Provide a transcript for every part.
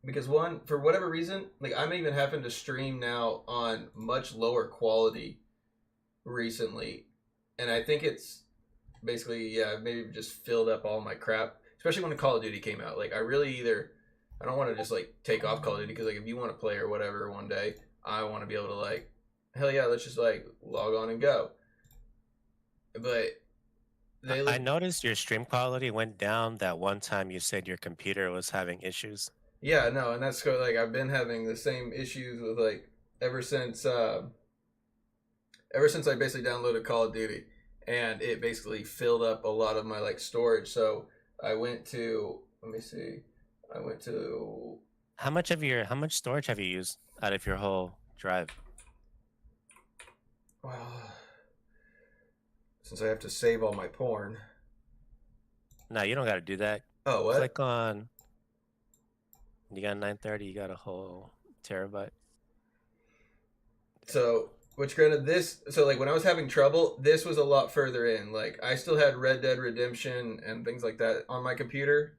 because one, for whatever reason, like I'm even having to stream now on much lower quality recently, and I think it's basically yeah maybe just filled up all my crap, especially when Call of Duty came out. Like I really either I don't want to just like take off Call of Duty because like if you want to play or whatever one day, I want to be able to like hell yeah let's just like log on and go. But I they I like noticed your stream quality went down that one time you said your computer was having issues. yeah no, and that's like I've been having the same issues with like ever since ever since I basically downloaded Call of Duty, and it basically filled up a lot of my like storage. So I went to let me see, I went to How much storage have you used out of your whole drive? well, since I have to save all my porn. No, you don't got to do that. Oh what? Click on. You got 930. You got a whole terabyte. So which granted this so like when I was having trouble, this was a lot further in. Like I still had Red Dead Redemption and things like that on my computer.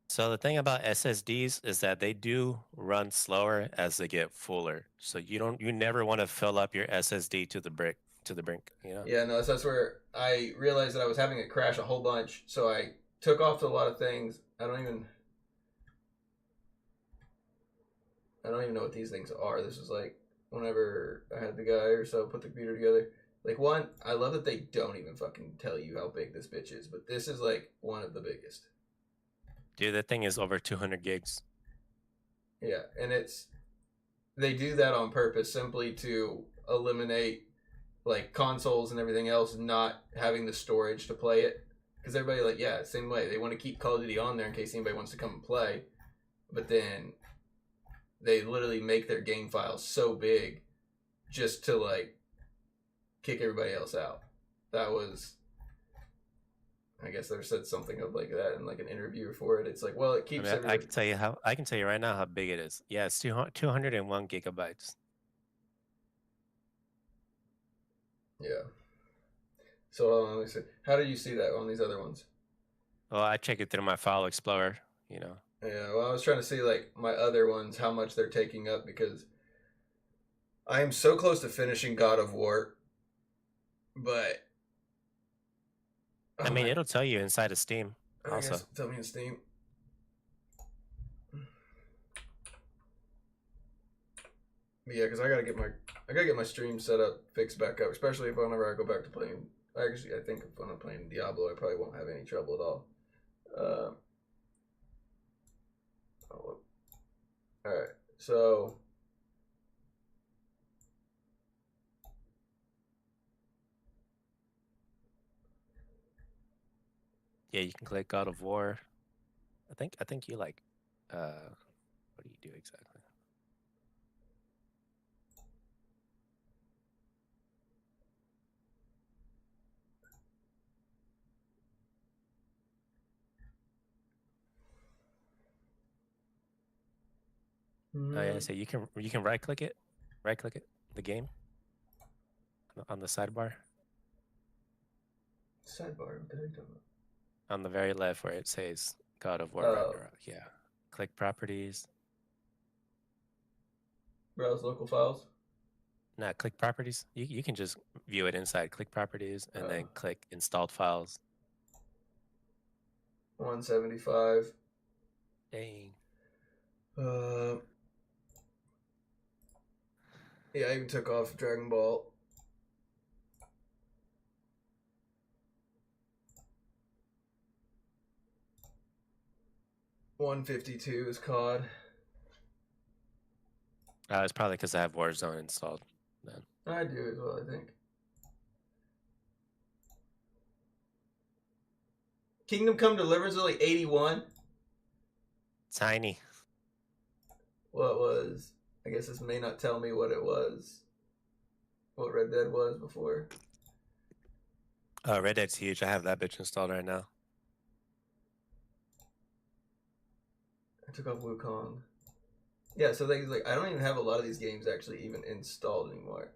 So the thing about SSDs is that they do run slower as they get fuller. So you never want to fill up your SSD to the brink, you know? Yeah, no, so that's where I realized that I was having it crash a whole bunch. So I took off a lot of things. I don't even know what these things are. This is like whenever I had the guy or so put the computer together. Like one, I love that they don't even fucking tell you how big this bitch is, but this is like one of the biggest. Dude, that thing is over 200 gigs. Yeah, and it's they do that on purpose simply to eliminate like consoles and everything else not having the storage to play it. Because everybody like yeah, same way they want to keep Call of Duty on there in case anybody wants to come and play, but then they literally make their game files so big just to like kick everybody else out. That was, I guess, they said something of like that in like an interview for it. It's like, well, it I keeps mean, I everybody. can tell you I can tell you right now how big it is. Yeah, it's 201 gigabytes. Yeah. So let me see. How did you see that on these other ones? Well, I check it through my file explorer, you know. Yeah. Well, I was trying to see like my other ones, how much they're taking up because I am so close to finishing God of War, but I oh mean, my, it'll tell you inside of Steam I guess also. tell me in Steam. But yeah, because I gotta get my stream set up, fixed back up, especially if whenever I go back to playing. Actually, I think if I'm playing Diablo, I probably won't have any trouble at all. Uh, oh, all right, so Yeah, you can click God of War. I think you like what do you do exactly? Oh yeah, mm, so you can right click it, the game on the sidebar sidebar. What the heck are you talking on the very left where it says God of War about? Ragnarok. Yeah. Click properties. Browse local files. Not click properties. You can just view it inside. Click properties and Uh, then click installed files. 175. Dang. Uh, yeah, I even took off Dragon Ball. 152 is COD. It's probably because I have Warzone installed then. I do as well, I think. Kingdom Come Deliverance is like 81. Tiny. What was? I guess this may not tell me what it was. What Red Dead was before. Red Dead's huge. I have that bitch installed right now. I took off Wukong. Yeah, so they like I don't even have a lot of these games actually even installed anymore.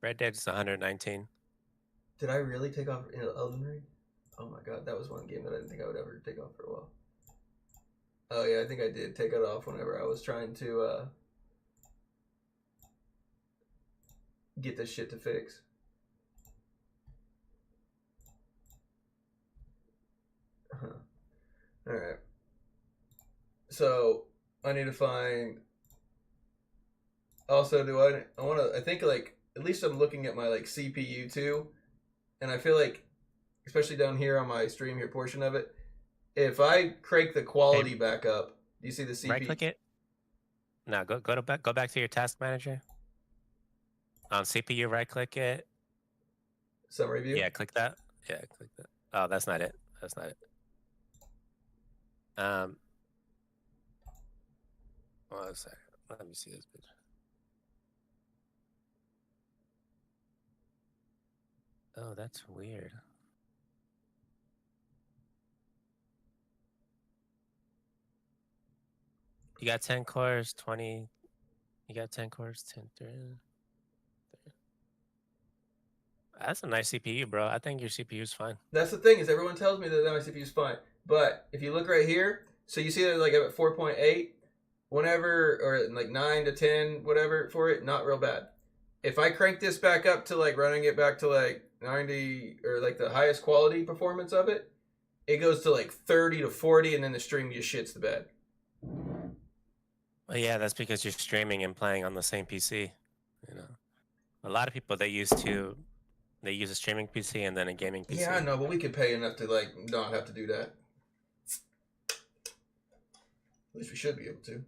Red Dead's 119. Did I really take off Elden Ring? Oh my god, that was one game that I didn't think I would ever take off for a while. Oh yeah, I think I did take it off whenever I was trying to get this shit to fix. All right. So I need to find. Also, do I want to? I think like at least I'm looking at my like CPU too, and I feel like, especially down here on my stream here portion of it, if I crank the quality back up, do you see the CPU? Right click it. No, go back to your task manager. On CPU, right click it. Summary view. Yeah, click that. Yeah, click that. Oh, that's not it. That's not it. One second. Let me see this picture. Oh, that's weird. You got 10 cores, 20. You got 10 cores, 10 thread. That's a nice CPU, bro. I think your CPU is fine. That's the thing, is everyone tells me that my CPU is fine. But if you look right here, so you see that like I'm at 4.8, whenever, or like 9 to 10, whatever for it, not real bad. If I crank this back up to like running it back to like 90 or like the highest quality performance of it, it goes to like 30 to 40, and then the stream just shits the bed. Well, yeah, that's because you're streaming and playing on the same PC. You know, a lot of people they use a streaming PC and then a gaming PC. Yeah, I know, but we could pay enough to like not have to do that. At least we should be able to.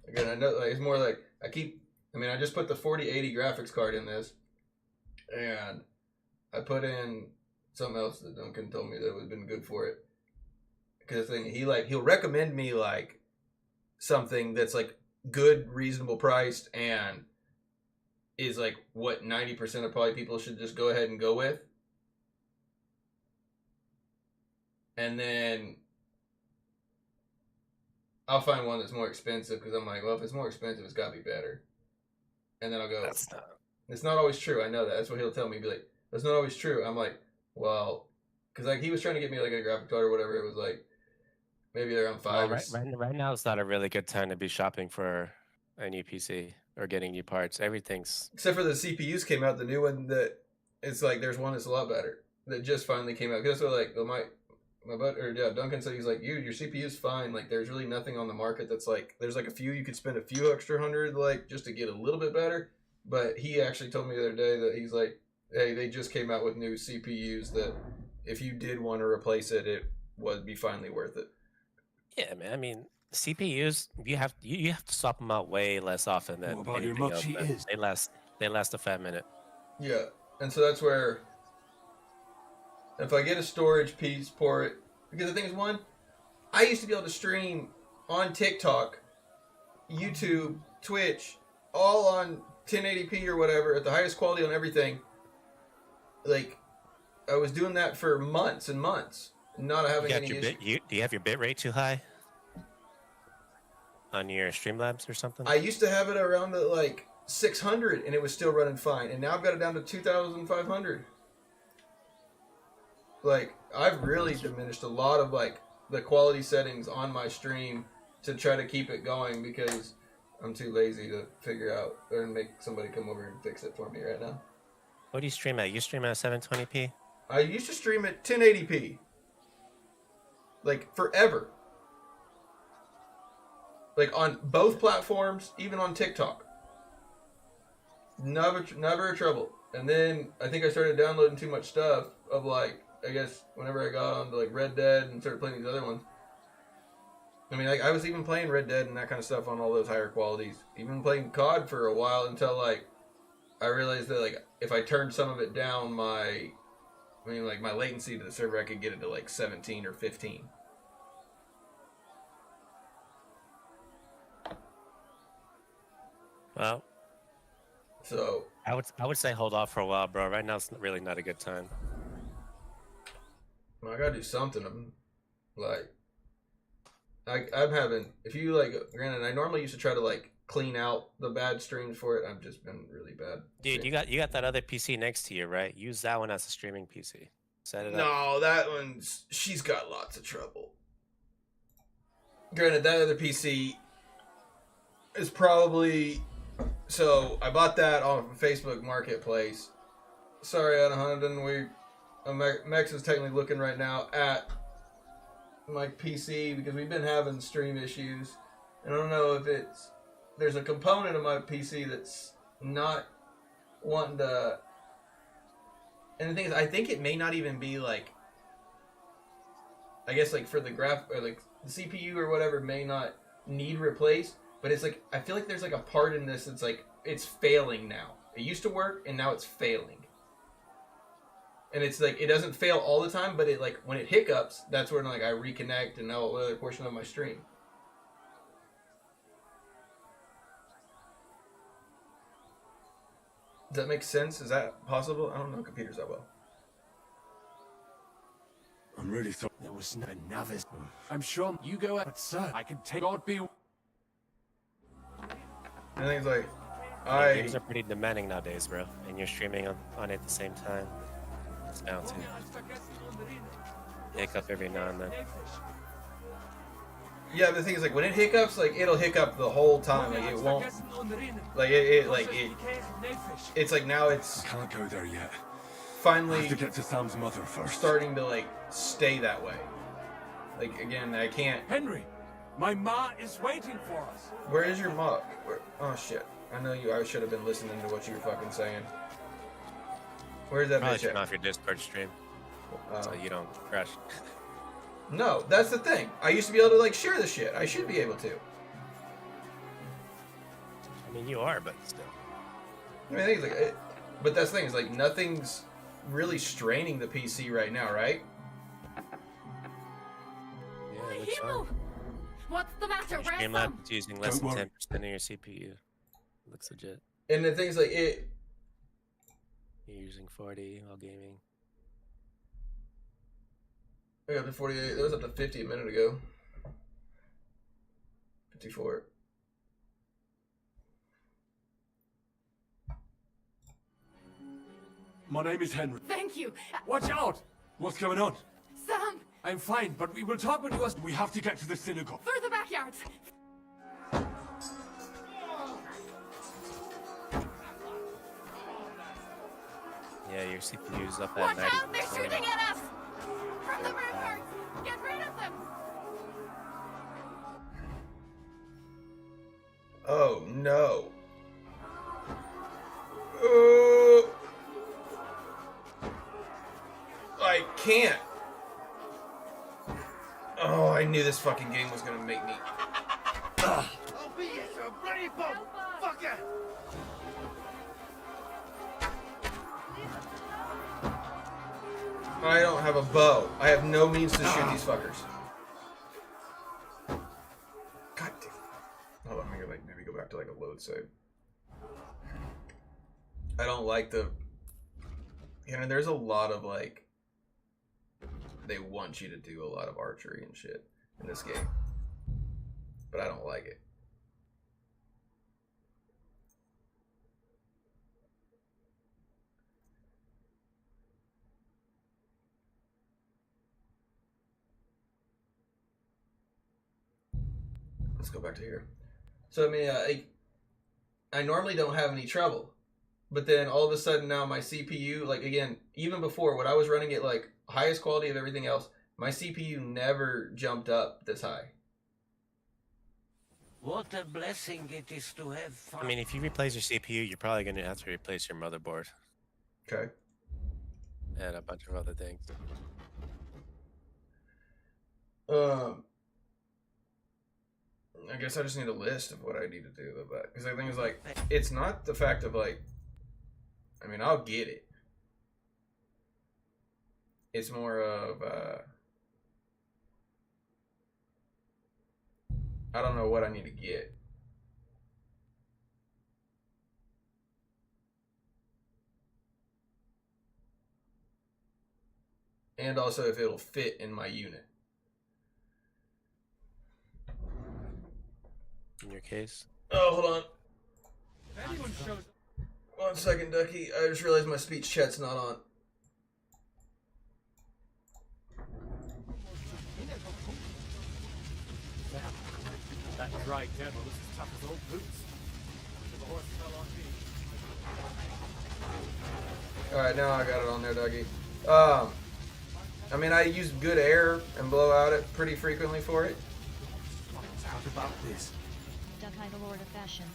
Again, I know like, it's more like I just put the 4080 graphics card in this, and I put in something else that Duncan told me that would have been good for it. Because the thing, he'll recommend me like something that's like good, reasonable priced, and is like what 90% of probably people should just go ahead and go with. And then I'll find one that's more expensive because I'm like, well, if it's more expensive, it's got to be better. And then I'll go, it's not always true. I know that. That's what he'll tell me. Be like, that's not always true. I'm like, well, because like he was trying to get me like a graphic card or whatever. It was like maybe around $5. Well, right now it's not a really good time to be shopping for a new PC or getting new parts. Everything's except for the CPUs came out. The new one that it's like there's one that's a lot better that just finally came out. Because so like Duncan said, he's like, your CPU's fine. Like there's really nothing on the market that's like there's like a few you could spend a few extra $100 like just to get a little bit better. But he actually told me the other day that he's like, hey, they just came out with new CPUs that if you did want to replace it, it would be finally worth it. Yeah, man. I mean, CPUs you have to swap them out way less often than anything else. They last a fat minute. Yeah, and so that's where if I get a storage piece for it, because the thing is, one, I used to be able to stream on TikTok, YouTube, Twitch, all on 1080p or whatever at the highest quality on everything. Like, I was doing that for months and months, not having any issue. Do you have your bitrate too high on your Streamlabs or something? I used to have it around the like 600, and it was still running fine. And now I've got it down to 2,500. Like, I've really diminished a lot of like the quality settings on my stream to try to keep it going because I'm too lazy to figure out or make somebody come over and fix it for me right now. What do you stream at? You stream at 720p? I used to stream at 1080p. Like, forever. Like, on both platforms, even on TikTok. Never a trouble. And then, I think I started downloading too much stuff of, like, I guess, whenever I got onto, like, Red Dead and started playing these other ones. I mean, like, I was even playing Red Dead and that kind of stuff on all those higher qualities. Even playing COD for a while until, like, I realized that, like, if I turned some of it down, my latency to the server, I could get it to, like, 17 or 15. Well, so I would say hold off for a while, bro. Right now, it's really not a good time. Well, I gotta do something. I'm having, if you like, granted, I normally used to try to like clean out the bad streams for it. I've just been really bad. Dude, you got that other PC next to you, right? Use that one as a streaming PC. Set it up. No, that one's, she's got lots of trouble. granted, that other PC is probably... So, I bought that on Facebook Marketplace. Sorry, Anahunden, Mex is technically looking right now at my PC because we've been having stream issues. And I don't know if it's... There's a component of my PC that's not wanting to... And the thing is, I think it may not even be like... I guess like for the or like the CPU or whatever may not need replaced, but it's like I feel like there's like a part in this that's like it's failing now. It used to work and now it's failing. And it's like it doesn't fail all the time, but it like when it hiccups, that's when like I reconnect and now another portion of my stream. Does that make sense? Is that possible? I don't know computers that well. I'm really sorry. There was another. I'm sure you go out, but sir, I can take God be. And things like, games are pretty demanding nowadays, bro. And you're streaming on it at the same time. It's bound to hiccup every now and then. Yeah, but the thing is, like, when it hiccups, like, it'll hiccup the whole time. Like, it won't. Like, it's like now it's. I can't go there yet. Finally, I have to get to Sam's mother first. Starting to like stay that way. Like again, I can't. Henry, my ma is waiting for us. Where is your ma? Oh shit! I know you. I should have been listening to what you were fucking saying. Where's that Probably bitch turn at? off your Discord stream so you don't crash. No, that's the thing. I used to be able to like share the shit. I should be able to. I mean, you are, but still. I mean, I think like, but that's the thing is like nothing's really straining the PC right now, right? Yeah, it looks fine. What's the matter? Your Streamlab is using less than 10% of your CPU. Looks legit. And the thing's like it. You're using 40 while gaming. I got up to 48. That was up to 50 a minute ago. 54. My name is Henry. Thank you. Watch out! What's going on? Sam, I'm fine, but we will talk when you ask. We have to get to the synagogue. through the backyard. Yeah, your CPU's up at Watch 90. out! They're shooting at us! From the ramparts! Get rid of them! Oh no. I can't. Oh, I knew this fucking game was gonna make me. Ugh. I'll be your bloody bomb, fucker! I don't have a bow. I have no means to shoot these fuckers. God damn. Hold on, I'm gonna like maybe go back to like a load save. I don't like the. You know, there's a lot of like. They want you to do a lot of archery and shit in this game, but I don't like it. Let's go back to here. So I mean, I normally don't have any trouble, but then all of a sudden now my CPU, like again, even before when I was running it like highest quality of everything else, my CPU never jumped up this high. What a blessing it is to have fun. I mean, if you replace your CPU, you're probably going to have to replace your motherboard Okay. and a bunch of other things. I guess I just need a list of what I need to do with that. Because the thing is, like, it's not the fact of, like, I mean, I'll get it. It's more of, I don't know what I need to get. And also if it'll fit in my unit. In your case? Oh, hold on. If anyone shows. 1 second, Ducky. I just realized my speech chat's not on. That dry devil is as tough as old boots. The horse fell on me. Alright, now I got it on there, Dougie. I mean, I use good air and blow out it pretty frequently for it. How about this? Duck-Eye the Lord of Fashion.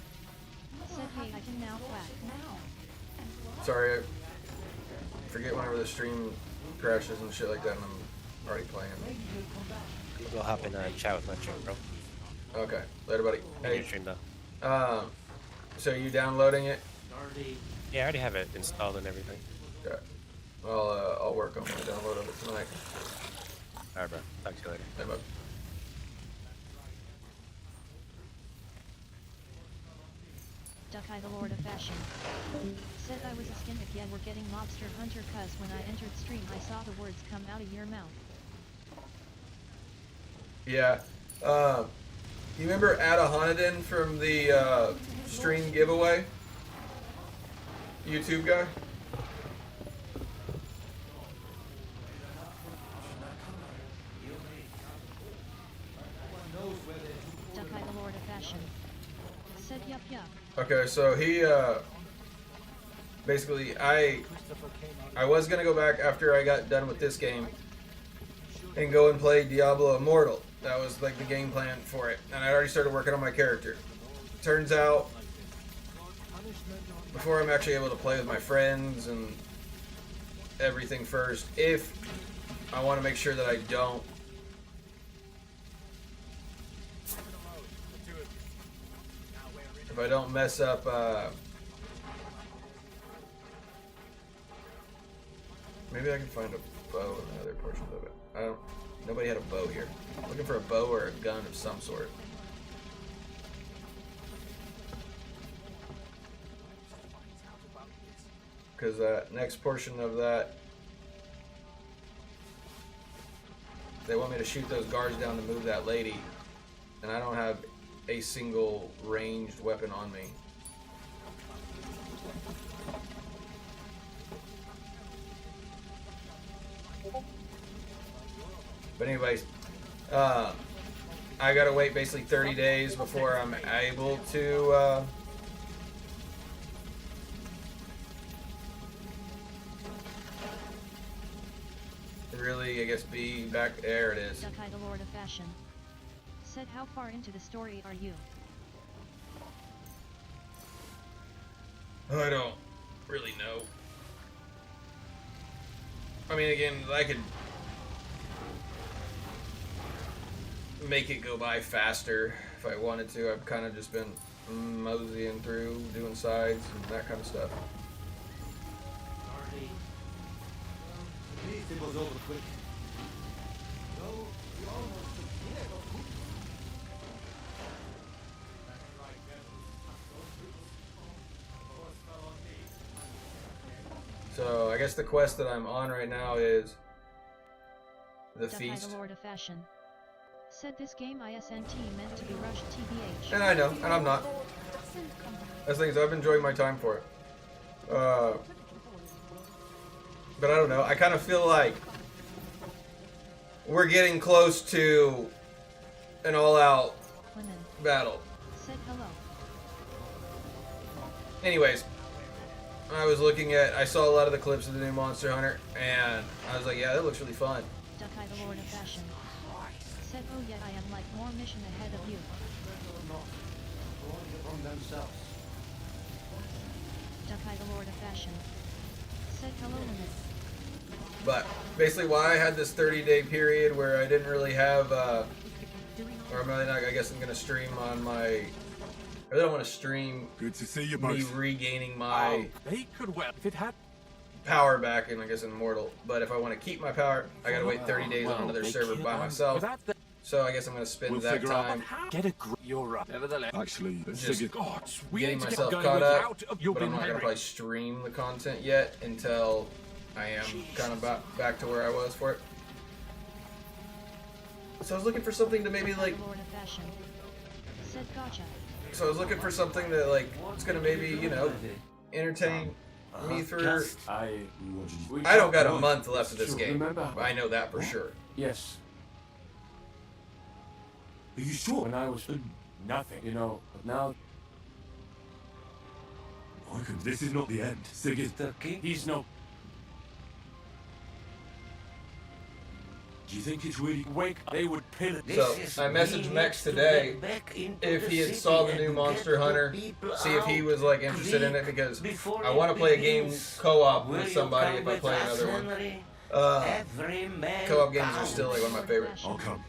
Said, hey, I can now quack. Sorry, I forget whenever the stream crashes and shit like that, and I'm already playing. Go hop in a chat with my stream, bro. Okay, later, buddy. Hey. Hey, Your stream though. so you downloading it? Yeah, I already have it installed and everything. Okay. I'll work on my download of it tonight. Alright, bro. Talk to you later. Hey, bud. Duck-Eye the Lord of Fashion. Said I was a skin if we're getting Mobster Hunter cuz when I entered stream I saw the words come out of your mouth. Yeah. You remember Ada Honadin from the stream giveaway? YouTube guy? Duck-Eye the Lord of Fashion. Said yup yup. Okay, so he basically I was gonna go back after I got done with this game and go and play Diablo Immortal. That was like the game plan for it, and I already started working on my character. Turns out, before I'm actually able to play with my friends and everything first, if I want to make sure that I don't if I don't mess up maybe I can find a bow in the other portions of it. Nobody had a bow here. I'm looking for a bow or a gun of some sort. Because that next portion of that, they want me to shoot those guards down to move that lady, and I don't have a single ranged weapon on me. But anyways, I gotta wait basically 30 days before I'm able to really, I guess, be back. There it is. Duck-Eye the Lord of Fashion. Said how far into the story are you? I don't really know. I mean, again, I could make it go by faster if I wanted to. I've kind of just been moseying through, doing sides and that kind of stuff. So I guess the quest that I'm on right now is the Duck-Eye feast. the Lord of Fashion. Said this game ISNT meant to be rushed TBH. And I know, and I'm not. That's the thing is, I've been enjoying my time for it. But I don't know. I kind of feel like we're getting close to an all-out Women. battle. Said hello. Anyways, I saw a lot of the clips of the new Monster Hunter, and I was like, yeah, that looks really fun. Duck-Eye the Lord of Fashion. Said, oh yeah, I am like more mission ahead of you. Duck-Eye the Lord of Fashion. Said hello women. But basically why I had this 30-day period where I didn't really have, or I'm really not, I guess I'm going to stream on my, I really don't want to stream Good to see you, me both. regaining my They could well if it had. power back in, I guess, in Immortal. But if I want to keep my power, I gotta wait 30 days on another server by myself. So I guess I'm gonna spend that time Get a grip. You're right. Nevertheless, actually, just God, we getting need to myself get caught going up. without you'll But be I'm not gonna married. probably stream the content yet until I am kind of back to where I was for it. So I was looking for something to maybe like. Lord of Fashion. Said gotcha. So I was looking for something that like it's gonna maybe, you know, entertain me for. I I don't got a month left of this Sure, game. remember? I know that for sure. Yes. Are you sure? When I was nothing, you know. But now This is not the end. Sigurd, The king? he's no. do you think it's really... Wake, they would pillage. So, I messaged Mex today if he had saw the new Monster Hunter, see if he was like interested in it, because I want to play a game co-op with somebody if I play another one. Co-op games are still like one of my favorites. I'll come.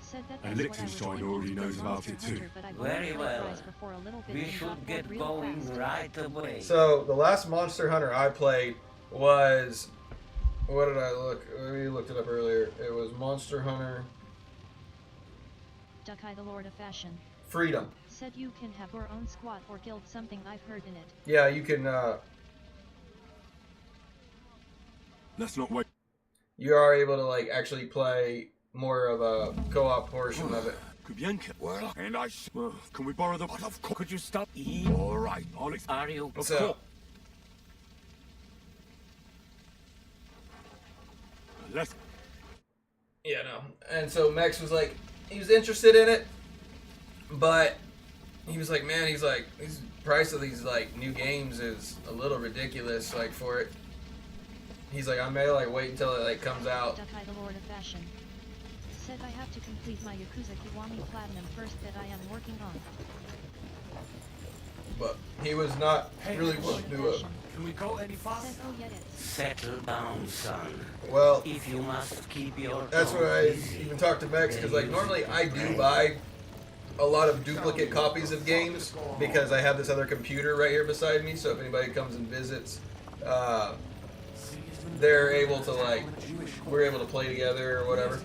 Said that And that's what I was Liechtenstein going already to do knows with about Monster it too. Hunter, but I Very bought well. prize before a little bit We and got should bored get real going fast. right away. So the last Monster Hunter I played was, what did I look? We looked it up earlier. It was Monster Hunter Duckeye the Lord of Fashion. Freedom. Said you can have your own squad or guild, something I've heard in it. Yeah, you can. Let's not wait. You are able to like actually play more of a co-op portion of it. Kubienka. Well, and I. Can we borrow the... But of course, could you stop? All right, I'll Are you? So Let's... yeah, no. And so Mex was like, he was interested in it, but he was like, man, he's like, the price of these like new games is a little ridiculous, like for it. He's like, I may like wait until it like comes out. Duckeye the Lord of Fashion. Said I have to complete my Yakuza Kiwami Platinum first that I am working on. But he was not really willing to do it. Can we go any Said faster? oh yeah it's. Settle down, son. Well, If you must keep your that's tongue what I busy. even talked to Mex, because like normally I do buy a lot of duplicate copies of games because I have this other computer right here beside me, so if anybody comes and visits, they're able to like, we're able to play together or whatever.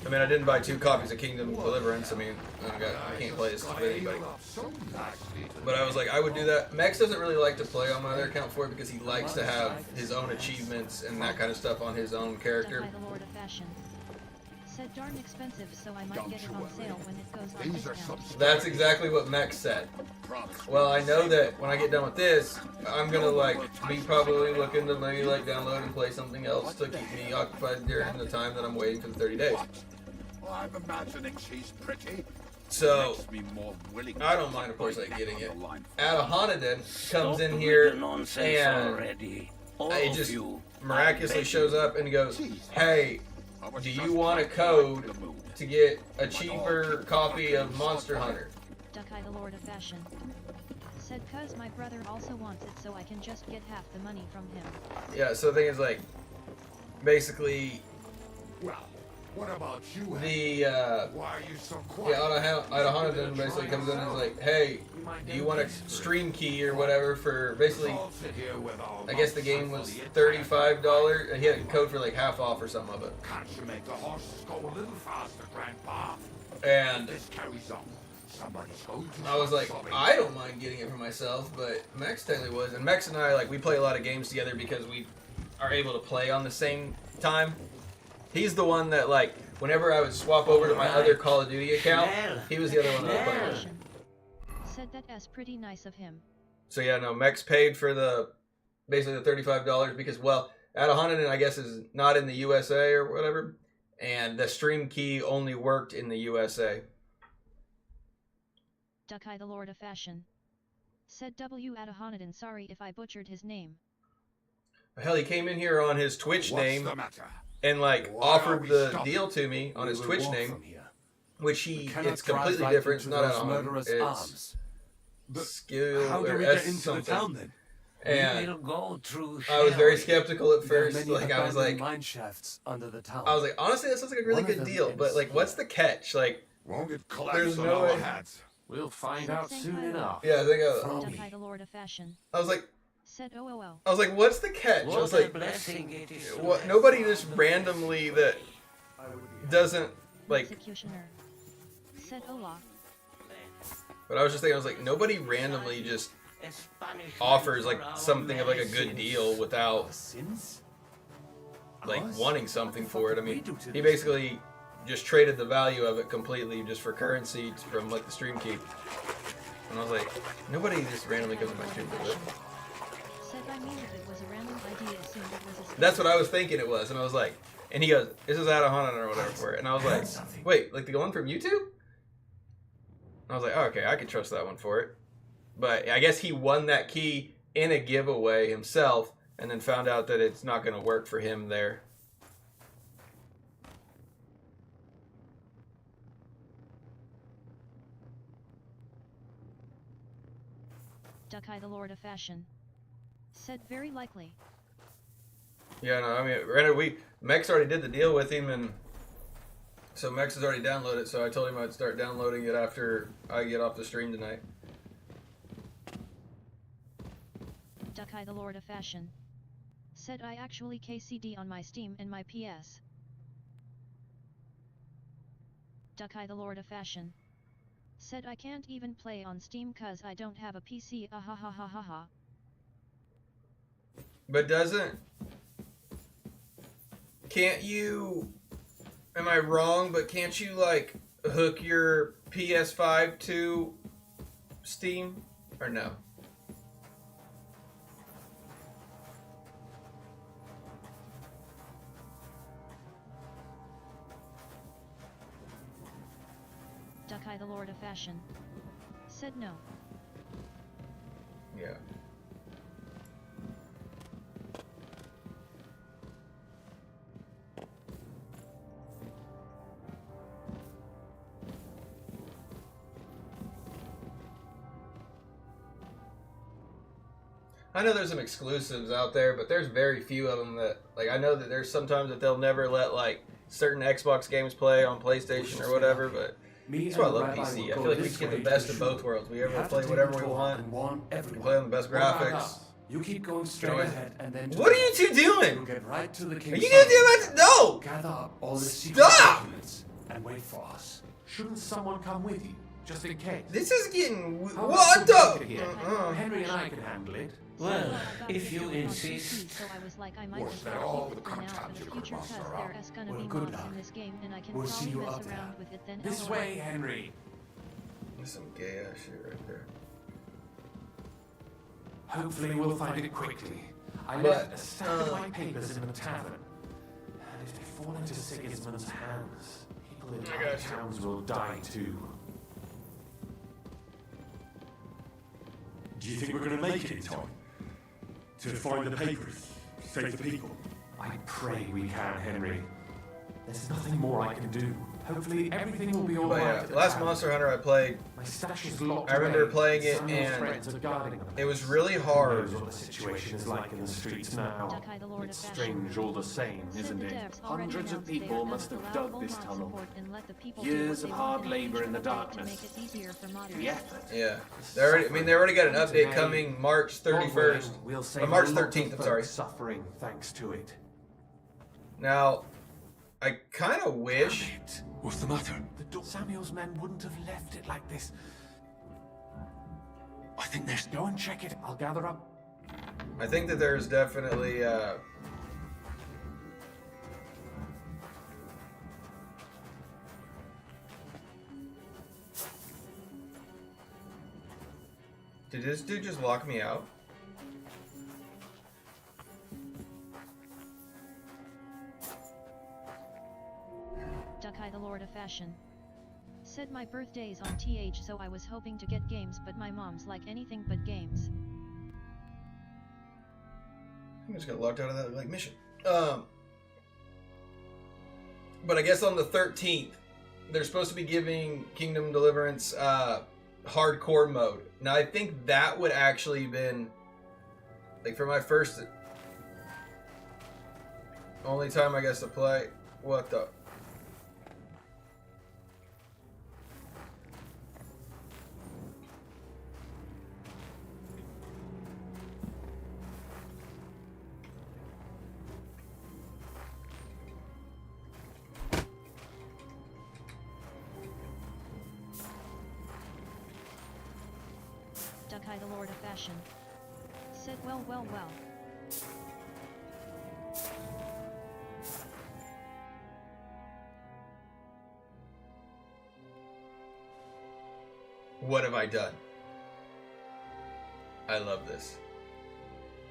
I mean, I didn't buy 2 copies of Kingdom Deliverance. I mean, I can't play this with anybody. But I was like, I would do that. Mex doesn't really like to play on my other account for it because he likes to have his own achievements and that kind of stuff on his own character. Duckeye the Lord of Fashion. Said darn expensive, so I might get it on sale when it goes on discount. That's exactly what Mex said. Well, I know that when I get done with this, I'm gonna like be probably looking to maybe like download and play something else to keep me occupied during the time that I'm waiting for the 30 days. I'm imagining she's pretty. So Makes me more willing I to don't mind, of course, like put getting on it. the line. Adahanaden comes Stop in with here the nonsense and already. All it of just you. miraculously I beg shows you. up and he goes, "Hey, I was do just you want a trying to code lighten the mood. to get a cheaper copy of Monster Hunter?" Duckeye the Lord of Fashion. Said cuz my brother also wants it, so I can just get half the money from him. Yeah, so the thing is like, basically Well, what about you? the Why are you so quiet? Adahanaden basically comes in and is like, "Hey, do you want a stream key or whatever for basically?" I'll sit here with all I guess the game was $35. He had a code for like half off or something of it. Can't you make the horses go a little faster, Grandpa? And This carries on. Somebody's going to I was like, something. I don't mind getting it for myself, but Mex technically was. And Mex and I, like, we play a lot of games together because we are able to play on the same time. He's the one that, like, whenever I would swap over to my other Call of Duty account, he was the other one that I would play with. Fashion. Said that as pretty nice of him. So yeah, no, Mex paid for the, basically the $35 because, well, Adahanaden, I guess, is not in the USA or whatever. And the stream key only worked in the USA. Duckeye the Lord of Fashion. Said W. Adahanaden, sorry if I butchered his name. Hell, he came in here on his Twitch What's name the matter? and like Why are offered we the stopping? deal to me on his We Twitch walk name, from here. which We he cannot it's drive completely right different. It's into not those on murderous it's arms. But skill how do or we S get into the something. town then? And We'll go through I was very shall we? skeptical at There are first. many Like I was like, abandoned mine shafts under the town. I was like, honestly, that sounds like a really One of good them deal. But like, ends what's here. the catch? Like, Won't it There's collapse on no our way. heads? We'll find out soon enough. yeah, I think Duckeye the Lord of Fashion. I was like, Said OOO. what's the catch? I What was a like, blessing it is. to what? have Nobody found just the randomly that doesn't like. Executioner. Said Ola. But I was just thinking, I was like, nobody randomly just A Spanish offers man like for our something of like a good medicines. deal without Sins? like Us? wanting something for it. I What the mean, fuck did we do to he this? basically just traded the value of it completely just for currency from like the stream key. And I was like, nobody just randomly comes to my stream for it. Said I mean if it was a random idea, assumed it was a scam. That's what I was thinking it was, and I was like, and he goes, "This is Adahanaden or whatever for it," and I was like, "Wait, like the one from YouTube?" I was like, oh, okay, I could trust that one for it. But I guess he won that key in a giveaway himself, and then found out that it's not going to work for him there. Duckeye the Lord of Fashion. Said very likely. Yeah, no, I mean, granted, Mex already did the deal with him, and so Mex has already downloaded. So I told him I'd start downloading it after I get off the stream tonight. Duckeye the Lord of Fashion. Said I actually KCD on my Steam and my PS. Duckeye the Lord of Fashion. Said I can't even play on Steam cause I don't have a PC, ah ha ha ha ha ha. But can't you, am I wrong, but can't you like hook your PS5 to Steam, or no? Duckeye the Lord of Fashion. Said no. Yeah. I know there's some exclusives out there, but there's very few of them that, like, I know that there's sometimes that they'll never let, like, certain Xbox games play on PlayStation or whatever, but that's why I love PC. I feel like we can get the best of both worlds. We ever play whatever we want. We can play on the best graphics. You keep going straight ahead and then... What are you two doing? You'll get right to the Are king's you gonna do that? No! Gather up all the secret Stop! documents and wait for us. Shouldn't someone come with you, just in case? This is getting... How What much the... do we get here? Henry and I can handle it. Well, I got if it you on insist. PC, so I was like, I might Was as that well all keep it the for now content for you the could future cause muster up? there's gonna Well, be good mods luck. in this game and I can We'll see probably you mess up there. around with it then. This LOL. way, Henry. There's some gay ass shit right there. Hopefully we'll find it quickly. I But, left a stack of my papers in the tavern. And if they fall into Sigismund's hands, people in I other got you. towns will die too. Do you think we're going to make it in time? To find the papers? Save the people? I pray we can, Henry. There's nothing more I can do. Hopefully everything will be But alright. yeah, at the last tavern. Monster Hunter I played, My stash is locked I remember away. playing it, Samuel's and friends are guarding them. it was really Who hard. knows what the situation is like in the streets now? Duckeye the Lord It's of Fashion. strange all the same, Said isn't the it? devs already Hundreds of announced they are people gonna must have allow dug full this mod tunnel. support and let the people do Years what of they hard want in the labor future in the update darkness. to make it easier for modders. The effort. Yeah. They already got an update coming March 31st. We'll Or save March a lot of 13th, I'm sorry. folks suffering thanks to it. Now, I kind of wish... Damn it. What's the matter? Samuel's men wouldn't have left it like this. I think there's... Go and check it. I'll gather up. I think that there's definitely... Did this dude just lock me out? Duckeye the Lord of Fashion. Said my birthday's on TH so I was hoping to get games but my mom's like anything but games. I just got locked out of that like mission. But I guess on the 13th, they're supposed to be giving Kingdom Deliverance hardcore mode. Now I think that would actually been like for my first only time I guess to play. What the? Duckeye the Lord of Fashion. Said well. What have I done? I love this.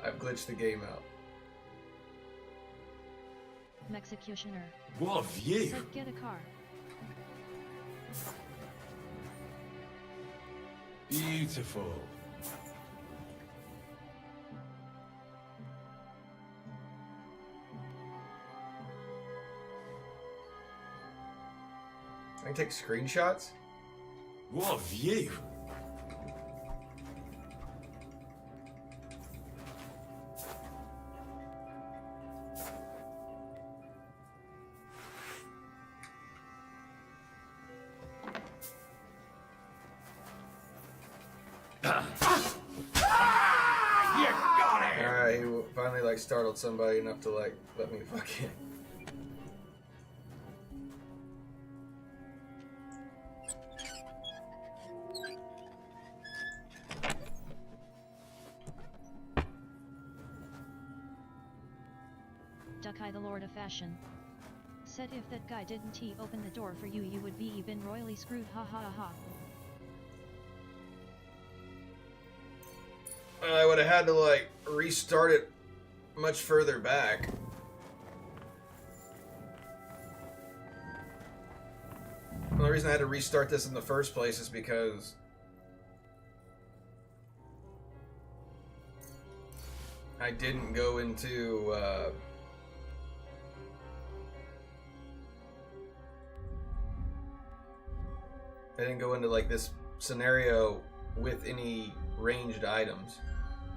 I've glitched the game out. Executioner. What have you? Said get a car. Beautiful. I can take screenshots? What a view. Alright, he finally like startled somebody enough to like let me fucking. Duck-Eye the Lord of Fashion. Said if that guy didn't open the door for you, you would be been royally screwed, ha ha ha. I would have had to like restart it much further back. The only reason I had to restart this in the first place is because I didn't go into like this scenario with any ranged items.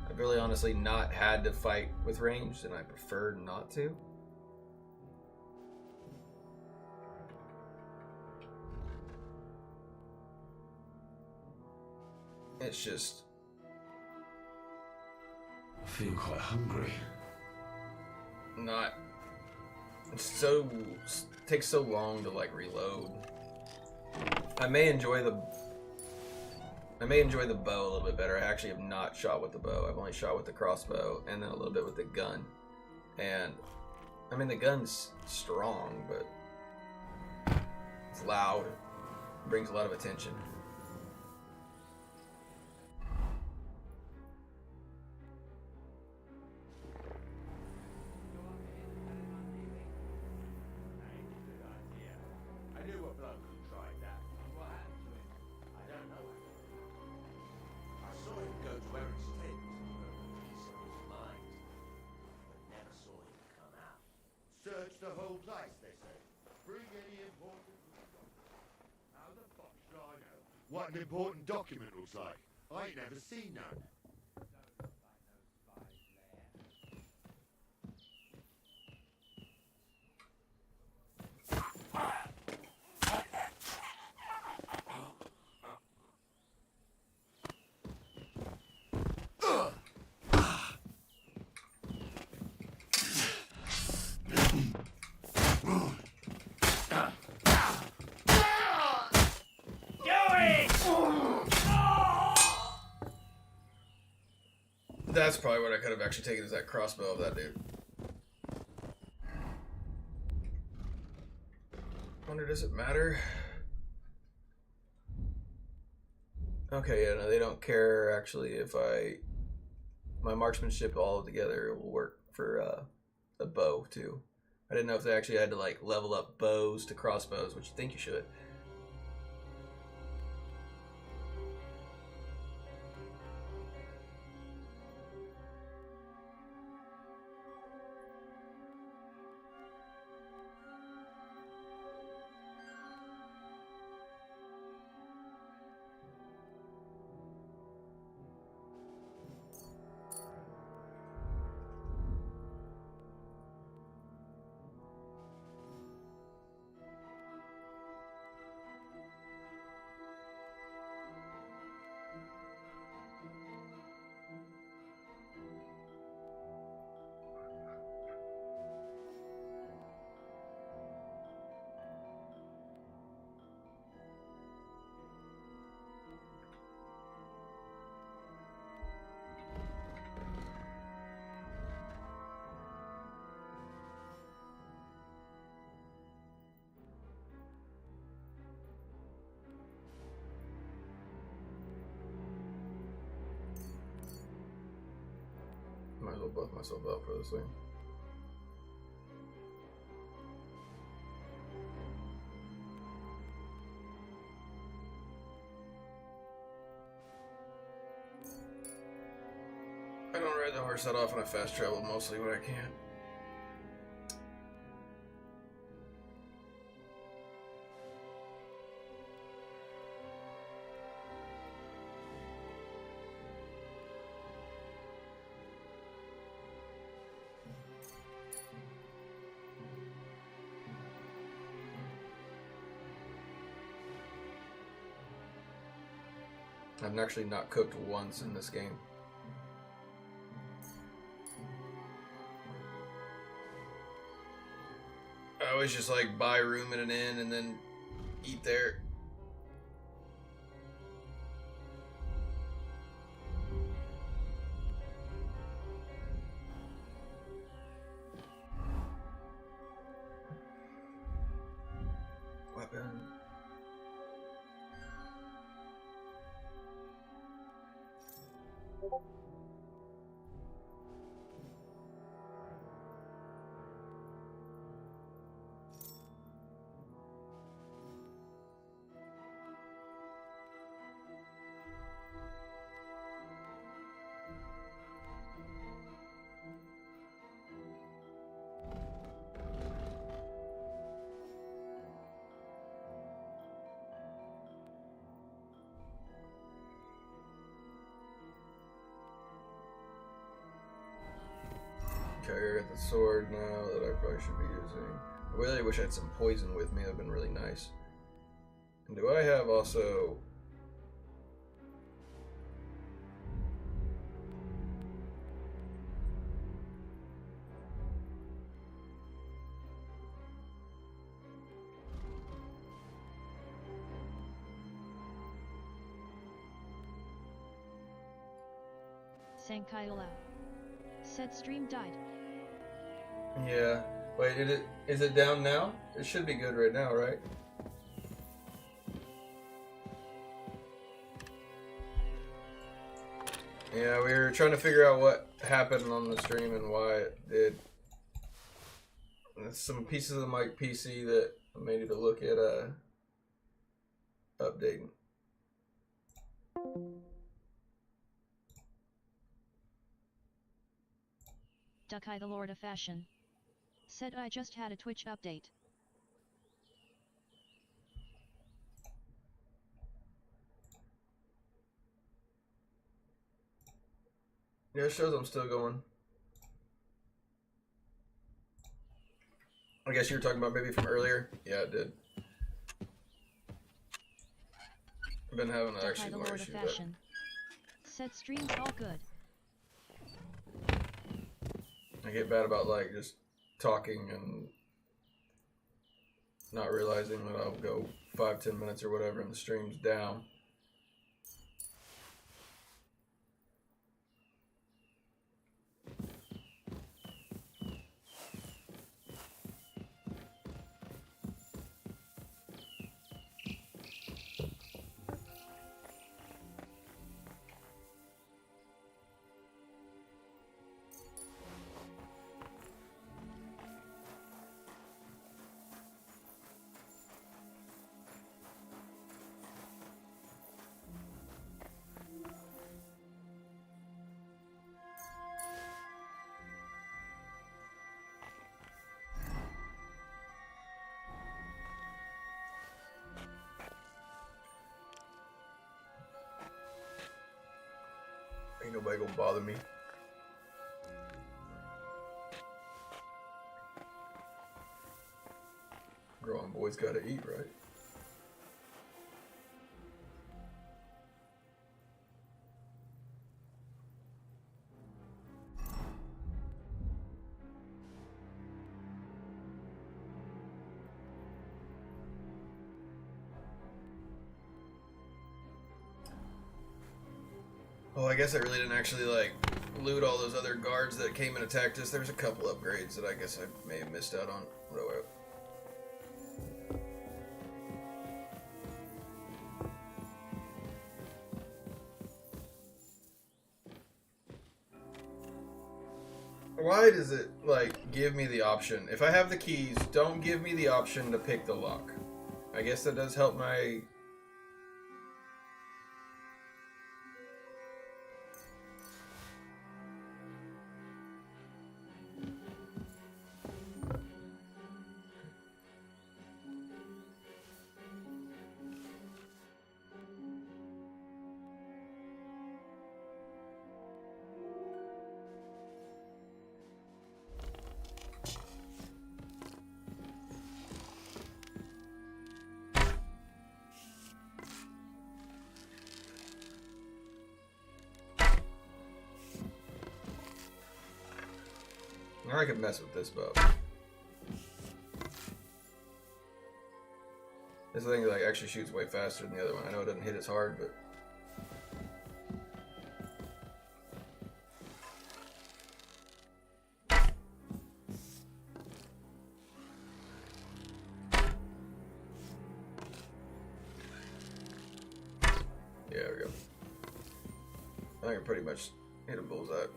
I've really honestly not had to fight with ranged, and I preferred not to. It's just... I feel quite hungry. not... It's so... takes so long to like reload. I may enjoy the bow a little bit better. I actually have not shot with the bow. I've only shot with the crossbow and then a little bit with the gun. And I mean the gun's strong, but it's loud. It brings a lot of attention. Search the whole place, they say. Bring any important... How the fuck should I know what an important document looks like? I ain't never seen none. That's probably what I could have actually taken, is that crossbow of that dude. Wonder, does it matter? Okay, yeah, no, they don't care actually if my marksmanship all together will work for a bow too. I didn't know if they actually had to like level up bows to crossbows, which you think you should. Might as well buff myself up for this thing. first that off and I fast travel mostly when I can. I've actually not cooked once in this game. I always just like buy a room at an inn and then eat there. Weapon. Okay, I got the sword now that I probably should be using. I really wish I had some poison with me. That would have been really nice. And do I have also... Sankayala. Said stream died. Yeah. Wait, is it down now? It should be good right now, right? Yeah, we were trying to figure out what happened on the stream and why it did. There's some pieces of the mic PC that I may need to look at updating. Duckeye the Lord of Fashion. Said I just had a Twitch update. Yeah, it shows I'm still going. I guess you were talking about maybe from earlier? Yeah, it did. I've been having Duckeye actually the more Lord of issues. Fashion. Said streams all good. I get bad about like just talking and not realizing that I'll go 5-10 minutes or whatever and the stream's down. Ain't nobody gonna bother me. Growing boys gotta eat, right? Oh, I guess I really didn't actually like loot all those other guards that came and attacked us. There's a couple upgrades that I guess I may have missed out on. Why does it like give me the option? If I have the keys, don't give me the option to pick the lock. I guess that does help my... I could mess with this bow. This thing like actually shoots way faster than the other one. I know it doesn't hit as hard, but yeah, there we go. I can pretty much hit a bullseye.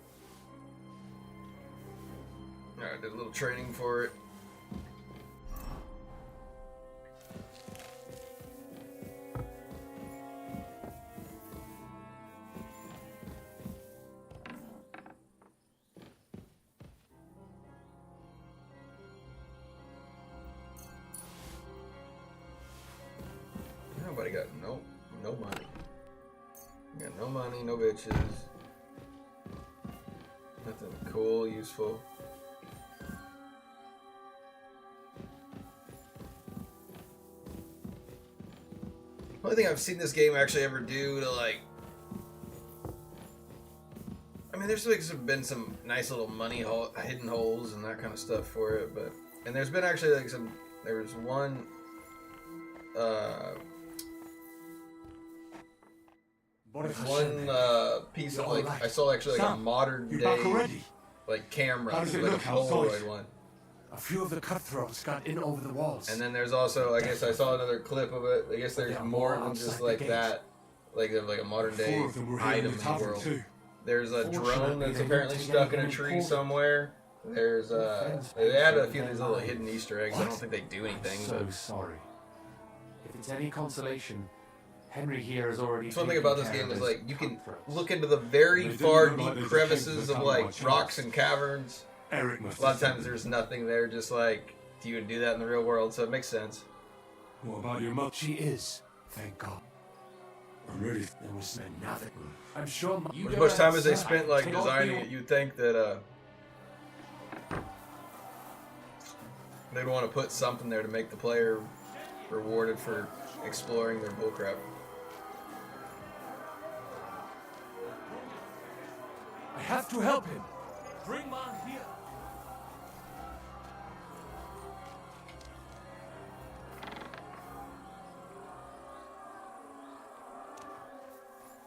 Alright, did a little training for it. Nobody got no money. Got no money, no bitches. Nothing cool, useful. Only thing I've seen this game actually ever do to like, I mean, there's like been some nice little money hidden holes and that kind of stuff for it, but and there's been actually like there was one piece of like I saw actually like a modern day like camera, like a Polaroid one. A few of the cutthroats got in over the walls. And then there's also, I guess I saw another clip of it. I guess there's more than just like that, like a modern day item in the world. There's a drone that's apparently stuck in a tree somewhere. There's they added a few of these little hidden Easter eggs. I don't think they do anything. So sorry. If it's any consolation, Henry here has already. One thing about this game is like you can look into the very far deep crevices of like rocks and caverns. A lot of times there's nothing there, just like you would do that in the real world, so it makes sense. What about your mother? She is, thank God. I'm ready. There was nothing. I'm sure. As much time as they spent like designing it, you'd think that they'd want to put something there to make the player rewarded for exploring their bullcrap. I have to help him. Bring man here.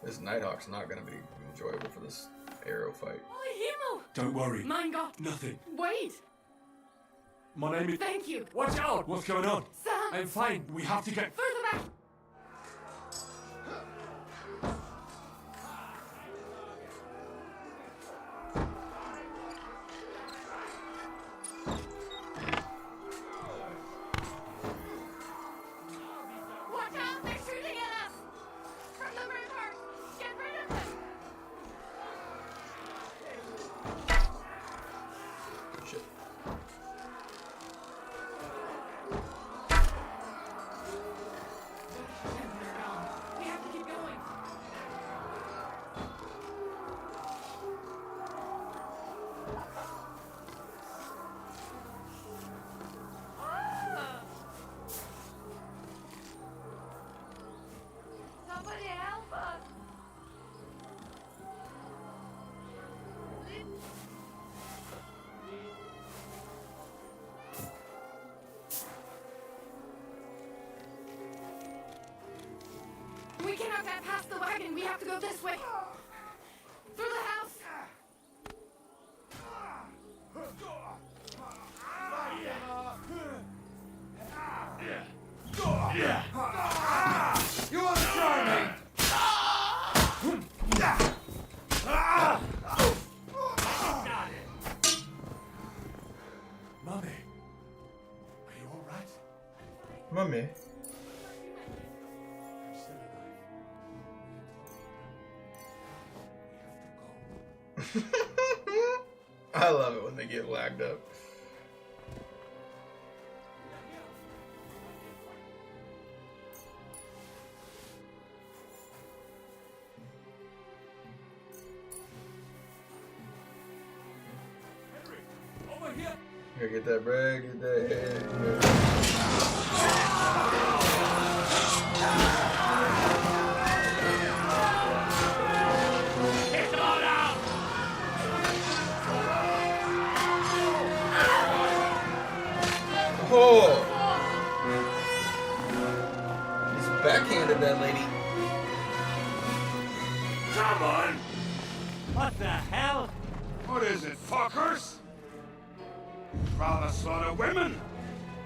This Nighthawk's not going to be enjoyable for this arrow fight. Oh, Don't worry. Himmel! Mein Gott! Nothing. Wait! My name is... Thank you! Watch out! What's going on? Sam! I'm fine. We have to get... Further back! Watch out! They're shooting at us! From the rampart! Get rid of them! Shit. We have to keep going! Somebody help us! We cannot get past the wagon. We have to go this way. Through the house. You want to try me? Mommy, are you all right? Mummy. I'm still alive. We have to go. I love it when they get lagged up. Over here. Gotta get that bread, get that head. Get them all out! Come on! What the hell? What is it, fuckers? Rather slaughter women?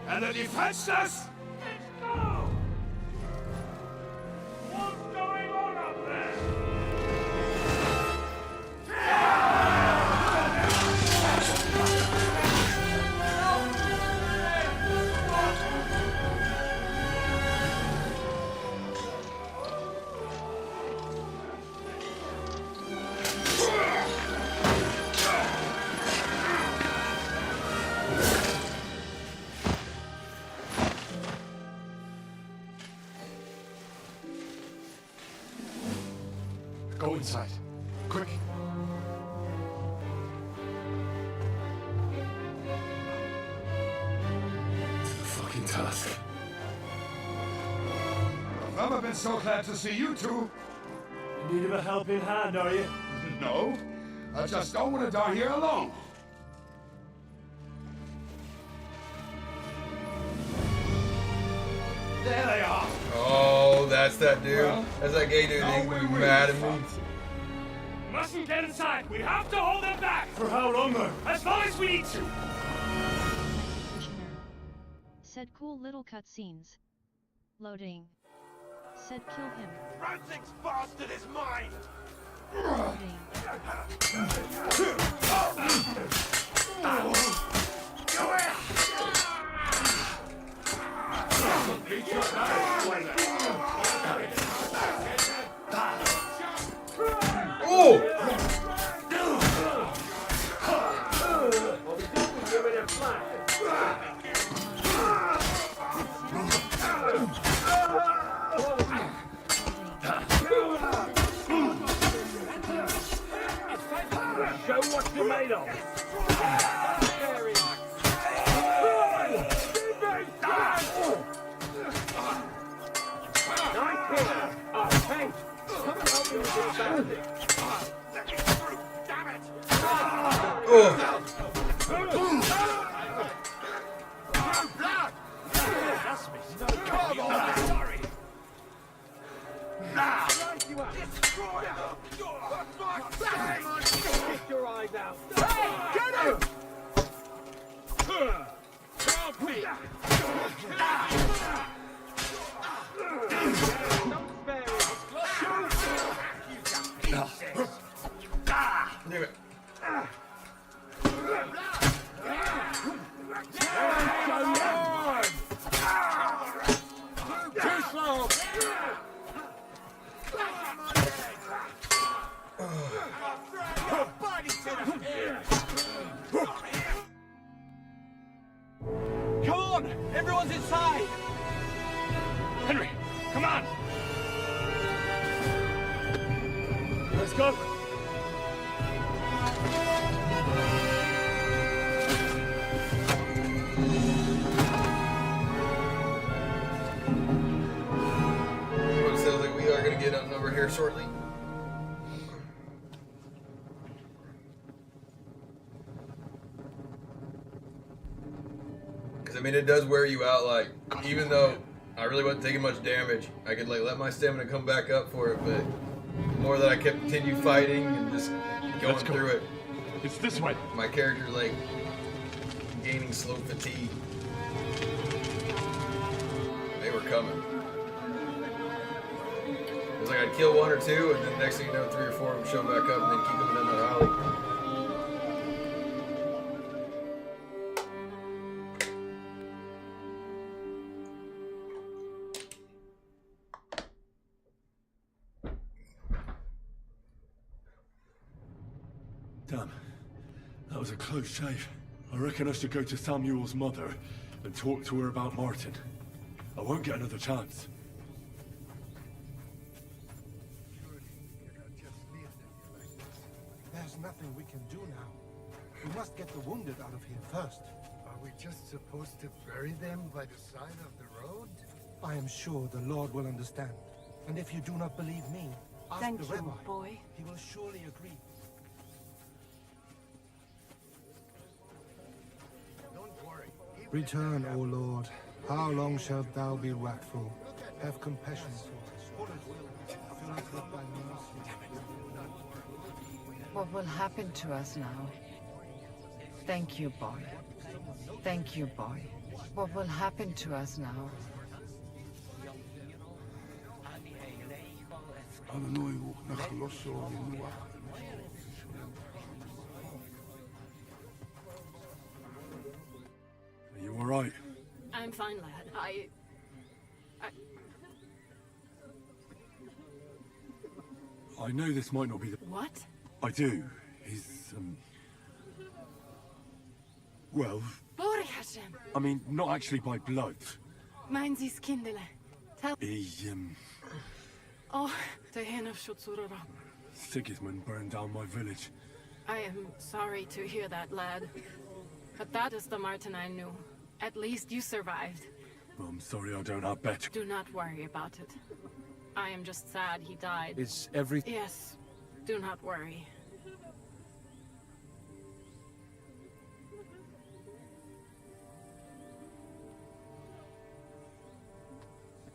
And the defenseless? Let's go! What's going on up there? Go inside. Quick. To the fucking task. I've never been so glad to see you two. In need of a helping hand, are you? No, I just don't want to die here alone. There they are. Oh, that's that dude. Well, That's that gay dude. now He's we're gonna be really mad at me. fucked. Mustn't get inside. We have to hold them back. For how long, though? As long as we need to. Executioner. Said cool little cutscenes. Loading. Said kill him. Rancic's bastard is mine. Loading. Oh! Show what you're made of. Oh! Damn it. Come on! Everyone's inside! Henry, come on! Let's go! Well, it sounds like we are gonna get outnumbered here shortly. Because I mean, it does wear you out. Like, even though I really wasn't taking much damage, I could like let my stamina come back up for it. But the more that I continue fighting and just going Let's go. through it, It's this way. my character's like gaining slow fatigue. They were coming. It was like I'd kill one or two, and then next thing you know, 3 or 4 of them show back up, and then keep coming in that alley. Damn, that was a close shave. I reckon I should go to Samuel's mother and talk to her about Martin. I won't get another chance. There's nothing we can do now. We must get the wounded out of here first. Are we just supposed to bury them by the side of the road? I am sure the Lord will understand. And if you do not believe me, ask Thank the you, rabbi. boy. He will surely agree. Don't worry. Return, O Lord. How long shalt thou be wrathful? Have compassion. Fill us with thy mercy. What will happen to us now? Thank you, boy. Thank you, boy. What will happen to us now? Are you alright? I'm fine, lad. I know this might not be the... What? I do. He's, well, Bore Hashem. I mean, not actually by blood. Meinen Sie's Kindele. Tell... He, Oh, the hen of Schutzurara. Sigismund burned down my village. I am sorry to hear that, lad. But that is the Martin I knew. At least you survived. I'm sorry I don't have better. Do not worry about it. I am just sad he died. Is everything... Yes. Do not worry.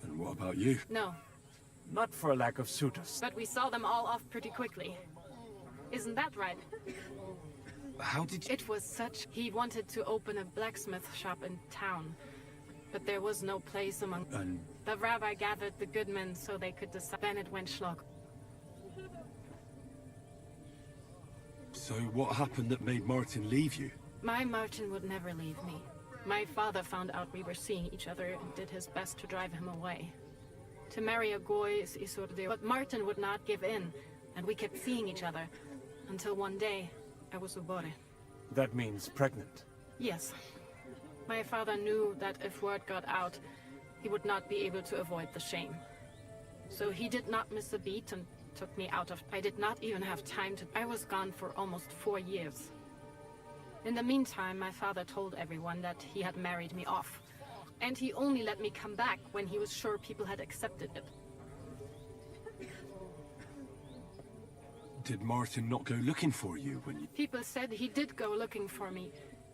And what about you? No. Not for a lack of suitors. But we saw them all off pretty quickly. Isn't that right? How did you... It was such... He wanted to open a blacksmith shop in town. But there was no place among... And... The rabbi gathered the good men so they could decide. Then it went schlock. So what happened that made Martin leave you? My Martin would never leave me. My father found out we were seeing each other and did his best to drive him away. To marry a goy is isurde. But Martin would not give in, and we kept seeing each other. Until one day, I was ubore. That means pregnant. Yes. My father knew that if word got out, he would not be able to avoid the shame. So he did not miss a beat and took me out of... I did not even have time to... I was gone for almost 4 years. In the meantime, my father told everyone that he had married me off. And he only let me come back when he was sure people had accepted it. Did Martin not go looking for you when you... People said he did go looking for me.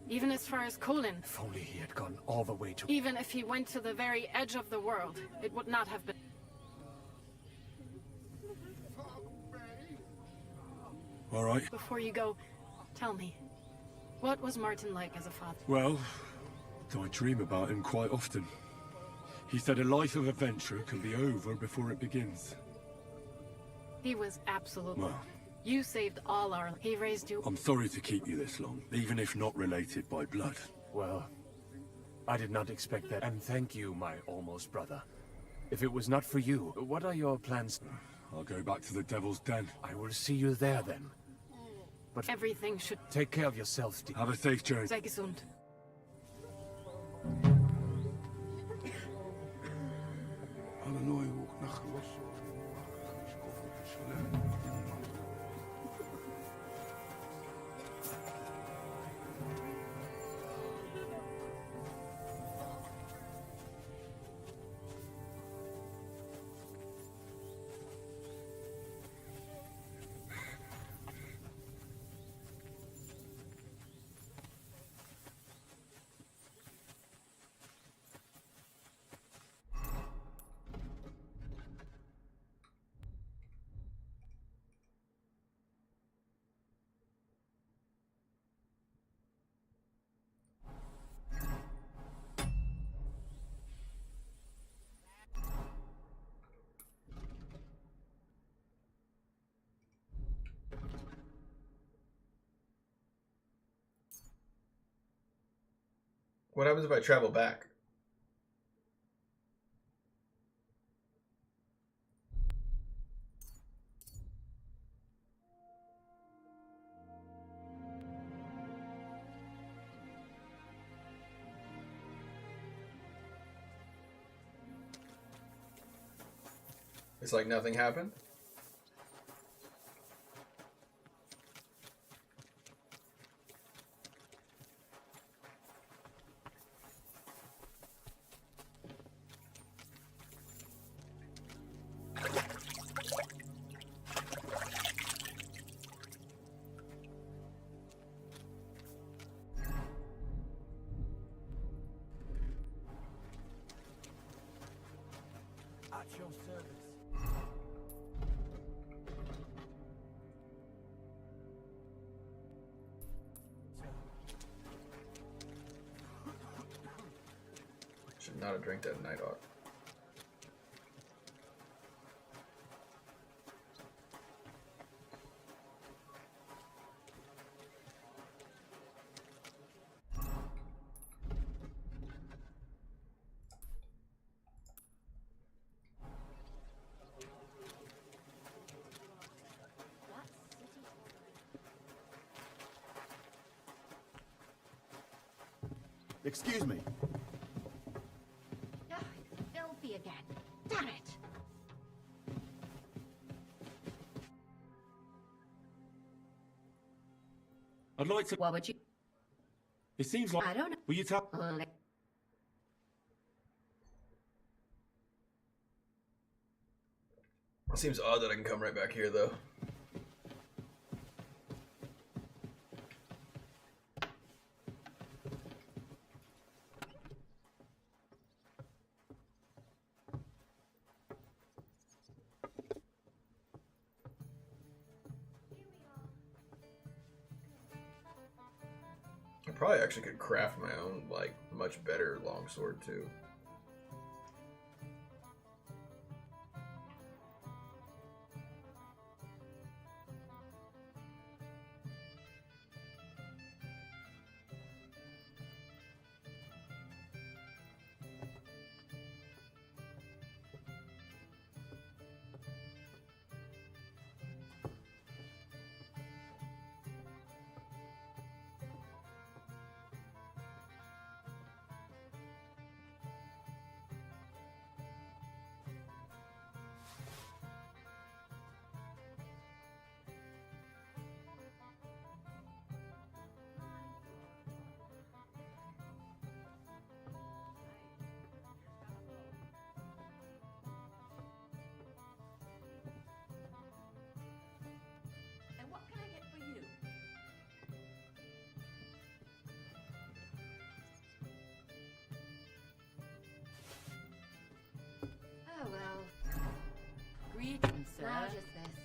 Even as far as Colin. If only he had gone all the way to... Even if he went to the very edge of the world, it would not have been... All right. Before you go, tell me, what was Martin like as a father? Well, I dream about him quite often. He said a life of adventure can be over before it begins. He was absolutely... Well... You saved all our... He raised you... I'm sorry to keep you this long, even if not related by blood. Well, I did not expect that. And thank you, my almost brother. If it was not for you, what are your plans? I'll go back to the Devil's Den. I will see you there then. But everything should... Take care of yourself, Steve. Have a safe journey. Sei gesund. What happens if I travel back? It's like nothing happened? At your service. Not a drink that Nighthawk. Excuse me. Oh, it's filthy again. Damn it! I'd like to. What would you? It seems like. I don't know. Will you tell? It seems odd that I can come right back here, though. I probably actually could craft my own, like, much better longsword, too. And what can I get for you? Oh well. Greetings, sir. Now just this.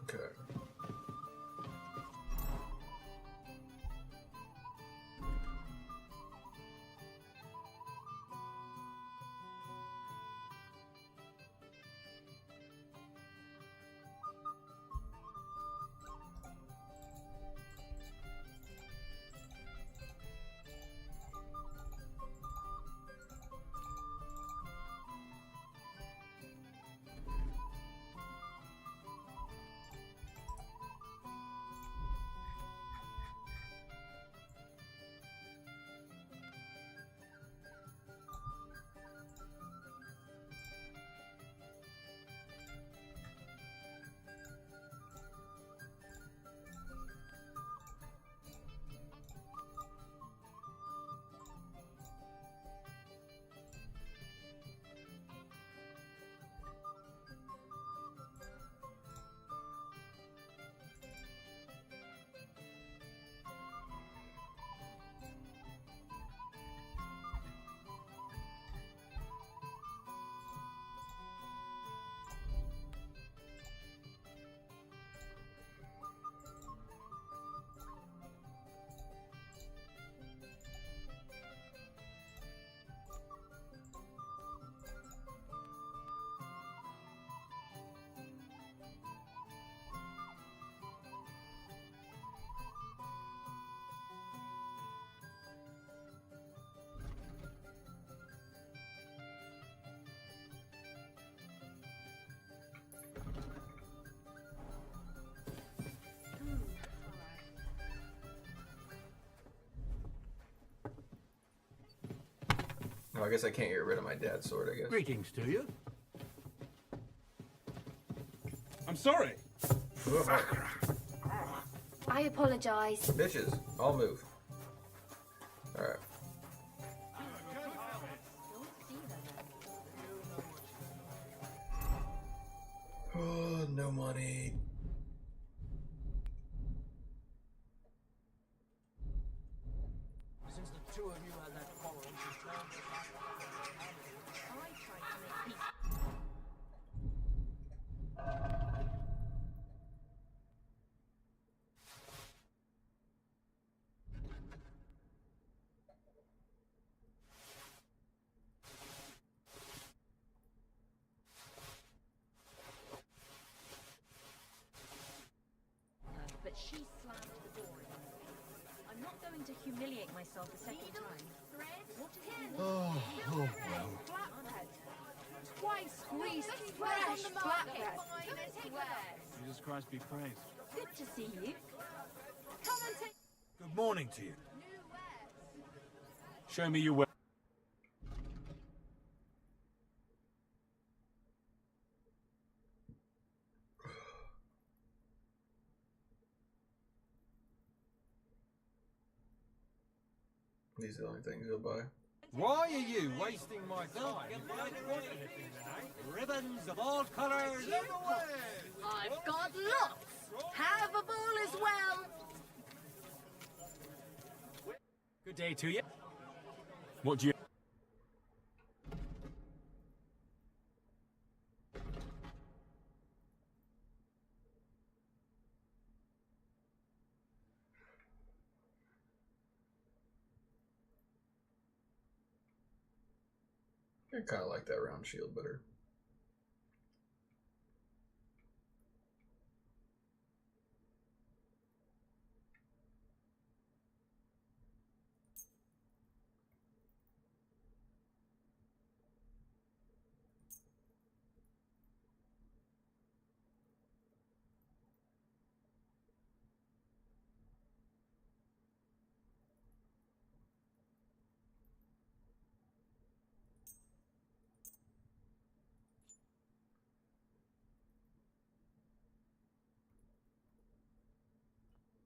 Okay. Oh, I guess I can't get rid of my dad's sword, I guess. Greetings to you. I'm sorry. I apologize. Bitches, I'll move. Alright. Oh, no money. Since the two of you had that quarrel, she's turned. I tried to make peace. But she slammed the door again. I'm not going to humiliate myself a second time. What is it? Oh, well. Flatbread. Twice greased, fresh flatbread. Jesus Christ be praised. Good to see you. Come and take. Good morning to you. Show me your way. These are the only things you'll buy. Why are you wasting my time? Ribbons of all colors. I've got lots. Have a ball as well. Good day to you. What do you... I kind of like that round shield better.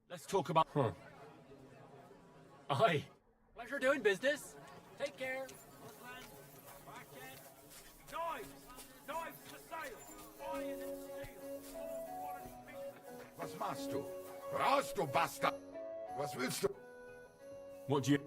Let's talk about... Aye. Pleasure doing business. Take care. Knives! Knives for sale! Iron and steel. Was machst du? Raus, du Bastard! Was willst du? What do you...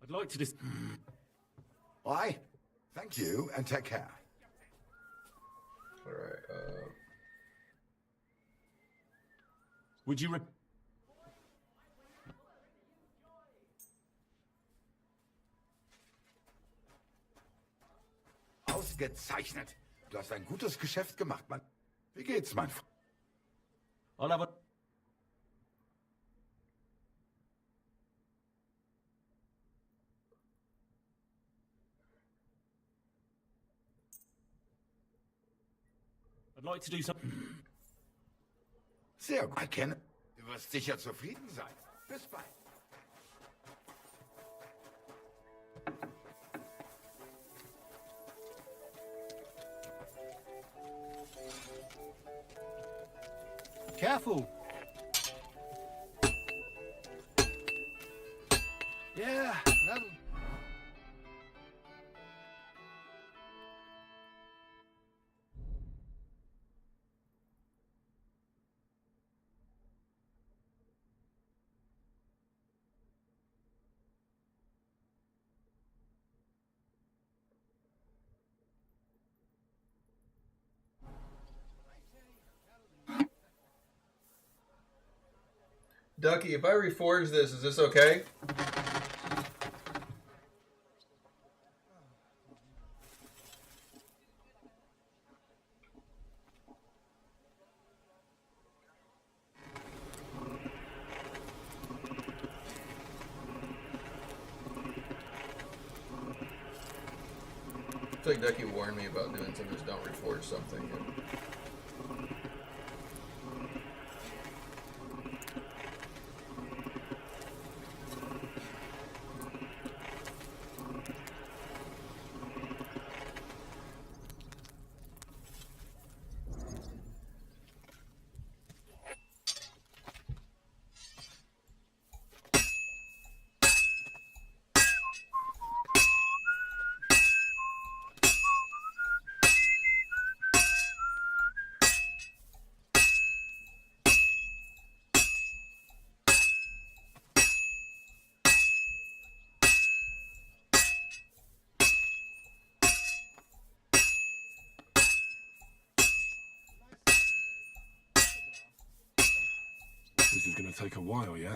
I'd like to just... Why? Thank you, and take care. Alright, Would you... Ausgezeichnet. Du hast ein gutes Geschäft gemacht, Mann. Wie geht's, mein Freund? I'll have a... I'd like to do something... Sehr gut. Erkenne. Du wirst sicher zufrieden sein. Bis bald. Careful. Yeah, that'll... Ducky, if I reforge this, is this okay? feel like Ducky warned me about doing some of this. Don't reforge something. This is gonna take a while, yeah?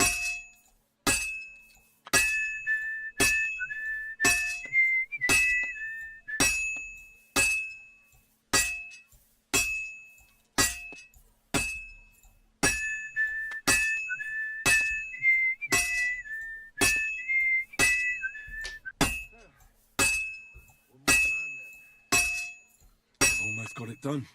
I've almost got it done.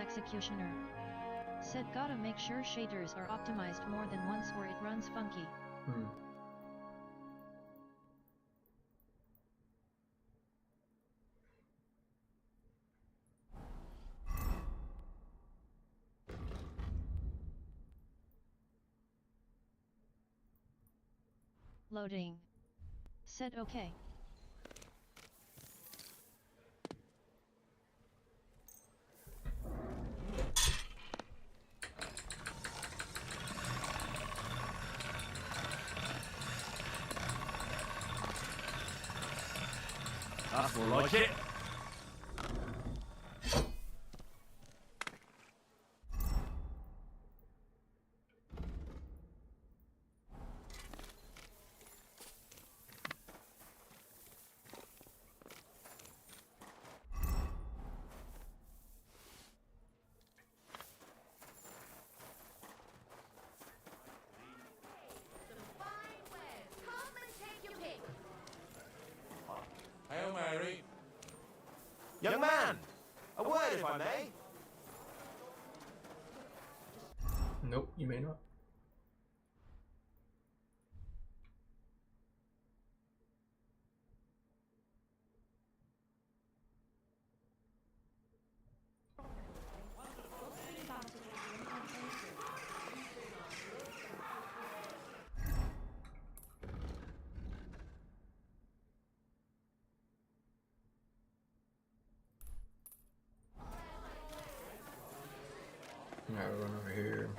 Executioner. Said gotta make sure shaders are optimized more than once or it runs funky. Loading. Said okay. That's more like it. Hail Mary. Young man, a word if I may. Nope, you may not. Alright, we'll run over here.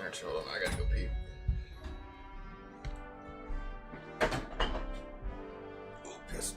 Actually, hold on, I gotta go pee. Oh, piss.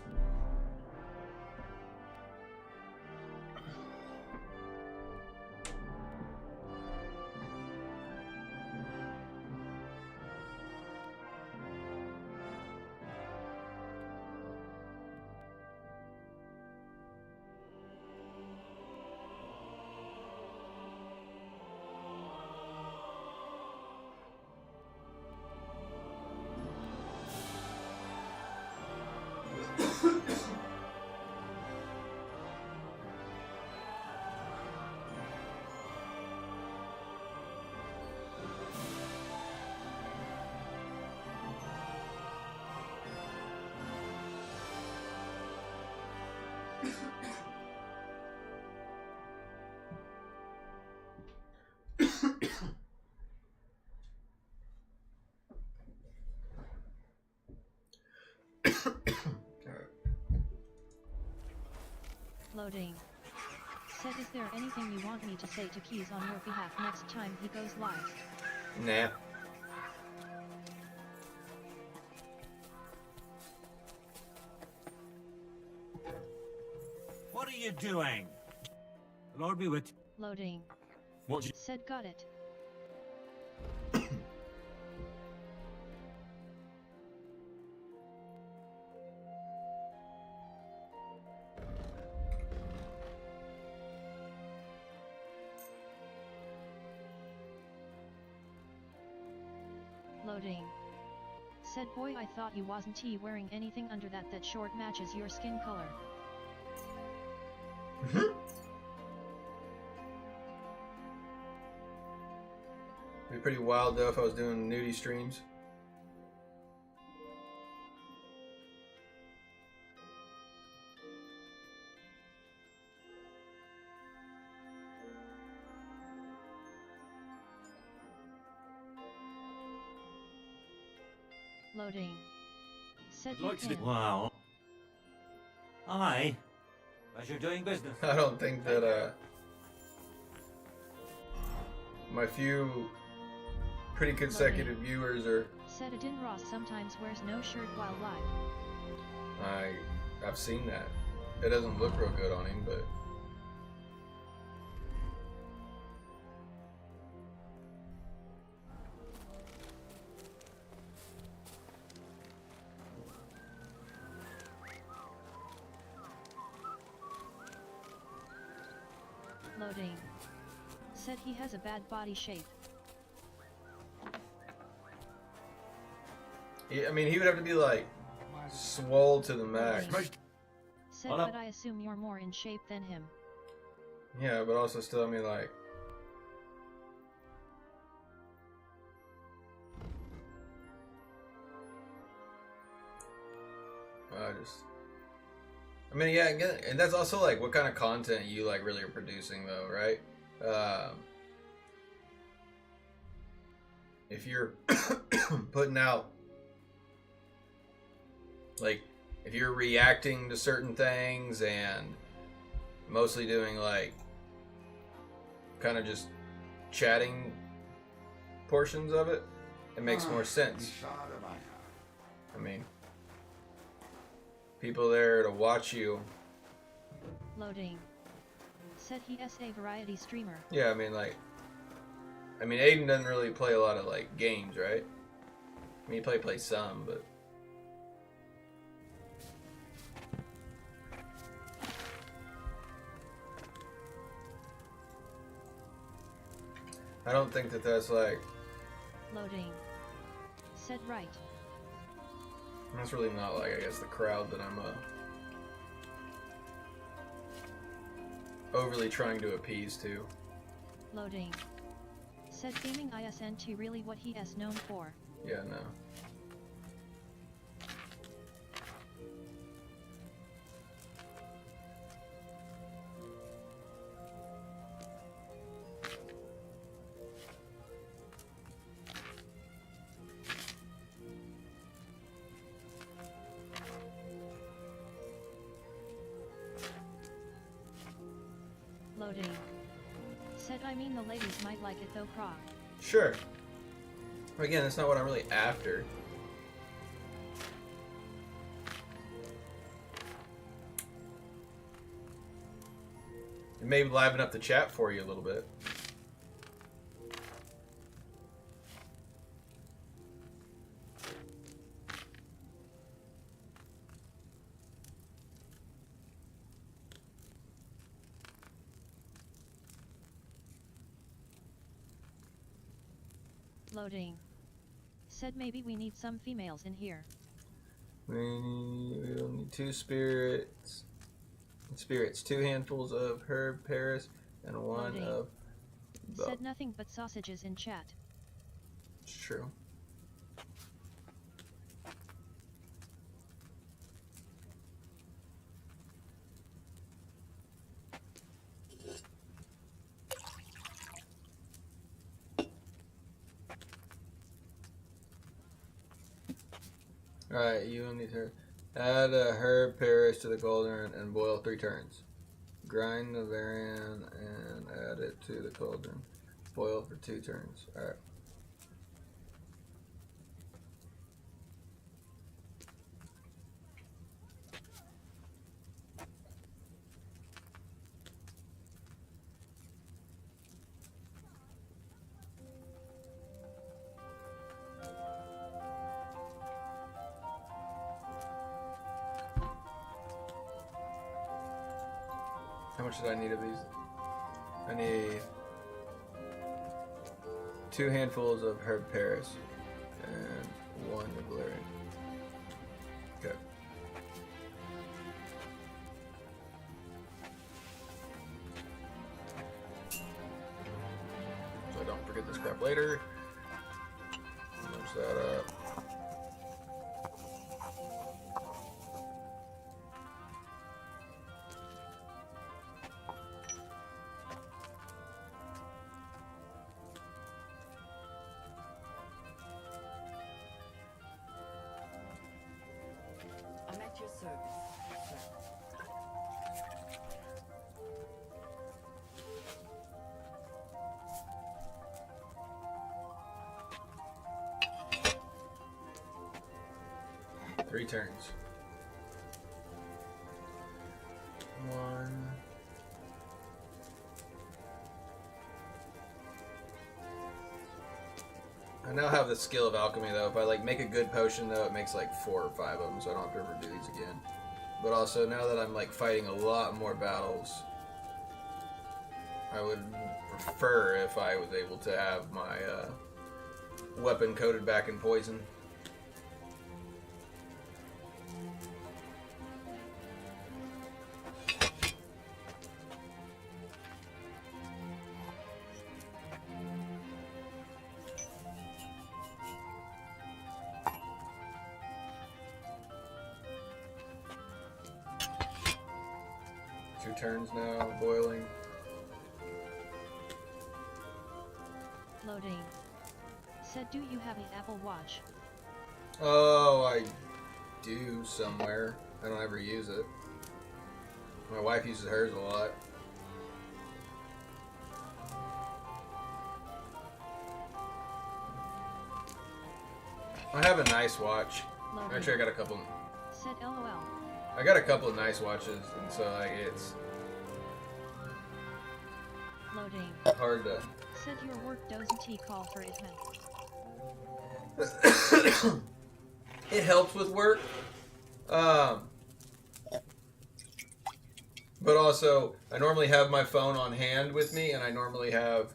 Loading. Said, is there anything you want me to say to Keys on your behalf next time he goes live? Nah. What are you doing? The Lord be with you. Loading. What you... Said, got it. Loading. Said, boy, I thought you wasn't wearing anything under that short matches your skin color. It'd be pretty wild though if I was doing nudie streams. Loading. Said you can. Wow. Aye. As you're doing business. I don't think that my few pretty consecutive viewers are. Said Adin Ross sometimes wears no shirt while live. I've seen that. It doesn't look real good on him, but. Loading. Said he has a bad body shape. I mean, he would have to be like swole to the max. Said, but I assume you're more in shape than him. Yeah, but also still, I mean, like. I mean, yeah, and that's also like what kind of content you like really are producing, though, right? If you're putting out, like, if you're reacting to certain things and mostly doing like kind of just chatting portions of it, it makes more sense. I mean, people there to watch you. Loading. Said he is a variety streamer. Yeah, I mean, Aiden doesn't really play a lot of like games, right? I mean, he plays some, but. I don't think that that's like. Loading. Said right. That's really not like, I guess, the crowd that I'm overly trying to appease to. Loading. Said gaming isn't really what he is known for. Yeah, no. Loading. Said I mean the ladies might like it though, Krog. Sure. Again, that's not what I'm really after. It may liven up the chat for you a little bit. Loading. Said maybe we need some females in here. We'll need 2 spirits. 2 handfuls of herb Paris, and 1 Loading. of. Said nothing but sausages in chat. It's true. Alright, you will need to add a herb Paris to the cauldron and boil 3 turns. Grind the varian and add it to the cauldron. Boil for 2 turns. Alright. How much did I need of these? I need 2 handfuls of herb Paris and 1 of valerian. Okay. So I don't forget this crap later. Punch that up. I'm at your service, sir. 3 turns. 1. I now have the skill of alchemy though. If I like make a good potion though, it makes like 4 or 5 of them, so I don't have to ever do these again. But also now that I'm like fighting a lot more battles, I would prefer if I was able to have my weapon coated back in poison. Turns now, boiling. Loading. Said, do you have an Apple Watch? Oh, I do somewhere. I don't ever use it. My wife uses hers a lot. I have a nice watch. Loading. Actually, I got a couple. Said LOL. I got a couple of nice watches, and so like it's Loading. hard to. Said your work doesn't call for it, It helps with work, but also I normally have my phone on hand with me, and I normally have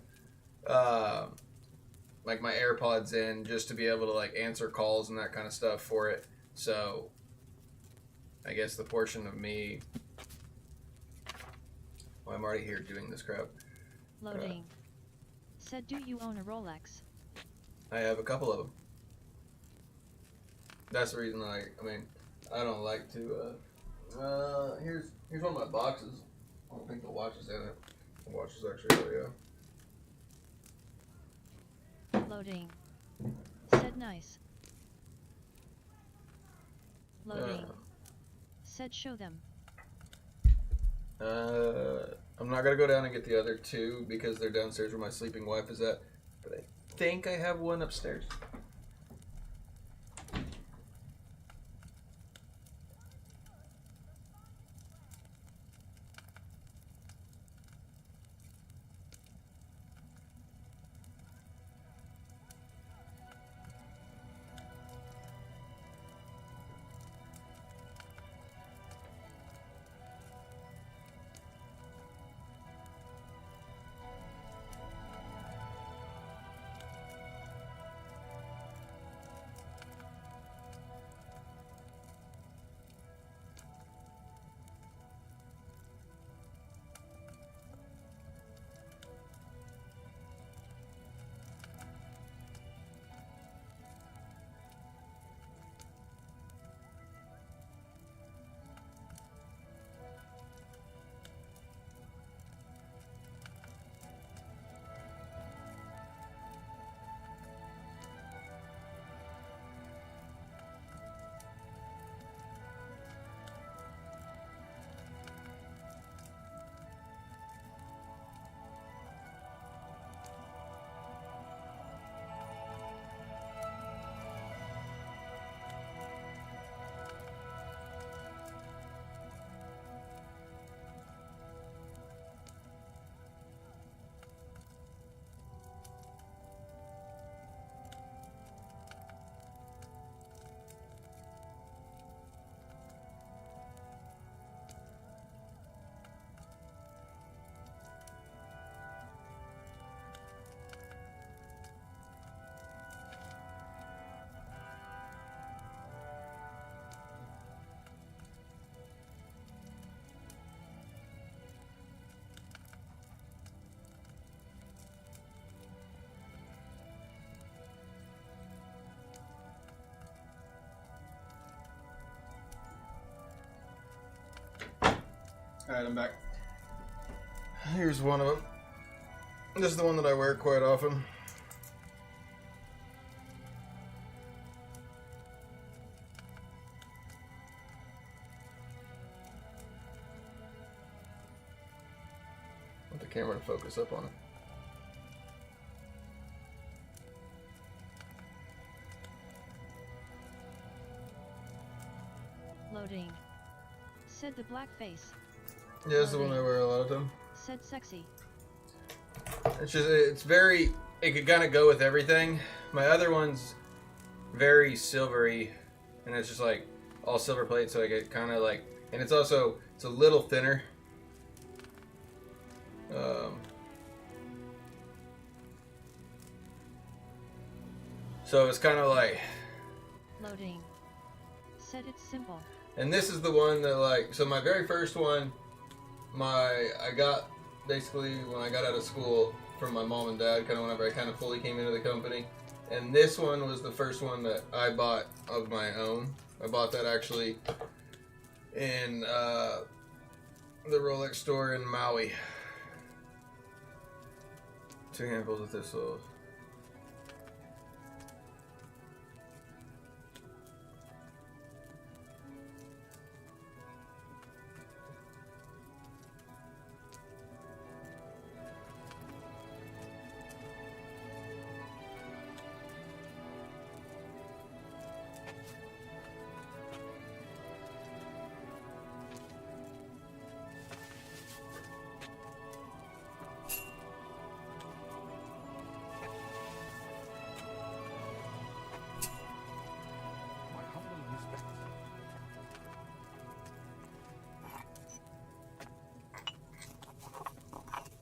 like my AirPods in just to be able to like answer calls and that kind of stuff for it. So I guess the portion of me. Well, I'm already here doing this crap. Loading. Said, do you own a Rolex? I have a couple of them. That's the reason I mean, I don't like to, here's one of my boxes. I don't think the watch is in it. The watch is actually, Loading. Said nice. Loading. Said show them. I'm not gonna go down and get the other 2 because they're downstairs where my sleeping wife is at. But I think I have one upstairs. Alright, I'm back. Here's one of them. This is the one that I wear quite often. Want the camera to focus up on it. Loading. Said the black face. Yeah, that's the one I wear a lot of them. Said sexy. It's just, it's very, it could kind of go with everything. My other one's very silvery, and it's just like all silver plate, so I get kind of like, and it's also, it's a little thinner. So it's kind of like. Loading. Said it's simple. And this is the one that like, so my very first one, I got basically when I got out of school from my mom and dad, kind of whenever I kind of fully came into the company. And this one was the first one that I bought of my own. I bought that actually in the Rolex store in Maui. 2 handfuls of thistles.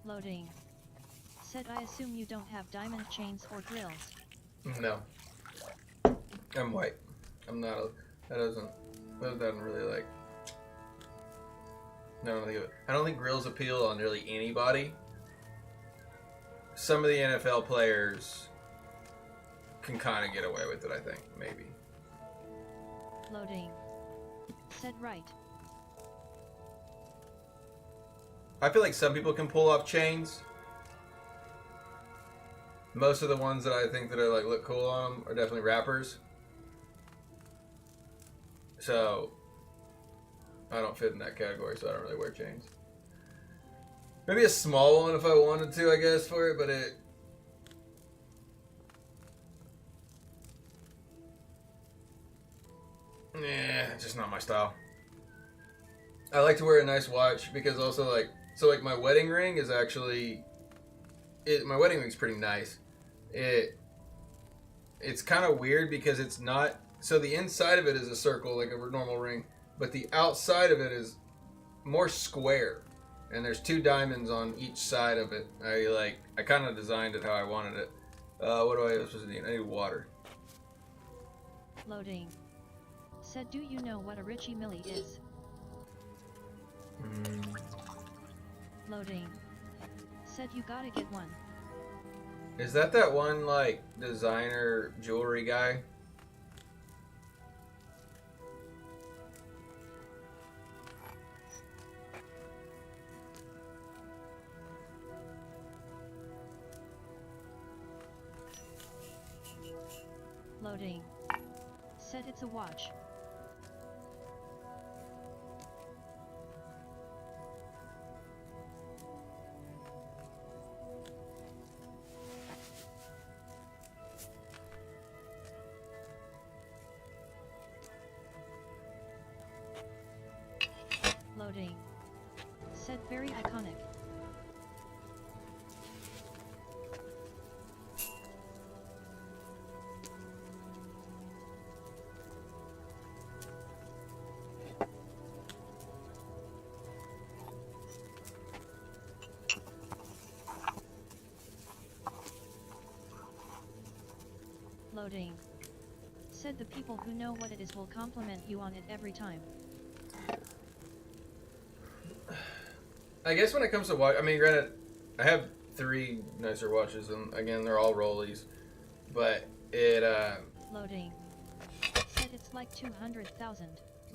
Loading. Said I assume you don't have diamond chains or grills. No. I'm white. I'm not a, that doesn't really like, I don't think grills appeal on nearly anybody. Some of the NFL players can kind of get away with it, I think, maybe. Loading. Said right. I feel like some people can pull off chains. Most of the ones that I think that are like look cool on them are definitely rappers. So I don't fit in that category, so I don't really wear chains. Maybe a small one if I wanted to, I guess, for it, but it's just not my style. I like to wear a nice watch because also like, so like my wedding ring is actually, my wedding ring's pretty nice. It's kind of weird because it's not, so the inside of it is a circle like a normal ring, but the outside of it is more square, and there's 2 diamonds on each side of it. I kind of designed it how I wanted it. What do I supposed to need? I need water. Loading. Said do you know what a Richie Millie is? Loading. Said you gotta get one. Is that one like designer jewelry guy? Loading. Said it's a watch. Loading. Said very iconic. Loading. Said the people who know what it is will compliment you on it every time. I guess when it comes to watch, I mean, granted, I have 3 nicer watches, and again, they're all rollies, but Loading. Said it's like 200,000.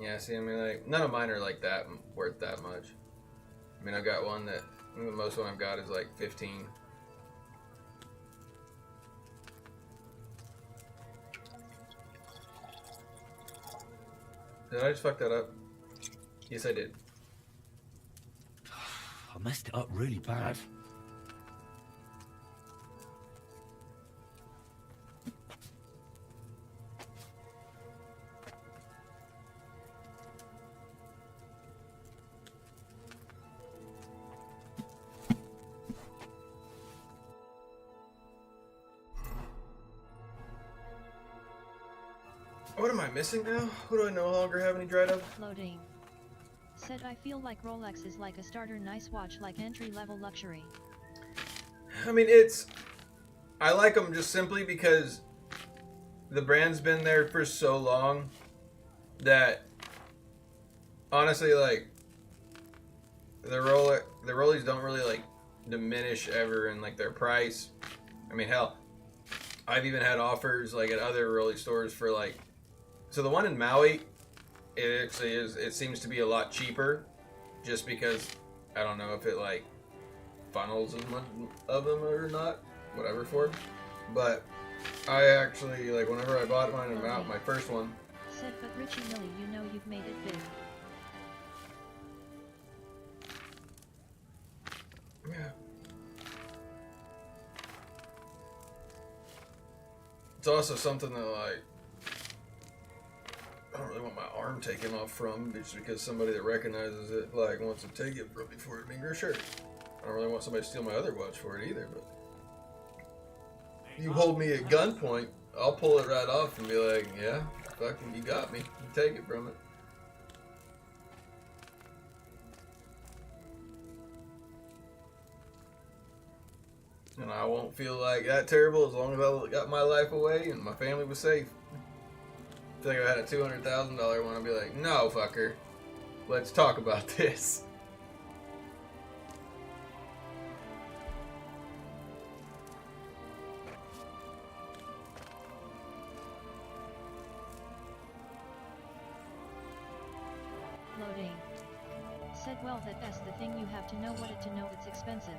Yeah, see, I mean, like, none of mine are like that worth that much. I mean, I got one that I think the most one I've got is like 15. Did I just fuck that up? Yes, I did. I messed it up really bad. What am I missing now? What do I no longer have any dried up? Loading. Said I feel like Rolex is like a starter nice watch like entry-level luxury. I mean, I like them just simply because the brand's been there for so long that honestly, like, the Rollies don't really like diminish ever in like their price. I mean, hell, I've even had offers like at other Rollie stores for like, so the one in Maui, it actually is, it seems to be a lot cheaper just because I don't know if it like funnels as much of them or not, whatever for it. But I actually, like, whenever I bought mine in Maui, my first one. Said, but Richie Millie, you know you've made it big. Yeah. It's also something that, like, I don't really want my arm taken off from just because somebody that recognizes it, like, wants to take it from me for it. I mean, sure. I don't really want somebody to steal my other watch for it either, but you hold me at gunpoint, I'll pull it right off and be like, yeah, fucking, you got me. You take it from it. And I won't feel like that terrible as long as I got my life away and my family was safe. If I had a $200,000 one, I'd be like, no, fucker. Let's talk about this. Loading. Said, well, that's the thing, you have to know what it to know it's expensive.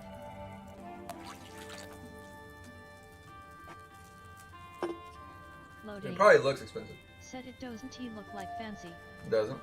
Loading. It probably looks expensive. Said it doesn't he look like fancy. It doesn't.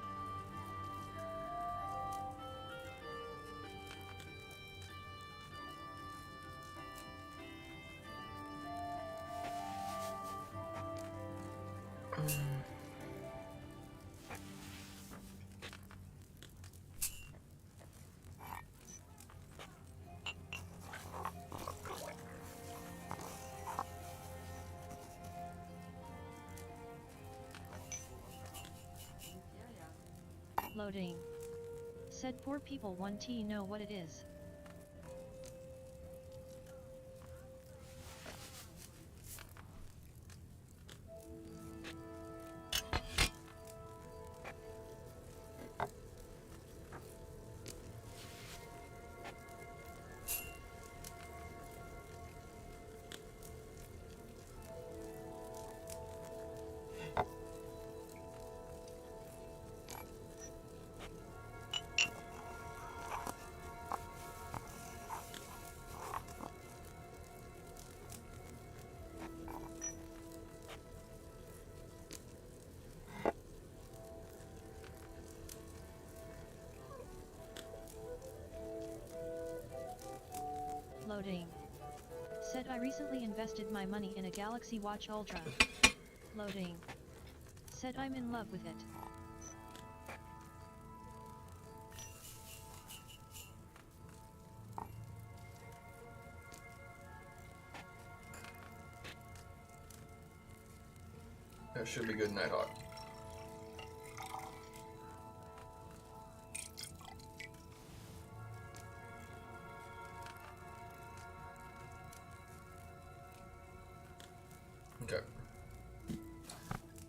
Loading. Said poor people want to know what it is. Loading. Said I recently invested my money in a Galaxy Watch Ultra. Loading. Said I'm in love with it. That should be good, Nighthawk. Okay.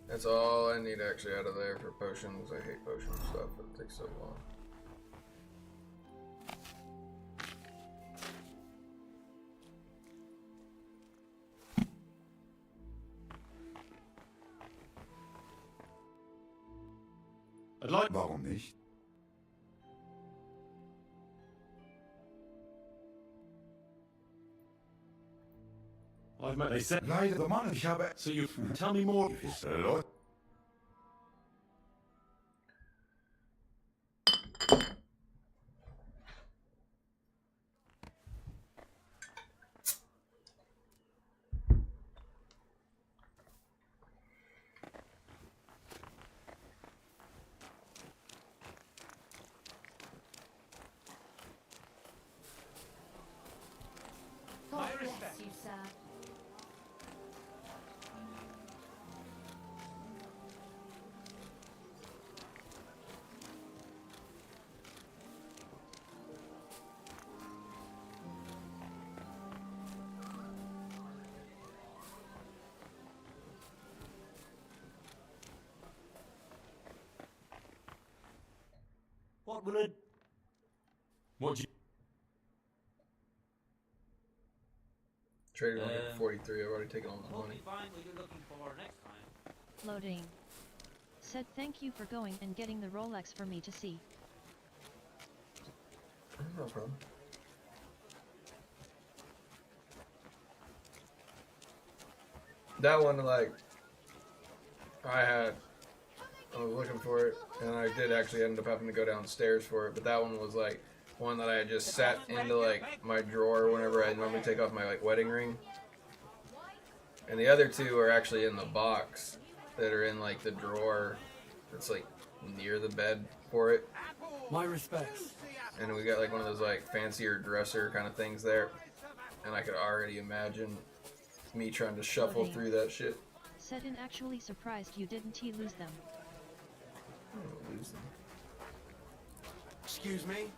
That's all I need actually out of there for potions. I hate potion stuff, it takes so long. Warum nicht? I've met. They said. Leider the Mann, ich habe. So you tell me more. God bless you, sir. What will it? What do you? Traded one at 43. I've already taken all my money. Find what you're looking for next time. Loading. Said thank you for going and getting the Rolex for me to see. No problem. That one, like, I was looking for it, and I did actually end up having to go downstairs for it, but that one was, like, one that I had just sat into, like, my drawer whenever I normally take off my, like, wedding ring. And the other two are actually in the box that are in, like, the drawer that's, like, near the bed for it. My respects. And we got, like, one of those, like, fancier dresser kind of things there. And I could already imagine me trying to shuffle Loading. through that shit. Said and actually surprised you didn't lose them. I don't lose them. Excuse me?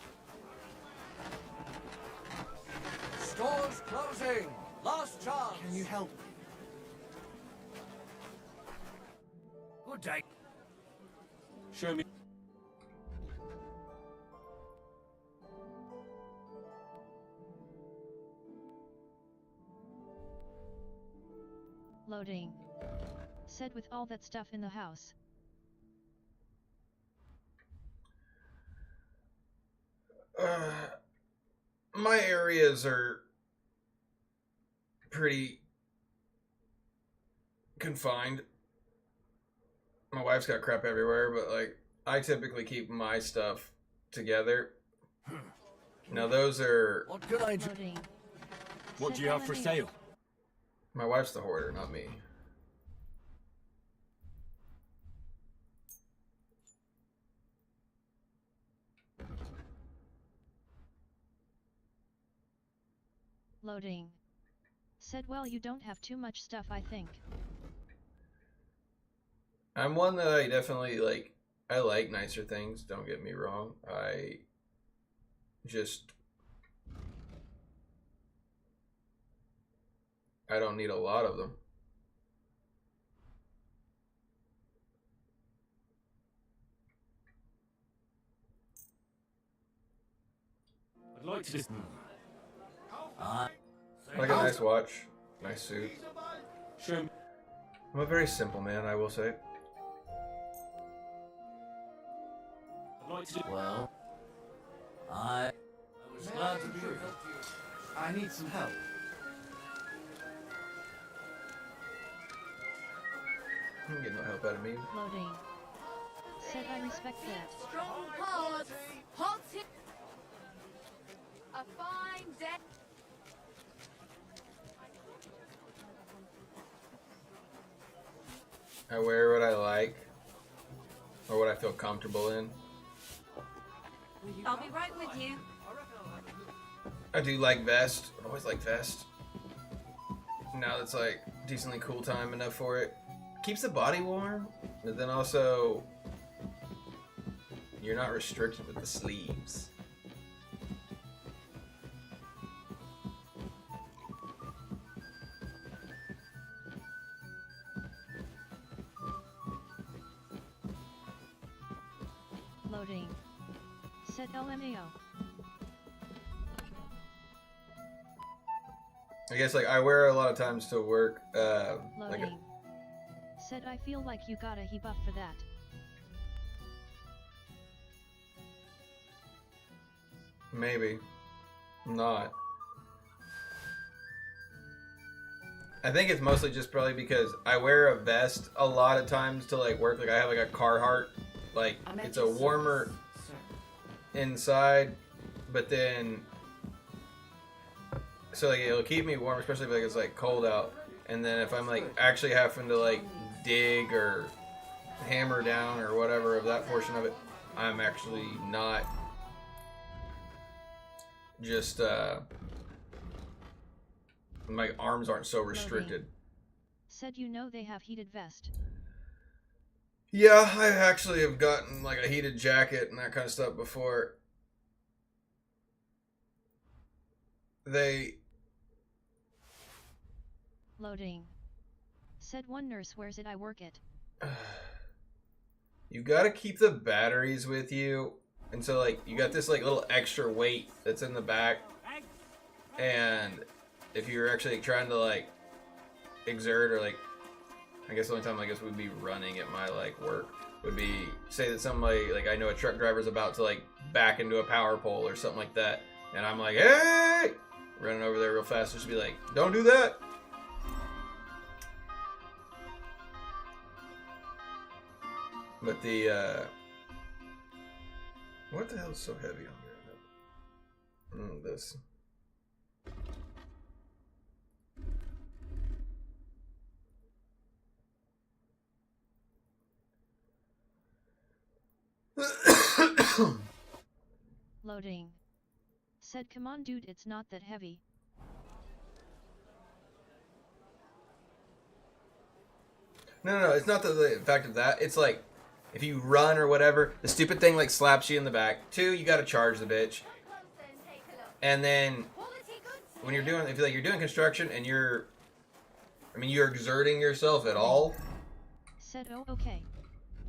Store's closing! Last chance! Can you help me? Good day. Show me. Loading. Said with all that stuff in the house. My areas are pretty confined. My wife's got crap everywhere, but like I typically keep my stuff together. Now those are. What could I do? Loading. What do you have for sale? My wife's the hoarder, not me. Loading. Said well you don't have too much stuff I think. I'm one that I definitely like. I like nicer things, don't get me wrong. I don't need a lot of them. I'd like to just. I like a nice watch, nice suit. Show me. I'm a very simple man, I will say. I'd like to. Well, I was glad to be here. I need some help. You can get no help out of me. Loading. Said I respect that. Strong paws, hot hit. A fine day. I wear what I like, or what I feel comfortable in. I'll be right with you. I do like vest. I always like vest. Now it's like decently cool time enough for it. Keeps the body warm, but then also you're not restricted with the sleeves. Loading. Said LMAO. I guess like I wear a lot of times to work. Like Loading. Said I feel like you got a he buff for that. maybe not. I think it's mostly just probably because I wear a vest a lot of times to like work. Like I have like a Carhartt, like it's a warmer inside, but then so like it'll keep me warm, especially if like it's like cold out. And then if I'm like actually having to like dig or hammer down or whatever of that portion of it, I'm actually not just my arms aren't so restricted. Said you know they have heated vest. Yeah, I actually have gotten like a heated jacket and that kind of stuff before. They Loading. Said one nurse wears it, I work it. You gotta keep the batteries with you, and so like you got this like little extra weight that's in the back, and if you're actually trying to like exert or like, I guess the only time I guess would be running at my like work would be say that somebody like I know a truck driver's about to like back into a power pole or something like that, and I'm like, hey, running over there real fast, just be like, don't do that. But the what the hell is so heavy on here? This. Loading. Said come on dude, it's not that heavy. No, it's not the fact of that. It's like, if you run or whatever, the stupid thing like slaps you in the back. 2, you gotta charge the bitch. And then, when you're doing, if like you're doing construction and you're exerting yourself at all. Said oh okay.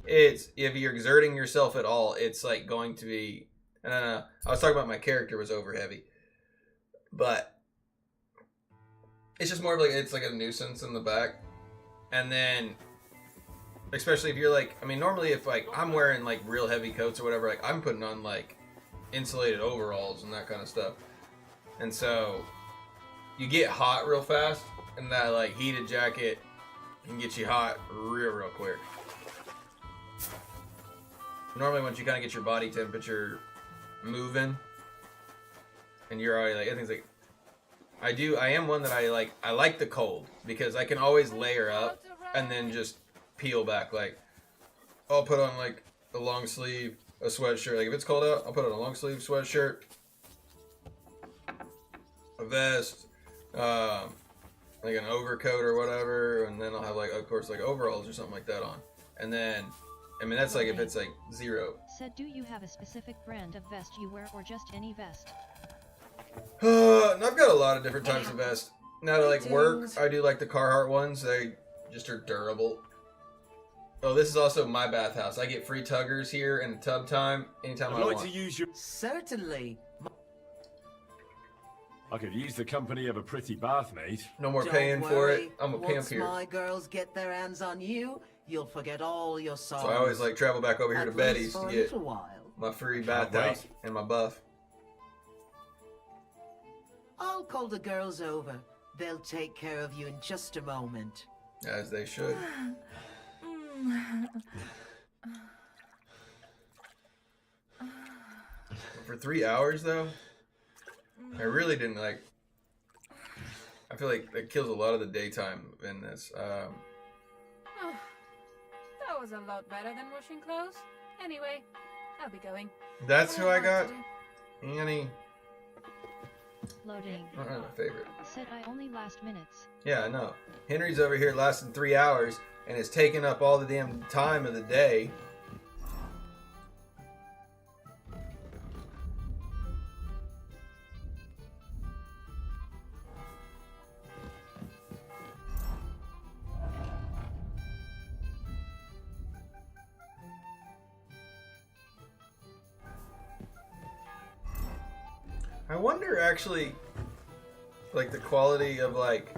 If you're exerting yourself at all, it's like going to be, I was talking about my character was over heavy. But, it's just more of like, it's like a nuisance in the back. And then, especially if you're like, normally if like I'm wearing like real heavy coats or whatever, like I'm putting on like insulated overalls and that kind of stuff. And so you get hot real fast, and that like heated jacket can get you hot real quick. Normally once you kind of get your body temperature moving and you're already like, everything's like, I am one that I like the cold because I can always layer up and then just peel back. Like, I'll put on like a long sleeve, a sweatshirt. Like if it's cold out, I'll put on a long sleeve sweatshirt, a vest, like an overcoat or whatever, and then I'll have like, of course, like overalls or something like that on. And then, that's like if it's like 0. Said do you have a specific brand of vest you wear or just any vest? And I've got a lot of different types of vests. Now to like work, I do like the Carhartt ones. They just are durable. Oh, this is also my bathhouse. I get free tuggers here and tub time anytime I want. To use your... Certainly. I could use the company of a pretty bath, mate. No more Don't paying for worry. it. I'm a pimp Once here. my girls get their hands on you, you'll forget all your sorrows. So I always like travel back over here to At Betty's least to for a get little while. my free Can't bathhouse and my buff. I'll call the girls over. They'll take care of you in just a moment. As they should. For 3 hours though, I really didn't like. I feel like it kills a lot of the daytime in this. That was a lot better than washing clothes. Anyway, I'll be going. That's who I got. Annie. Loading. Not my favorite. Said I only last minutes. Yeah, I know. Henry's over here lasting 3 hours and is taking up all the damn time of the day. I wonder actually, like the quality of like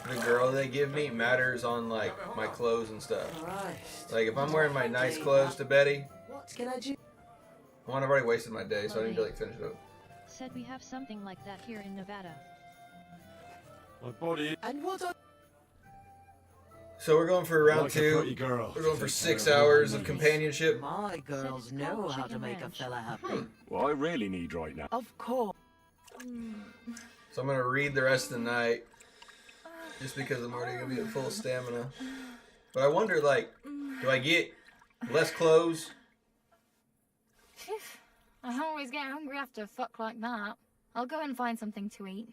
the girl they give me matters on like my clothes and stuff. Like if I'm wearing my nice clothes to Betty, What can I do? one, I've already wasted my day, so I need to like finish it up. Said we have something like that here in Nevada. My body. And what are... So we're going for round Like a 2. pretty girl. We're going for 6 hours of companionship. My girls know how to make a fella happy. What I really need right now. Of course. So I'm gonna read the rest of the night, just because I'm already gonna be at full stamina. But I wonder, like, do I get less clothes? I always get hungry after a fuck like that. I'll go and find something to eat.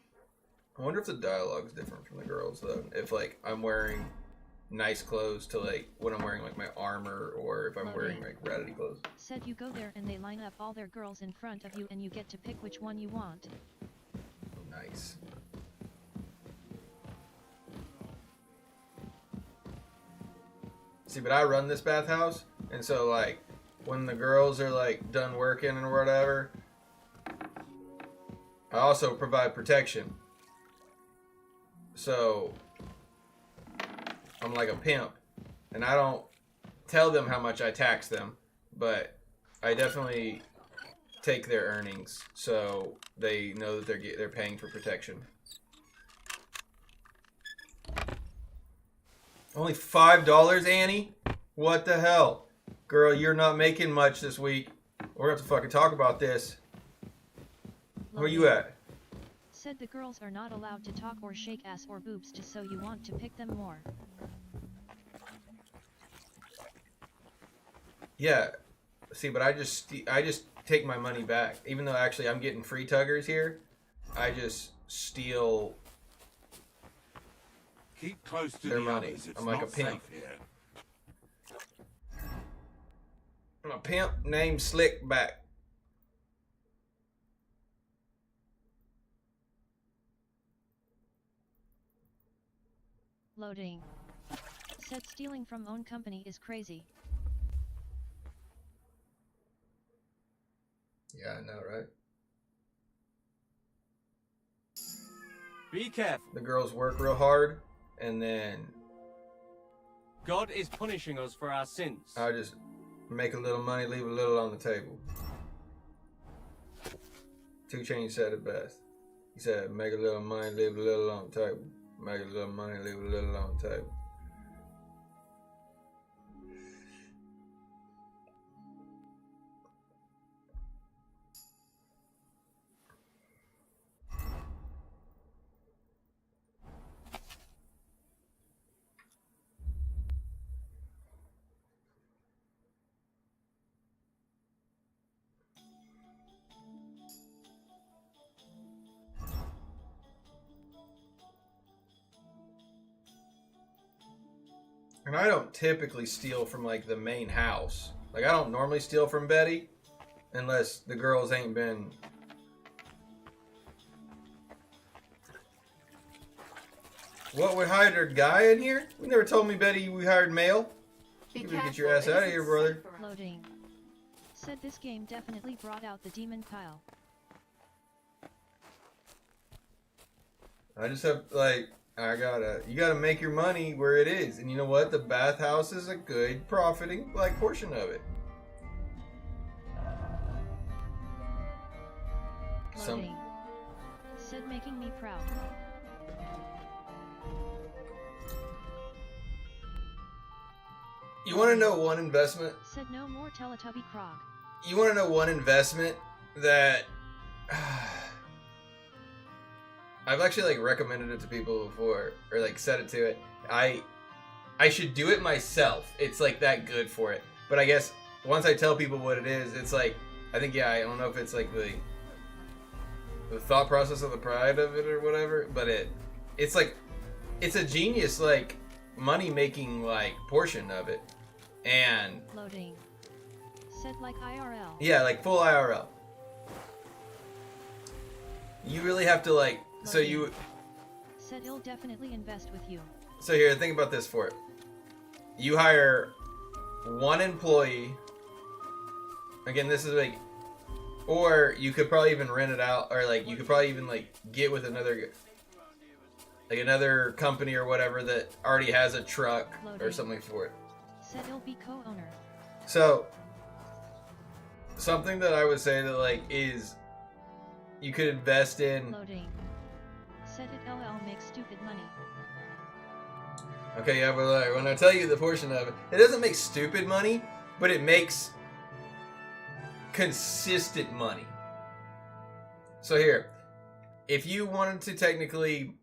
I wonder if the dialogue is different from the girls, though. If, like, I'm wearing nice clothes to, like, when I'm wearing, like, my armor, or if I'm wearing, like, ratty clothes. Said you go there and they line up all their girls in front of you and you get to pick which one you want. Nice. See, but I run this bathhouse, and so, like, when the girls are, like, done working or whatever, I also provide protection. So, I'm like a pimp, and I don't tell them how much I tax them, but I definitely take their earnings, so they know that they're paying for protection. Only $5, Annie? What the hell? Girl, you're not making much this week. We're gonna have to fucking talk about this. Where you at? Said the girls are not allowed to talk or shake ass or boobs just so you want to pick them more. Yeah. See, but I just take my money back. Even though actually I'm getting free tuggers here, I just steal Keep close to their the money. others. It's I'm like a not pimp. safe here. I'm a pimp named Slickback. Loading. Said stealing from own company is crazy. Yeah, I know, right? Be careful. The girls work real hard, and then God is punishing us for our sins. I just make a little money, leave a little on the table. 2 Chainz said it best. He said, make a little money, leave a little on the table. Make a little money, leave a little on the table. And I don't typically steal from, like, the main house. Like, I don't normally steal from Betty unless the girls ain't been... What, we hired a guy in here? We never told me, Betty, we hired male. You better get your ass out of here, brother. Loading. Said this game definitely brought out the demon Kyle. I just have, like... you gotta make your money where it is. And you know what? The bathhouse is a good profiting, like, portion of it. Loading. Said making me proud. You wanna know one investment? Said no more Teletubby Krog. You wanna know one investment that... I've actually, like, recommended it to people before, or, like, said it to it. I should do it myself. It's, like, that good for it. But I guess once I tell people what it is, it's like, I think, yeah, I don't know if it's, like, the thought process of the pride of it or whatever, but it's, like, it's a genius, like, money-making, like, portion of it. And... Loading. Said like IRL. Yeah, like, full IRL. You really have to, like... So you... Said he'll definitely invest with you. So here, think about this for it. You hire 1 employee. Again, this is like... Or you could probably even rent it out. Or like, you could probably even like get with another... Like another company or whatever that already has a truck or something for it. Said he'll be co-owner. So... Something that I would say that like is... You could invest in... Loading. Said it LL makes stupid money. Okay, yeah, but like, when I tell you the portion of it, it doesn't make stupid money, but it makes consistent money. So here, if you wanted to technically,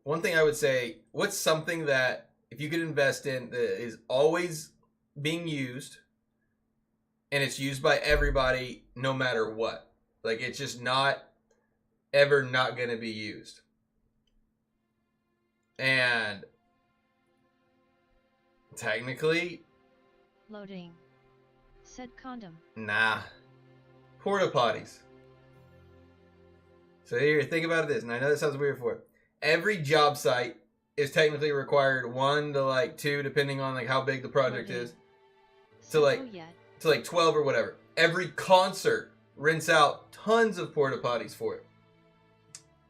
one thing I would say, what's something that if you could invest in that is always being used and it's used by everybody no matter what? Like, it's just not ever not going to be used. And technically, Loading. Said condom. nah. Porta potties. So here, think about this, and I know that sounds weird for it. Every job site is technically required 1 to like 2, depending on like how big the project is, to like 12 or whatever. Every concert rents out tons of porta potties for it.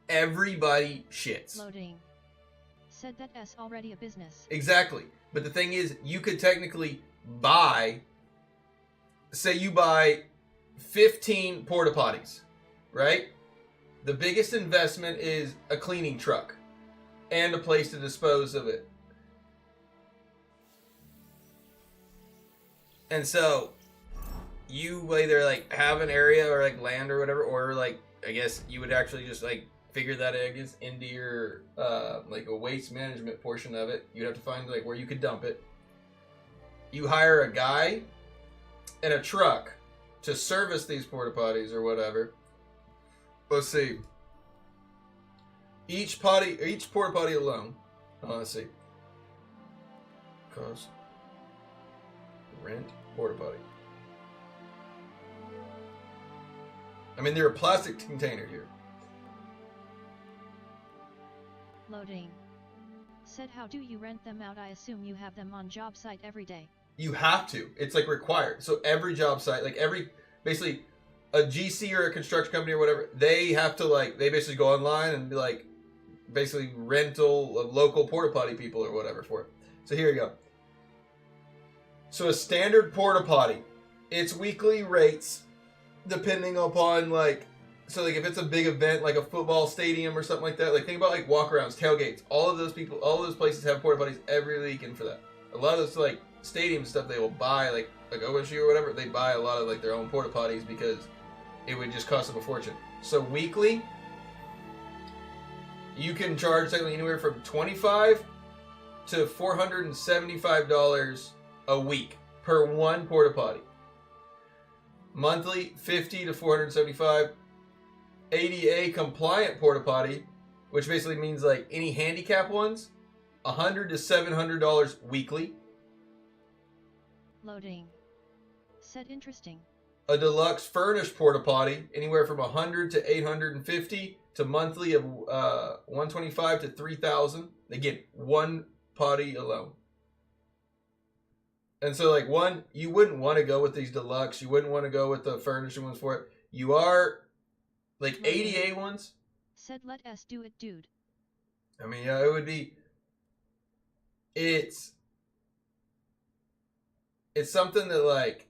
Everybody shits. Loading. Said that S already a business. Exactly. But the thing is, you could technically buy, say you buy 15 porta potties, right? The biggest investment is a cleaning truck and a place to dispose of it. And so you either like have an area or like land or whatever, or like I guess you would actually just like figure that into your like a waste management portion of it. You'd have to find like where you could dump it. You hire a guy and a truck to service these porta potties or whatever. Let's see. Each porta potty alone. Let's see. Cost. Rent porta potty. I mean, they're a plastic container here. Loading. Said how do you rent them out? I assume you have them on job site every day. You have to. It's like required. So every job site, like basically a GC or a construction company or whatever, they have to they basically go online and be like, basically rental of local porta potty people or whatever for it. So here you go. So a standard porta potty, its weekly rates, depending upon so if it's a big event like a football stadium or something like that, like think about like walkarounds, tailgates, all of those places have porta potties every weekend for that. A lot of those stadium stuff they will buy like OSU or whatever, they buy a lot of their own porta potties because it would just cost them a fortune. So weekly, you can charge technically anywhere from $25 to $475 a week per one porta potty. Monthly, $50 to $475. ADA compliant porta potty, which basically means any handicap ones, $100 to $700 weekly. Loading. Said interesting. A deluxe furnished porta potty, anywhere from $100 to $850 to monthly of $125 to $3,000. Again, one potty alone. And so you wouldn't want to go with these deluxe. You wouldn't want to go with the furnished ones for it. You are ADA ones. Said let us do it, dude. I mean, yeah, it would be. It's something that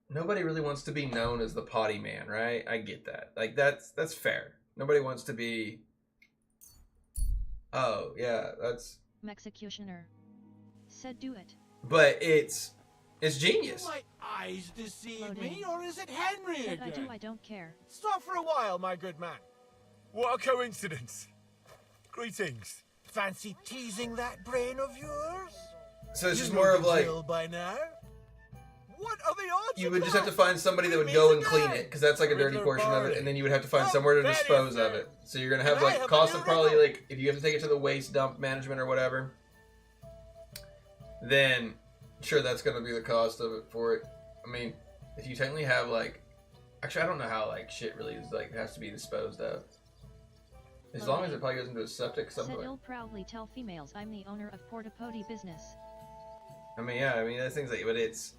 nobody really wants to be known as the potty man, right? I get that. That's fair. Nobody wants to be. Oh yeah, that's. Executioner. Said do it. But it's genius. Do my eyes deceive me, or is it Henry Said again? I don't care. Stop for a while, my good man. What a coincidence. Greetings. Fancy teasing that brain of yours? So it's You just know more of the drill by now. What are the odds? You would just have to find somebody that would go and clean it, because that's a dirty portion of it, and then you would have to find somewhere to dispose of it. So you're gonna have cost of probably if you have to take it to the waste dump management or whatever, then sure that's gonna be the cost of it for it. I mean, if you technically have actually I don't know how shit really is has to be disposed of. As long as it probably goes into a septic somewhere. Said he'll proudly tell females I'm the owner of porta potty business. I mean, yeah, I mean that's things but it's.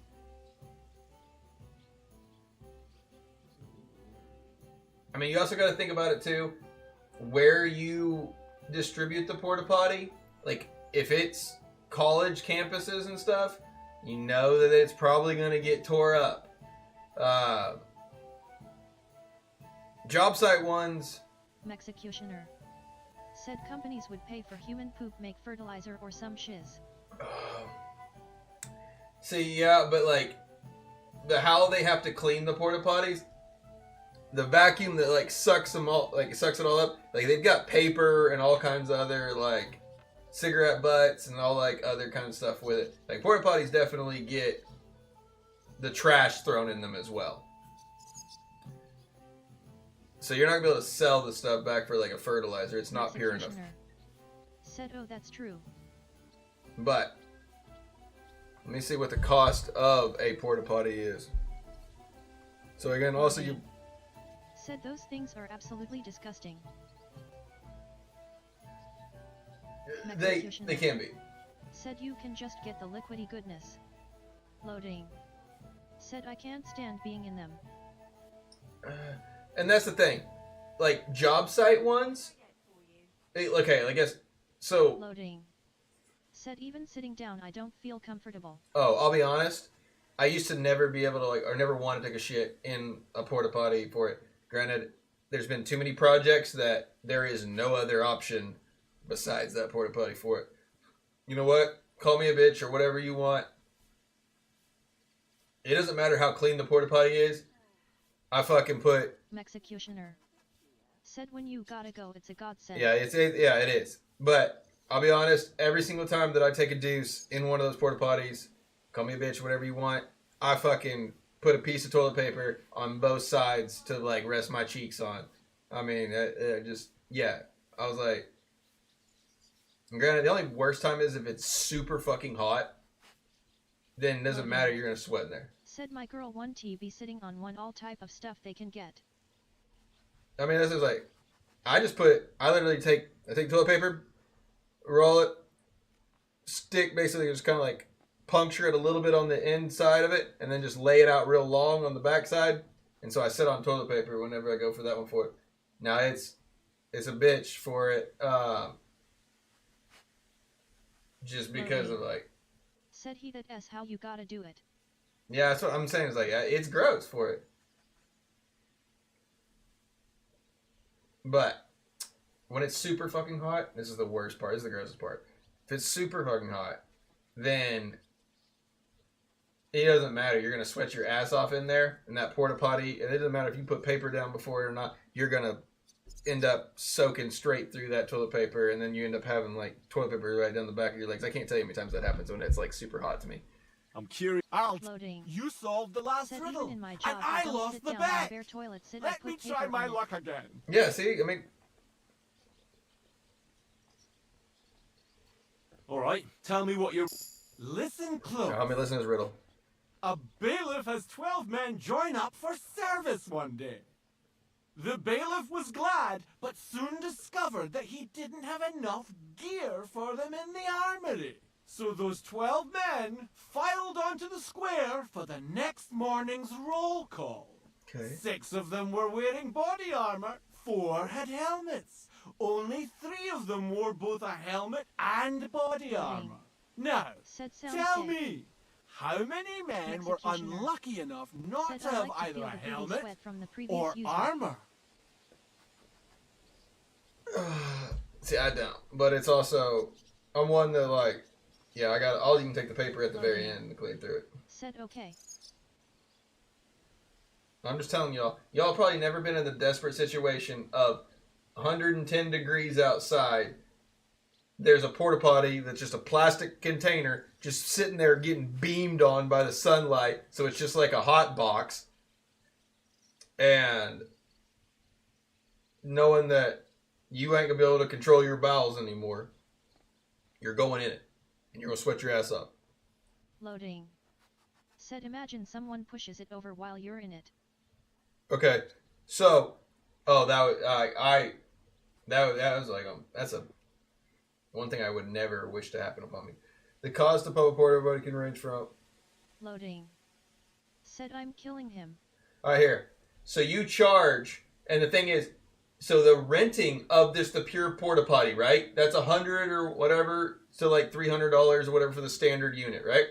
I mean, you also got to think about it too, where you distribute the porta potty. If it's college campuses and stuff, you know that it's probably going to get tore up. Job site ones. Executioner. Said companies would pay for human poop make fertilizer or some shiz. See, yeah, but like how they have to clean the porta potties, the vacuum that like sucks them all, like sucks it all up. Like they've got paper and all kinds of other like cigarette butts and all like other kind of stuff with it. Like porta potties definitely get the trash thrown in them as well. So you're not gonna be able to sell the stuff back for like a fertilizer. It's not pure enough. Said, oh, that's true. But let me see what the cost of a porta potty is. So again, also you said those things are absolutely disgusting. They can be. Said you can just get the liquidy goodness. Loading. Said I can't stand being in them. And that's the thing. Like job site ones. Okay, I guess so. Loading. Said even sitting down I don't feel comfortable. Oh, I'll be honest. I used to never be able to or never want to take a shit in a porta potty for it. Granted, there's been too many projects that there is no other option besides that porta potty for it. You know what? Call me a bitch or whatever you want. It doesn't matter how clean the porta potty is. I fucking put. Executioner. Said when you gotta go, it's a godsend. Yeah, it is. But I'll be honest. Every single time that I take a deuce in one of those porta potties, call me a bitch, whatever you want. I fucking put a piece of toilet paper on both sides to like rest my cheeks on. I mean, I was like. And granted, the only worst time is if it's super fucking hot. Then it doesn't matter. You're gonna sweat in there. Said my girl 1T be sitting on one all type of stuff they can get. I mean, this is like, I literally take toilet paper, roll it, stick, basically just kind of like puncture it a little bit on the inside of it, and then just lay it out real long on the back side. And so I sit on toilet paper whenever I go for that one for it. Now it's a bitch for it, just because of like. Said he that's how you gotta do it. Yeah, that's what I'm saying. Is like it's gross for it. But when it's super fucking hot, this is the worst part. This is the grossest part. If it's super fucking hot, then it doesn't matter. You're gonna sweat your ass off in there in that porta potty, and it doesn't matter if you put paper down before it or not. You're gonna end up soaking straight through that toilet paper, and then you end up having like toilet paper right down the back of your legs. I can't tell you how many times that happens when it's like super hot to me. I'm curious. You solved the last riddle, in my and job, I lost the bet. Let me try my luck again. Yeah, see, I mean. All right, tell me what you're. Listen close. Help me listen to this riddle. A bailiff has 12 men join up for service one day. The bailiff was glad, but soon discovered that he didn't have enough gear for them in the armory. So those 12 men filed onto the square for the next morning's roll call. Okay. 6 of them were wearing body armor, 4 had helmets. Only 3 of them wore both a helmet and body armor. Now, tell me, how many men were unlucky enough not to have either a helmet or armor? See, I don't. But it's also, I'm one that like, yeah, I'll even take the paper at the very end to clean through it. Said okay. I'm just telling y'all probably never been in the desperate situation of 110 degrees outside. There's a porta potty that's just a plastic container just sitting there getting beamed on by the sunlight. So it's just like a hot box. And knowing that you ain't going to be able to control your bowels anymore, you're going in it. And you're going to sweat your ass off. Loading. Said imagine someone pushes it over while you're in it. Okay. So, that was like, that's a one thing I would never wish to happen upon me. The cost of public porta potty can range from. Loading. Said I'm killing him. All right, here. So you charge, and the thing is, so the renting of the pure porta potty, right? That's $100 or whatever, so like $300 or whatever for the standard unit, right?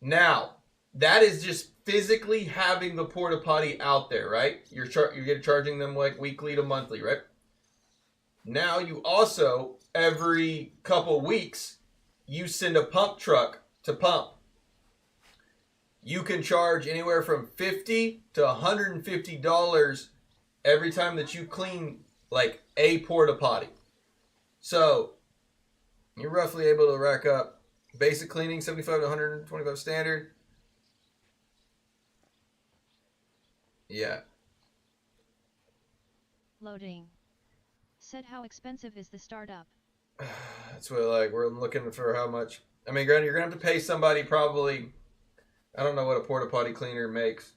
Now, that is just physically having the porta potty out there, right? You're charging them like weekly to monthly, right? Now you also, every couple weeks, you send a pump truck to pump. You can charge anywhere from $50 to $150 every time that you clean like a porta potty. So you're roughly able to rack up basic cleaning, 75 to 125 standard. Yeah. Loading. Said how expensive is the startup? That's what we're looking for how much. I mean, granted, you're going to have to pay somebody probably, I don't know what a porta potty cleaner makes.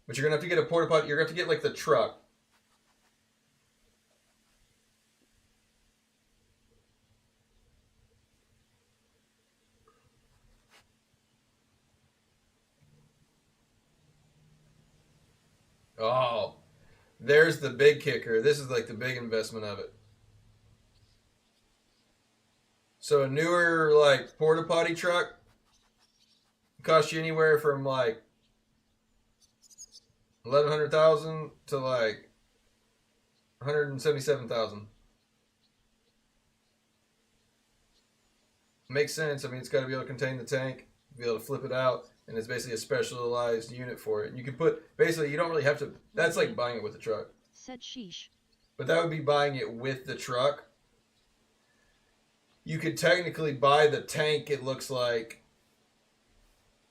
But you're going to have to get a porta potty, you're going to have to get like the truck. Oh, there's the big kicker. This is like the big investment of it. So a newer like porta potty truck costs you anywhere from like 1,100,000 to like 177,000. Makes sense. I mean, it's got to be able to contain the tank, be able to flip it out, and it's basically a specialized unit for it. And you can put, basically, you don't really have to, that's like buying it with the truck. Said sheesh. But that would be buying it with the truck. You could technically buy the tank, it looks like,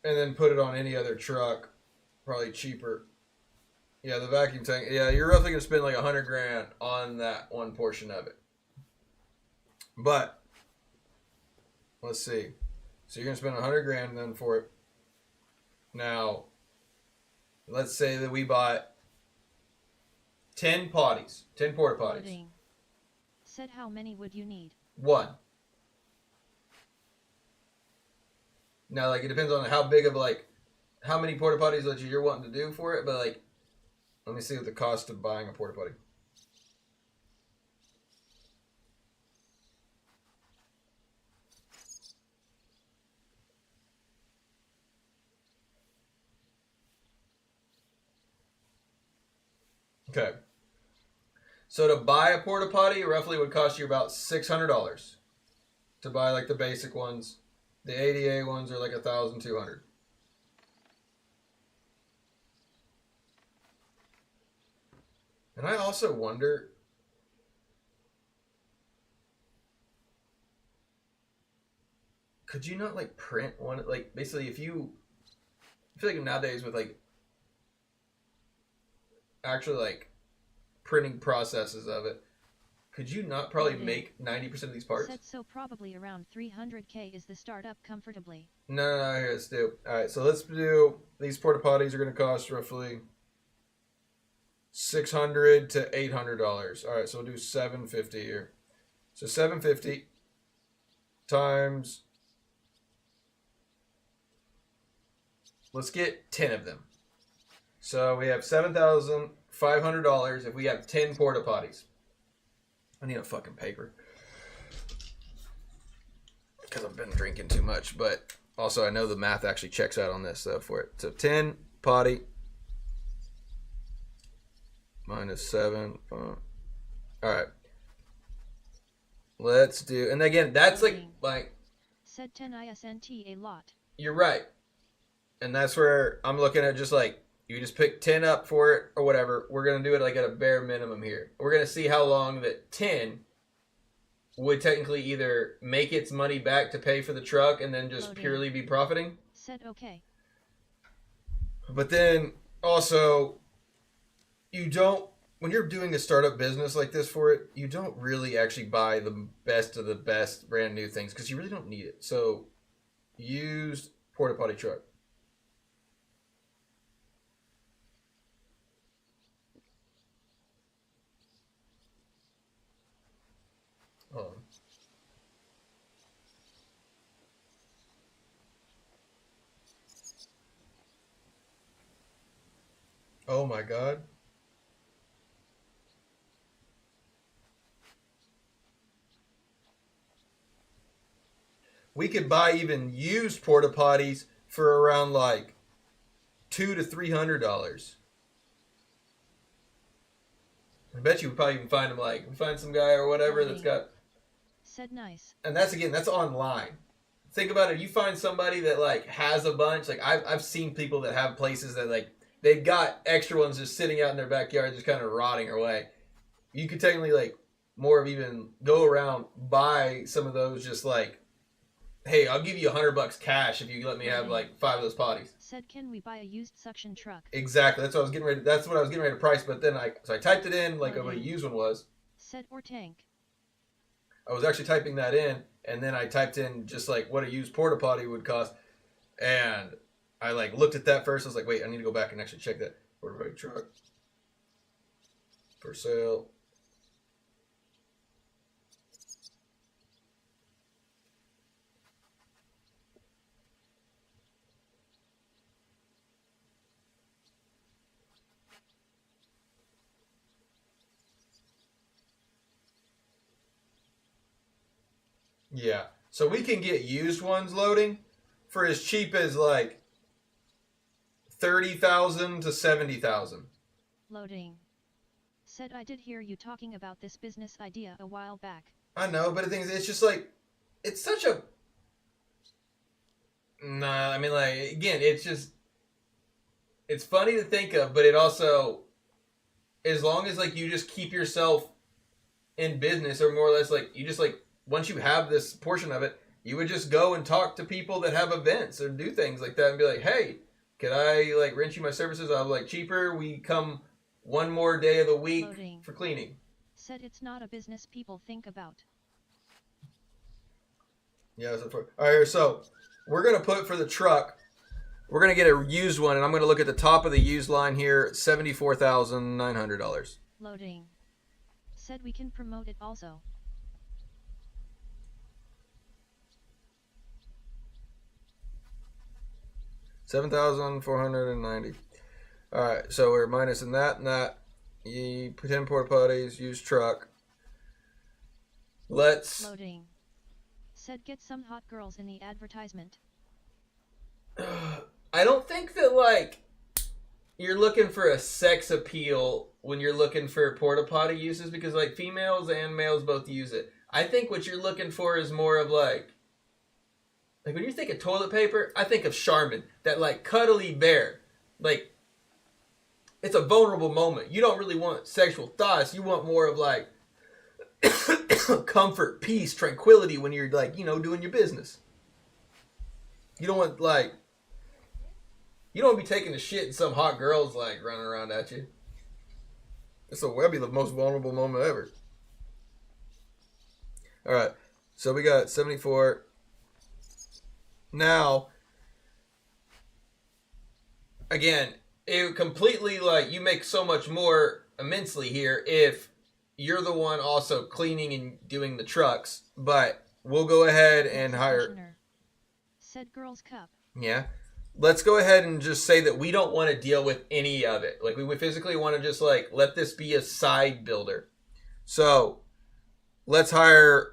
and then put it on any other truck. Probably cheaper. Yeah, the vacuum tank. Yeah, you're roughly going to spend like $100,000 on that one portion of it. But, let's see. So you're going to spend $100,000 then for it. Now, let's say that we bought 10 potties, 10 porta potties. Loading. Said how many would you need? 1. Now, like, it depends on how big of, like, how many porta potties that you're wanting to do for it, but, like, let me see what the cost of buying a porta potty. Okay. So to buy a porta potty roughly would cost you about $600 to buy like the basic ones. The ADA ones are like $1,200. And I also wonder, could you not like print one? Like basically, if you, I feel like nowadays with like actually like printing processes of it, could you not probably make 90% of these parts? Said so probably around 300K is the startup comfortably. No, here, let's do. Alright, so let's do, these porta potties are going to cost roughly $600 to $800. Alright, so we'll do $750 here. So $750 times, let's get 10 of them. So we have $7,500 if we have 10 porta potties. I need a fucking paper. Because I've been drinking too much. But also I know the math actually checks out on this for it. So 10 potty minus 7. Alright. Let's do, and again, that's like said 10 ISNT a lot. You're right. And that's where I'm looking at just like, you just pick 10 up for it or whatever. We're going to do it like at a bare minimum here. We're going to see how long that 10 would technically either make its money back to pay for the truck and then just purely be profiting. Said okay. But then also, you don't, when you're doing a startup business like this for it, you don't really actually buy the best of the best brand new things because you really don't need it. So, used porta potty truck. Oh my God. We could buy even used porta potties for around like $200 to $300. I bet you would probably even find him find some guy or whatever that's got. Said nice. And that's online. Think about it. You find somebody that has a bunch. Like I've seen people that have places that they've got extra ones just sitting out in their backyard, just kind of rotting away. You could technically more of even go around, buy some of those, just hey, I'll give you $100 cash if you let me have 5 of those potties. Said, can we buy a used suction truck? Exactly. That's what I was getting ready. That's what I was getting ready to price. But then I typed it in what a used one was. Said, or tank. I was actually typing that in, and then I typed in just what a used porta potty would cost, and I looked at that first. I was like, wait, I need to go back and actually check that porta potty truck for sale. Yeah, so we can get used ones loading for as cheap as $30,000 to $70,000. Loading. Said, I did hear you talking about this business idea a while back. I know, but the thing is, it's just it's such a. Nah, I mean, again, it's just. It's funny to think of, but it also, as long as you just keep yourself in business, or more or less you just once you have this portion of it, you would just go and talk to people that have events or do things like that and be like, hey, could I rent you my services? I'll cheaper. We come one more day of the week for cleaning. Said, it's not a business people think about. Yeah. All right. So we're going to put for the truck, we're going to get a used one, and I'm going to look at the top of the used line here, $74,900. Loading. Said, we can promote it also. $7,490. All right, so we're minusing that and that. You pretend porta potties, used truck. Let's. Loading. Said, get some hot girls in the advertisement. I don't think that you're looking for a sex appeal when you're looking for porta potty uses, because females and males both use it. I think what you're looking for is more of when you think of toilet paper, I think of Charmin, that cuddly bear. It's a vulnerable moment. You don't really want sexual thoughts. You want more of comfort, peace, tranquility when you're doing your business. You don't want you don't want to be taking a shit and some hot girl's running around at you. That'd be the most vulnerable moment ever. All right, so we got 74. Now, again, it completely you make so much more immensely here if you're the one also cleaning and doing the trucks. But we'll go ahead and hire. Said girls cup. Yeah, let's go ahead and just say that we don't want to deal with any of it. We physically want to just let this be a side builder. So let's hire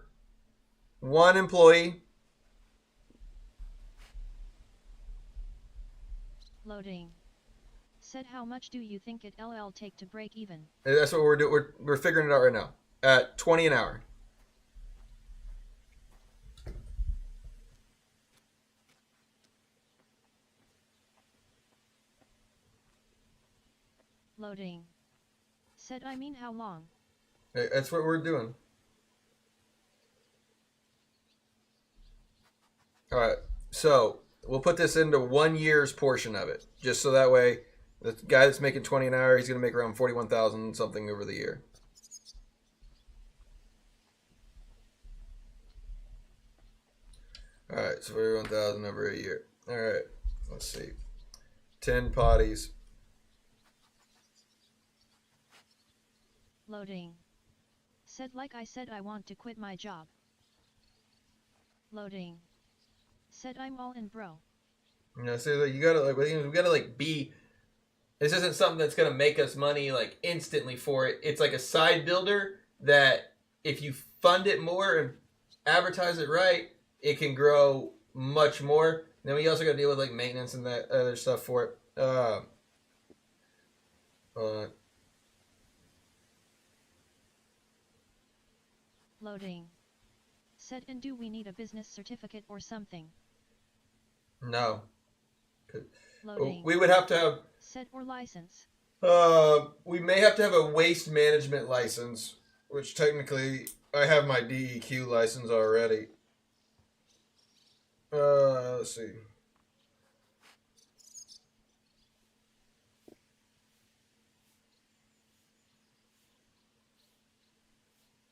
one employee. Loading. Said, how much do you think it'll take to break even? That's what we're doing. We're figuring it out right now at $20 an hour. Loading. Said, I mean, how long? That's what we're doing. All right, so we'll put this into 1 year's portion of it, just so that way the guy that's making $20 an hour, he's going to make around $41,000 something over the year. All right, so $41,000 over a year. All right, let's see. 10 potties. Loading. Said, like I said, I want to quit my job. Loading. Said, I'm all in, bro. Yeah, so you gotta we gotta be. This isn't something that's gonna make us money instantly for it. It's a side builder that if you fund it more and advertise it right, it can grow much more. Then we also gotta deal with maintenance and that other stuff for it. Loading. Said, and do we need a business certificate or something? No. Loading. We would have to have... Said or license. We may have to have a waste management license, which technically I have my DEQ license already. Let's see.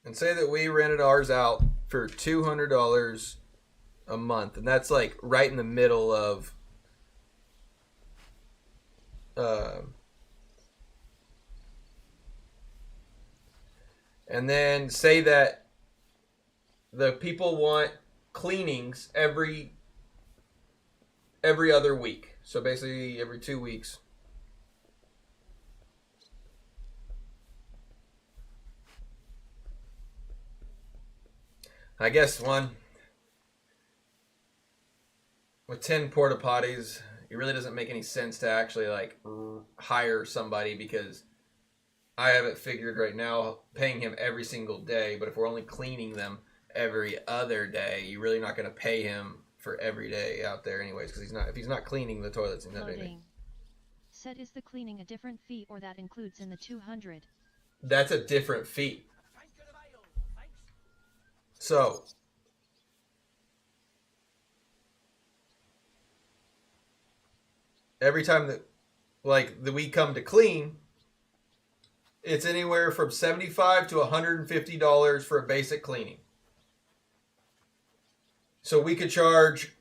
And say that we rented ours out for $200 a month, and that's like right in the middle of and then say that the people want cleanings every other week. So basically every 2 weeks. I guess one with 10 porta potties, it really doesn't make any sense to actually like hire somebody, because I have it figured right now paying him every single day, but if we're only cleaning them every other day, you're really not going to pay him for every day out there anyways, because if he's not cleaning the toilets, he's not doing it. Said, is the cleaning a different fee or that includes in the 200? That's a different fee. So every time that we come to clean, it's anywhere from $75 to $150 for a basic cleaning. So we could charge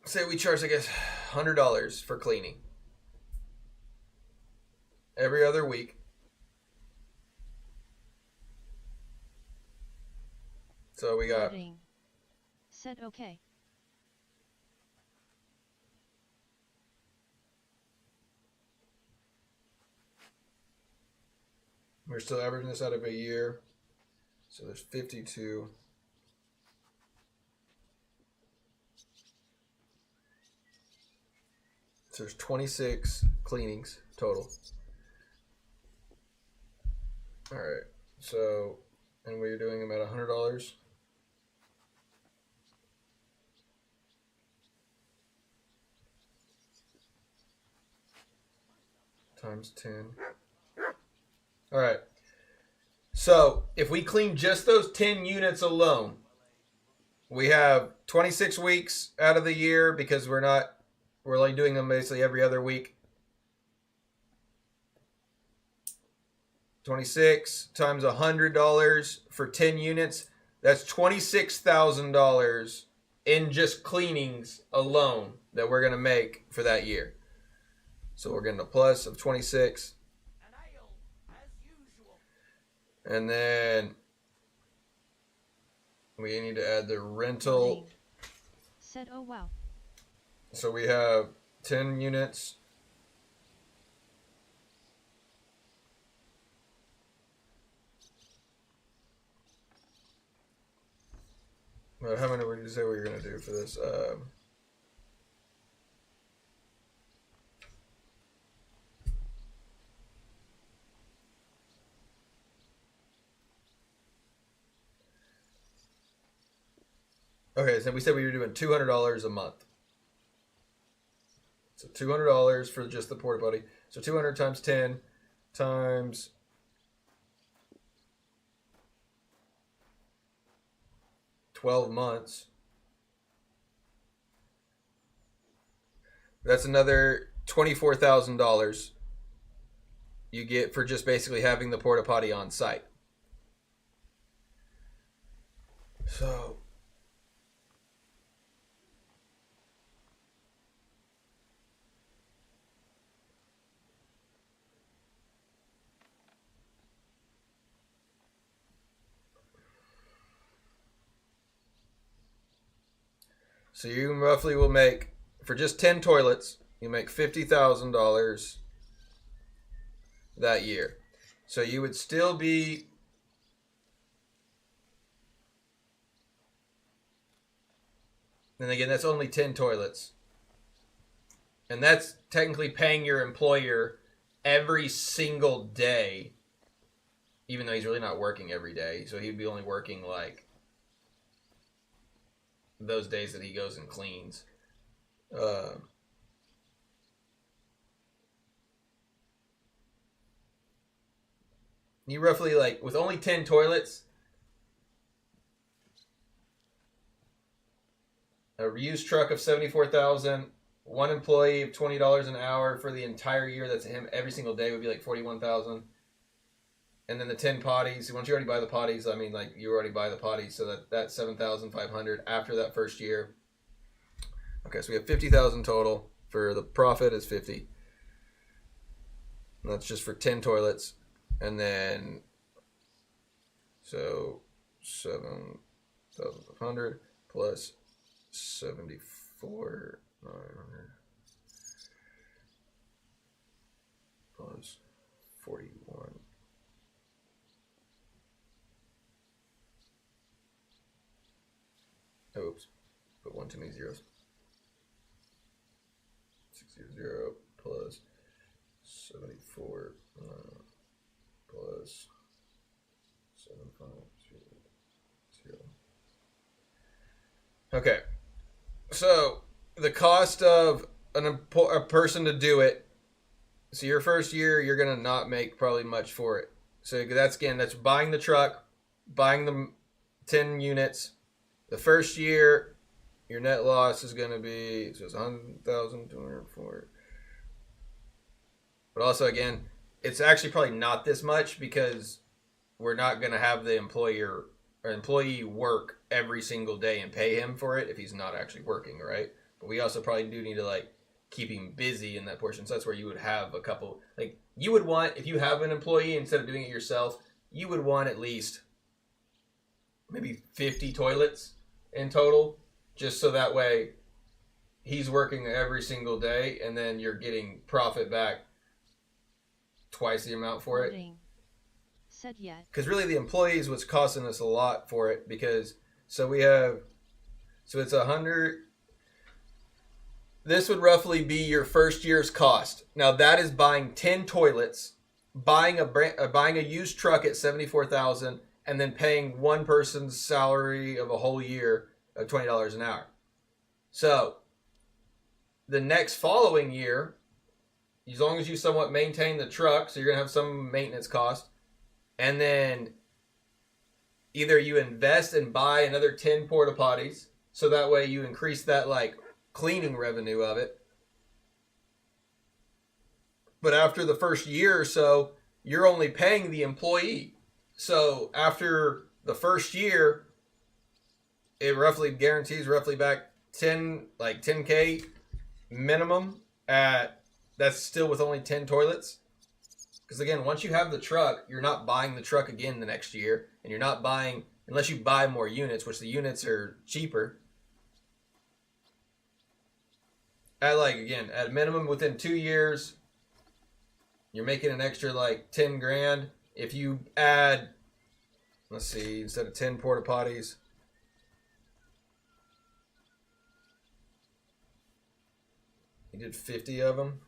say we charge, I guess, $100 for cleaning every other week. So we got... Said okay. We're still averaging this out of a year. So there's 52. So there's 26 cleanings total. All right. So, and we're doing them at $100. Times 10. All right. So if we clean just those 10 units alone, we have 26 weeks out of the year, because we're only doing them basically every other week. 26 times $100 for 10 units. That's $26,000 in just cleanings alone that we're going to make for that year. So we're getting a plus of 26. And then we need to add the rental. Said, oh wow. So we have 10 units. Well, how many would you say we were going to do for this? Okay, so we said we were doing $200 a month. So $200 for just the porta potty. So 200 times 10 times 12 months. That's another $24,000 you get for just basically having the porta potty on site. So you roughly will make, for just 10 toilets, you make $50,000 that year. So you would still be And again, that's only 10 toilets. And that's technically paying your employer every single day, even though he's really not working every day. So he'd be only working like those days that he goes and cleans. You roughly, like, with only 10 toilets, a used truck of 74,000, one employee of $20 an hour for the entire year. That's him every single day would be like 41,000. And then the 10 potties. Once you already buy the potties, I mean, like, you already buy the potties, so that's 7,500 after that first year. Okay, so we have 50,000 total. For the profit is 50. And that's just for 10 toilets. And then, so 7,500 plus 74,900 plus 41. Oops, put one too many zeros. 600 plus 74 plus 7,500. Okay, so the cost of a person to do it. So your first year, you're gonna not make probably much for it. So that's buying the truck, buying the 10 units. The first year, your net loss is gonna be, so it's 100,204. But also, again, it's actually probably not this much because we're not going to have the employee work every single day and pay him for it if he's not actually working, right? But we also probably do need to, like, keep him busy in that portion. So that's where you would have a couple, like, you would want, if you have an employee, instead of doing it yourself, you would want at least maybe 50 toilets in total, just so that way he's working every single day and then you're getting profit back twice the amount for it. Said yet. Because really the employee is what's costing us a lot for it, because so it's 100. This would roughly be your first year's cost. Now that is buying 10 toilets, buying a used truck at 74,000, and then paying one person's salary of a whole year of $20 an hour. So the next following year, as long as you somewhat maintain the truck, so you're going to have some maintenance cost, and then either you invest and buy another 10 porta potties, so that way you increase that, like, cleaning revenue of it. But after the first year or so, you're only paying the employee. So after the first year, it roughly guarantees back 10K minimum that's still with only 10 toilets. Because again, once you have the truck, you're not buying the truck again the next year. And you're not buying, unless you buy more units, which the units are cheaper. At a minimum within 2 years, you're making an extra 10 grand. If you add, let's see, instead of 10 porta potties, you did 50 of them.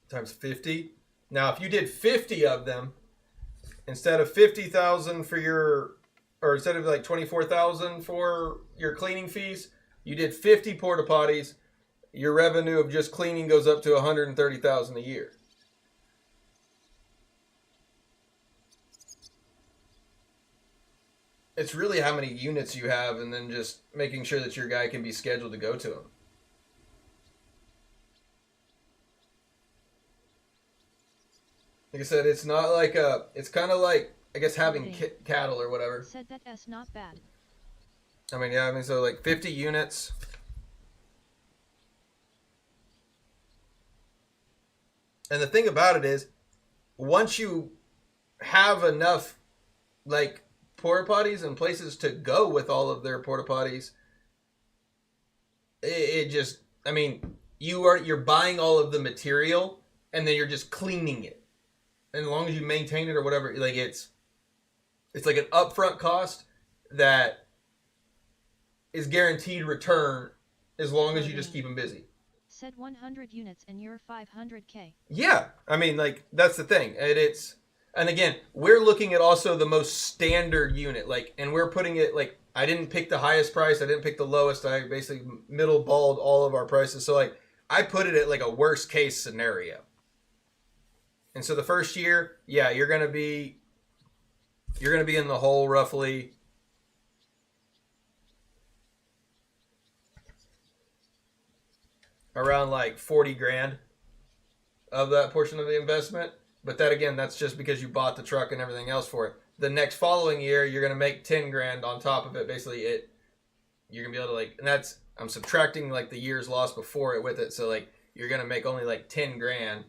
Times 50. Now, if you did 50 of them, instead of 50,000 for your, or instead of 24,000 for your cleaning fees, you did 50 porta potties, your revenue of just cleaning goes up to 130,000 a year. It's really how many units you have, and then just making sure that your guy can be scheduled to go to them. Like I said, it's not like it's kind of like, I guess, having cattle or whatever. Said that that's not bad. So 50 units. And the thing about it is, once you have enough like porta potties and places to go with all of their porta potties, it just, I mean, you're buying all of the material and then you're just cleaning it. And as long as you maintain it or whatever, like it's like an upfront cost that is guaranteed return as long as you just keep them busy. Said 100 units and you're 500k. Yeah, I mean, like that's the thing, and again, we're looking at also the most standard unit, like, and we're putting it like I didn't pick the highest price, I didn't pick the lowest, I basically middle balled all of our prices, so like I put it at like a worst case scenario. And so the first year, yeah, you're gonna be in the hole roughly around like 40 grand of that portion of the investment. But that again, that's just because you bought the truck and everything else for it. The next following year, you're gonna make 10 grand on top of it. Basically, you're gonna be able to like, and that's I'm subtracting like the years lost before it with it. So like you're gonna make only like 10 grand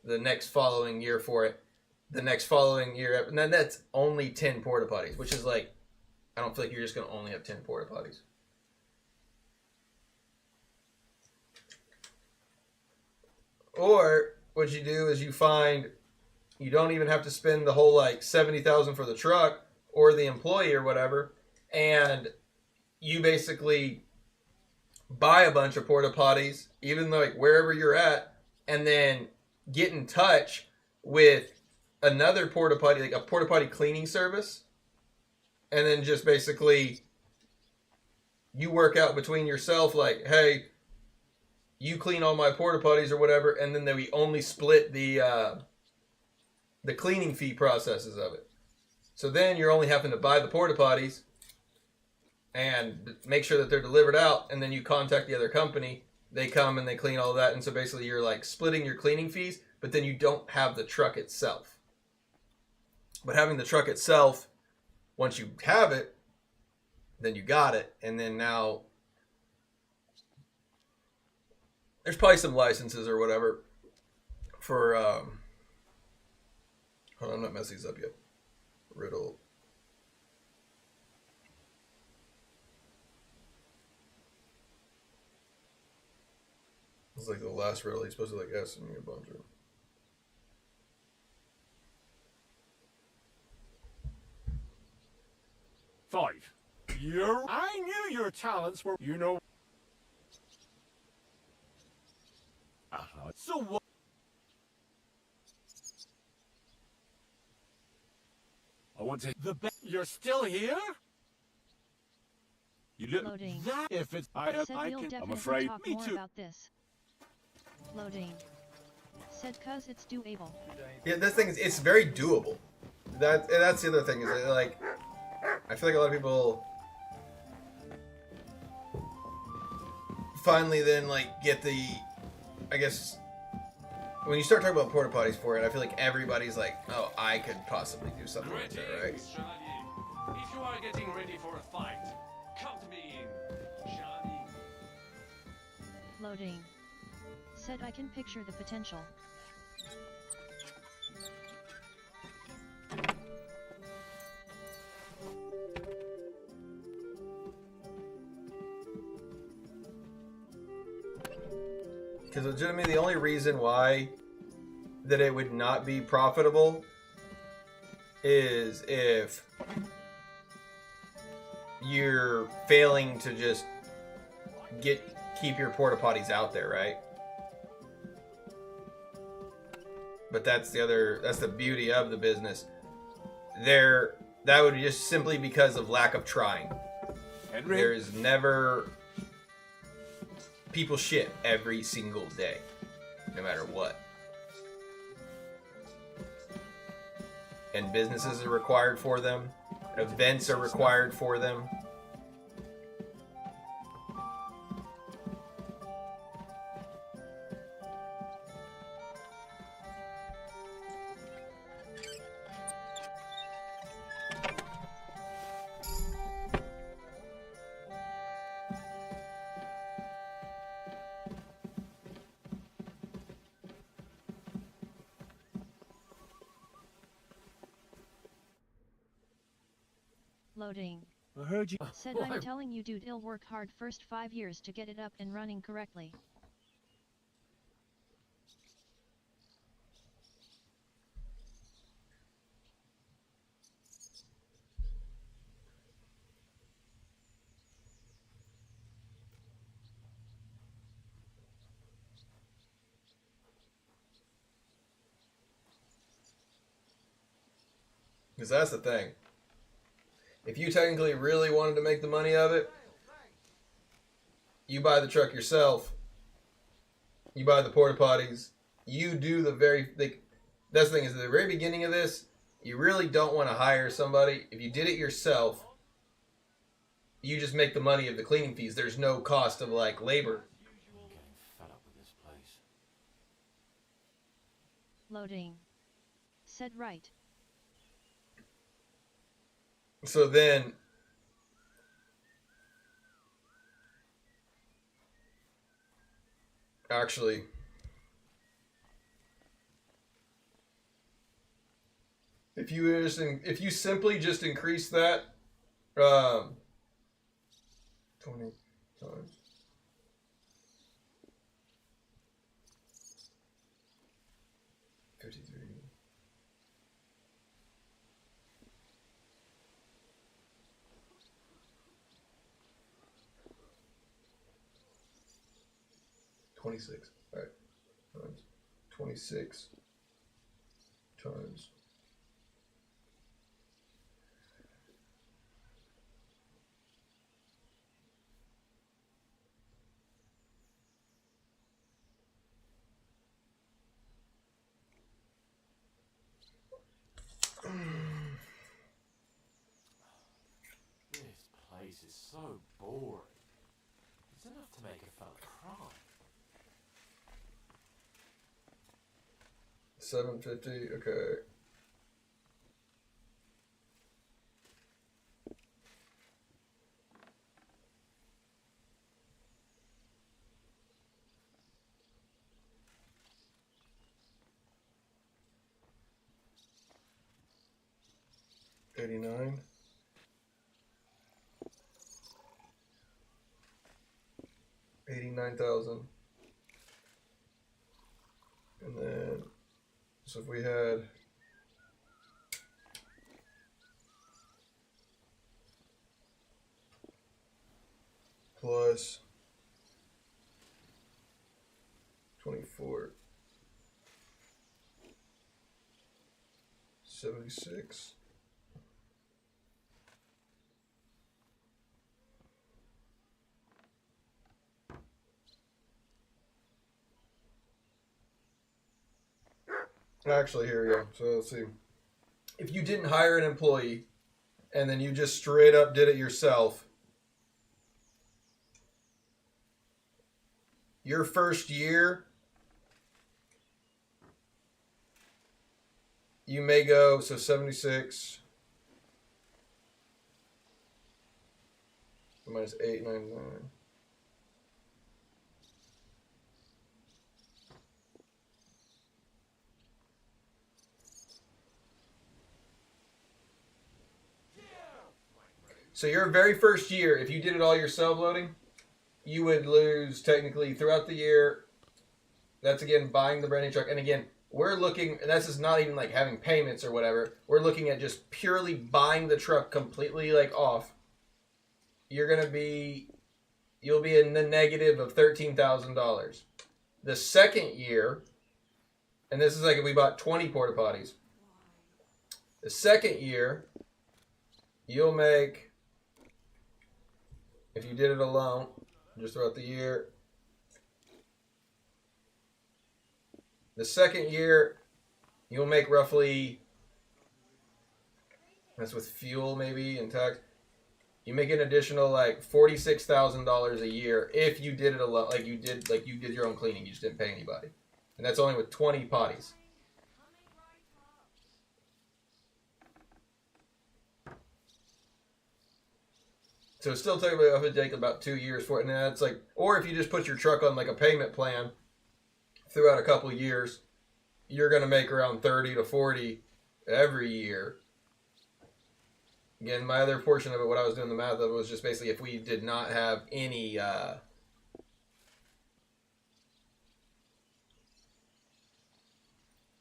the next following year for it. The next following year, and then that's only 10 porta potties, which is like, I don't feel like you're just gonna only have 10 porta potties. Or what you do is you find you don't even have to spend the whole like 70,000 for the truck or the employee or whatever, and you basically buy a bunch of porta potties, even though like wherever you're at, and then get in touch with another porta potty, like a porta potty cleaning service, and then just basically you work out between yourself like, hey, you clean all my porta potties or whatever, and then we only split the cleaning fee processes of it. So then you're only having to buy the porta potties and make sure that they're delivered out, and then you contact the other company, they come and they clean all of that, and so basically you're like splitting your cleaning fees, but then you don't have the truck itself. But having the truck itself, once you have it, then you got it, and then now there's probably some licenses or whatever for hold on, I'm not messing these up yet. Riddle. It's like the last riddle. He's supposed to like ask me a bunch of. Five. I knew your talents were, you know. So what? I want to. You're still here? You look. Loading. That if it's. Said we'll definitely I'm afraid. talk Me more too. about this. Loading. Said cuz it's doable. Yeah, this thing is, it's very doable. That's the other thing is that, like, I feel like a lot of people finally then like get the, I guess when you start talking about porta potties for it, I feel like everybody's like, oh, I could possibly do something like that, right? Chevalier. If you are getting ready for a fight, count me in, Chevalier. Loading. Said I can picture the potential. Because legitimately the only reason why that it would not be profitable is if you're failing to just keep your porta potties out there, right? But that's the beauty of the business. That would be just simply because of lack of trying. Henry? There is never people shit every single day, no matter what. And businesses are required for them. Events are required for them. Loading. I heard you. Said I'm telling you dude, it'll work hard first 5 years to get it up and running correctly. Because that's the thing. If you technically really wanted to make the money of it, you buy the truck yourself. You buy the porta potties. You do the that's the thing, is at the very beginning of this, you really don't want to hire somebody. If you did it yourself, you just make the money of the cleaning fees. There's no cost of like labor. I'm getting fed up with this place. Loading. Said right. So then, actually, if you simply just increase that 20 times 53. $26. All right. Times 26 times. This place is so boring. It's enough to make a fella cry. 750. Okay. $89. $89,000. And then, so if we had plus 24, 76. Actually, here we go. So let's see. If you didn't hire an employee and then you just straight up did it yourself, your first year, you may go, so 76 minus 899. So your very first year, if you did it all yourself, Loading, you would lose technically throughout the year. That's again buying the brand new truck. And again, we're looking, and this is not even like having payments or whatever. We're looking at just purely buying the truck completely like off. You'll be in the negative of $13,000. The second year, and this is like if we bought 20 porta potties. The second year, you'll make, if you did it alone, just throughout the year. The second year, you'll make roughly, that's with fuel maybe and tax, you make an additional like $46,000 a year if you did it alone, like you did your own cleaning, you just didn't pay anybody. And that's only with 20 potties. So it's still technically it would take about 2 years for it, and that's like, or if you just put your truck on like a payment plan throughout a couple of years, you're gonna make around 30 to 40 every year. again, my other portion of it, what I was doing the math of, was just basically if we did not have any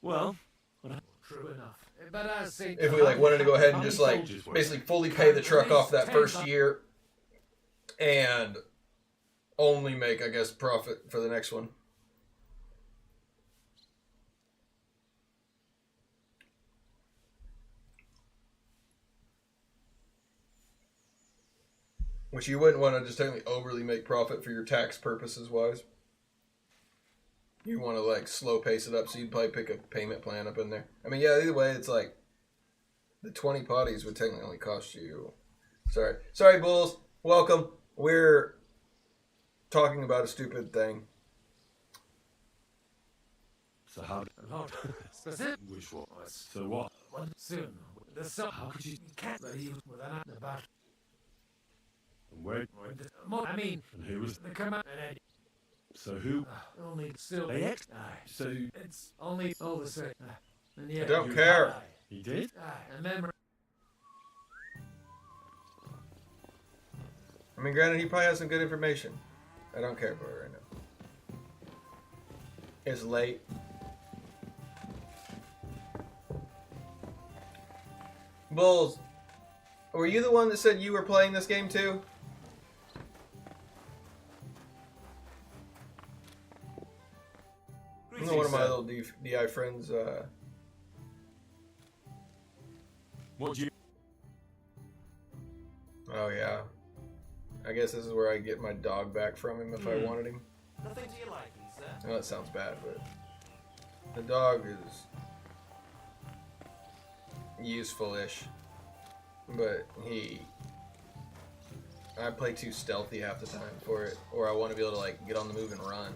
Well, true enough. But I say, if we like wanted to go ahead and just like basically fully pay the truck off that first year and only make, I guess, profit for the next one. Which you wouldn't want to just technically overly make profit for your tax purposes wise. You want to like slow pace it up, so you'd probably pick a payment plan up in there. I mean, yeah, either way, it's like the 20 potties would technically only cost you. Sorry, Bulls. Welcome. We're talking about a stupid thing. So how? Which one? So what? Soon. How could you? Can't leave without the battle. And where? I mean, And who was? the command. So who? Only still. So it's only all the same. And yeah, I don't care. He did? Remember. I mean, granted, he probably has some good information. I don't care for it right now. It's late. Bulls, were you the one that said you were playing this game too? I know one of my little DI friends, What you? Oh yeah. I guess this is where I get my dog back from him if I wanted him. Nothing to your liking, sir. I know that sounds bad, but the dog is useful-ish. But I play too stealthy half the time for it, or I want to be able to like get on the move and run.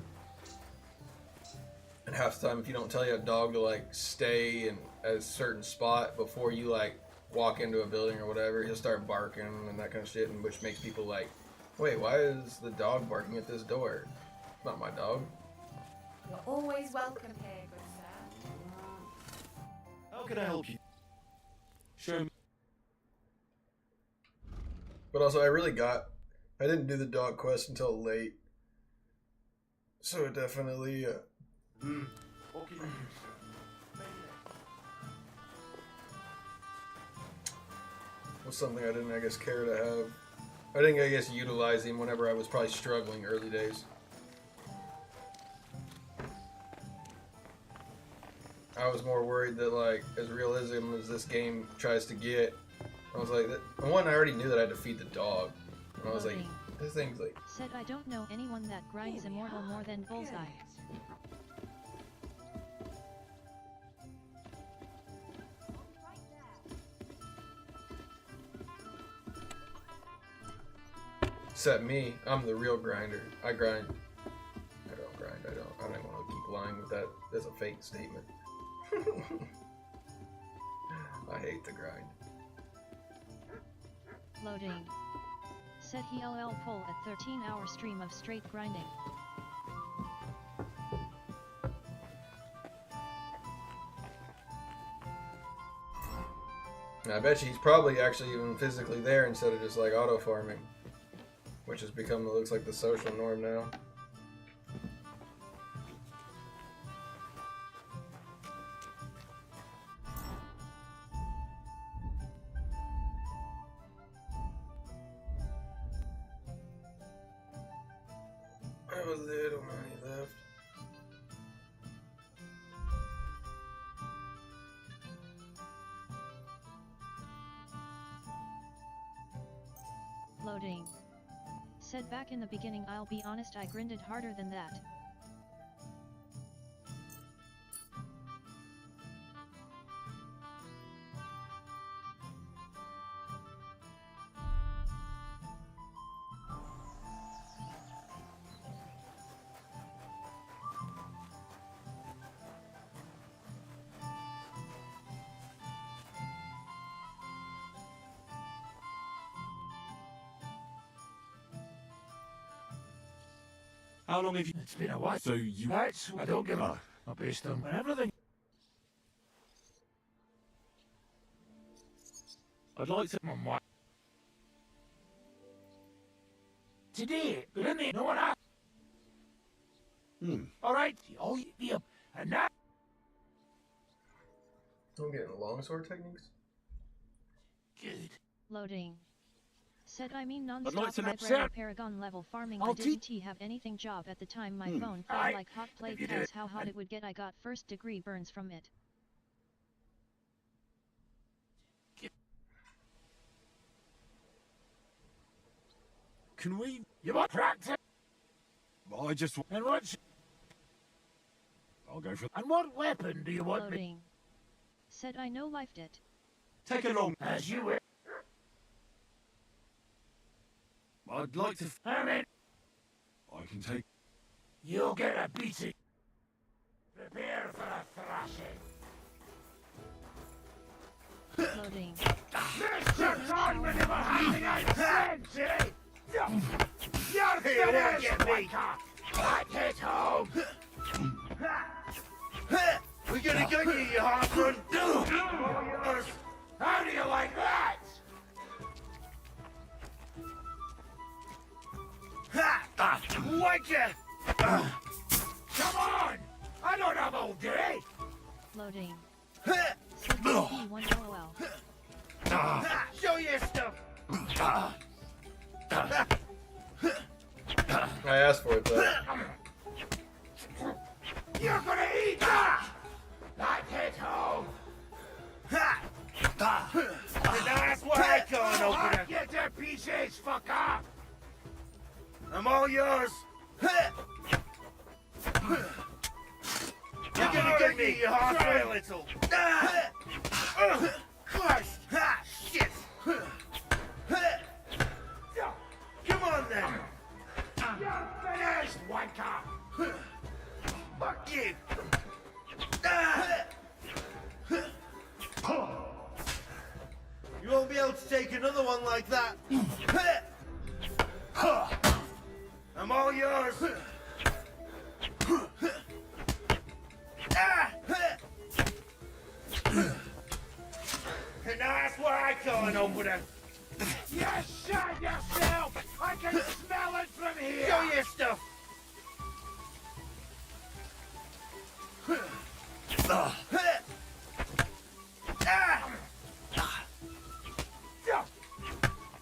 And half the time, if you don't tell your dog to like stay in a certain spot before you like walk into a building or whatever, he'll start barking and that kind of shit, and which makes people like, wait, why is the dog barking at this door? It's not my dog. You're always welcome here, good sir. How can I help you? Show me. But also, I didn't do the dog quest until late. So it definitely, What can you do, was something I didn't, I guess, care to have. I didn't, I guess, utilize him whenever I was probably struggling early days. I was more worried that, like, as realism as this game tries to get, I was like, one, I already knew that I had to feed the dog. And I was like, this thing's like... Said I don't know anyone that grinds immortal more than Bullseye. Except me, I'm the real grinder. I grind. I don't grind. I don't even want to keep lying with that. That's a fake statement. I hate the grind. Loading. Said he LL pull a 13-hour stream of straight grinding. And I bet you he's probably actually even physically there instead of just like auto farming, which has become, it looks like, the social norm now. I have a little money left. Loading. Said back in the beginning, I'll be honest, I grinded harder than that. How long have you... It's been a while. So you... That's I don't give a based on everything. I'd like to... Today, but in the no one asked. All right, oh, yeah, and now. I'm getting longsword techniques. Good. Loading. Said I mean like non-stop to know- library paragon level farming. I I'll didn't have anything job at the time. My phone felt Alright, like hot plate if you cause do- how hot it would get. I got first degree burns from it. Can we... You want practice? I just... And what? I'll go for... And what weapon do you want me? Loading. Said I know lifed it. Take a long... As you will. I'd like to... Herman, I can take... you'll get a beating. Prepare for a thrashing. Loading. Mr. John will never having a century! You're finished, Waker! Right hit home! We're gonna get you, you half-run. How do you like that? Waker! Come on! I don't have all day! Loading. Said BP1 LOL. Show your stuff! I asked for it though. You're gonna eat that! Right hit home! That's why I can't open it. Get your pieces, fucker! I'm all yours. You're gonna get me, you half-try a little. Christ! Shit! Come on then. You're finished, wanker! Fuck you! You won't be able to take another one like that. I'm all yours. And that's why I can't open it. You shot yourself! I can smell it from here! Show your stuff.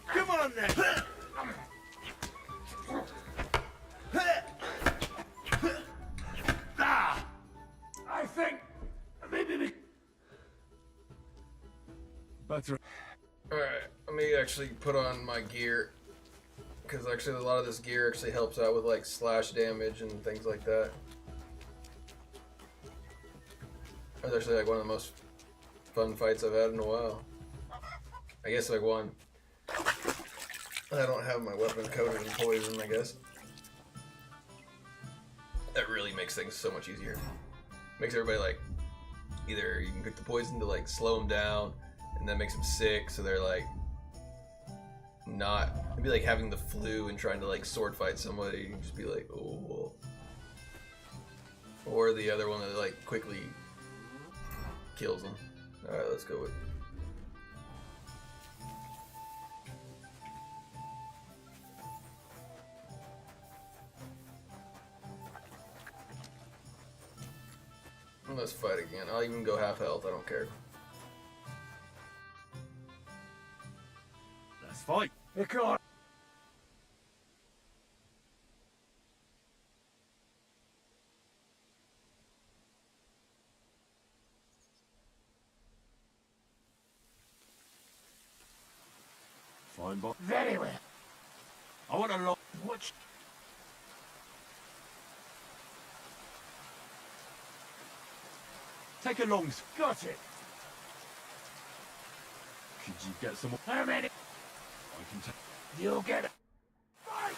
Come on then. I think maybe we... Better... Alright, let me actually put on my gear. Because actually a lot of this gear actually helps out with like slash damage and things like that. That's actually like one of the most fun fights I've had in a while. I guess like one. I don't have my weapon coated in poison, I guess. That really makes things so much easier. Makes everybody like, either you can get the poison to like slow them down, and that makes them sick, so they're like not. It'd be like having the flu and trying to like sword fight somebody. You can just be like, oh. Or the other one that like quickly kills them. All right, let's go with. Let's fight again. I'll even go half health. I don't care. Let's fight. Come on. Fine, but... Very well. I want a lot... Watch. Take a long... Got it. Could you get some... How many? I can take... You'll get it. Fight!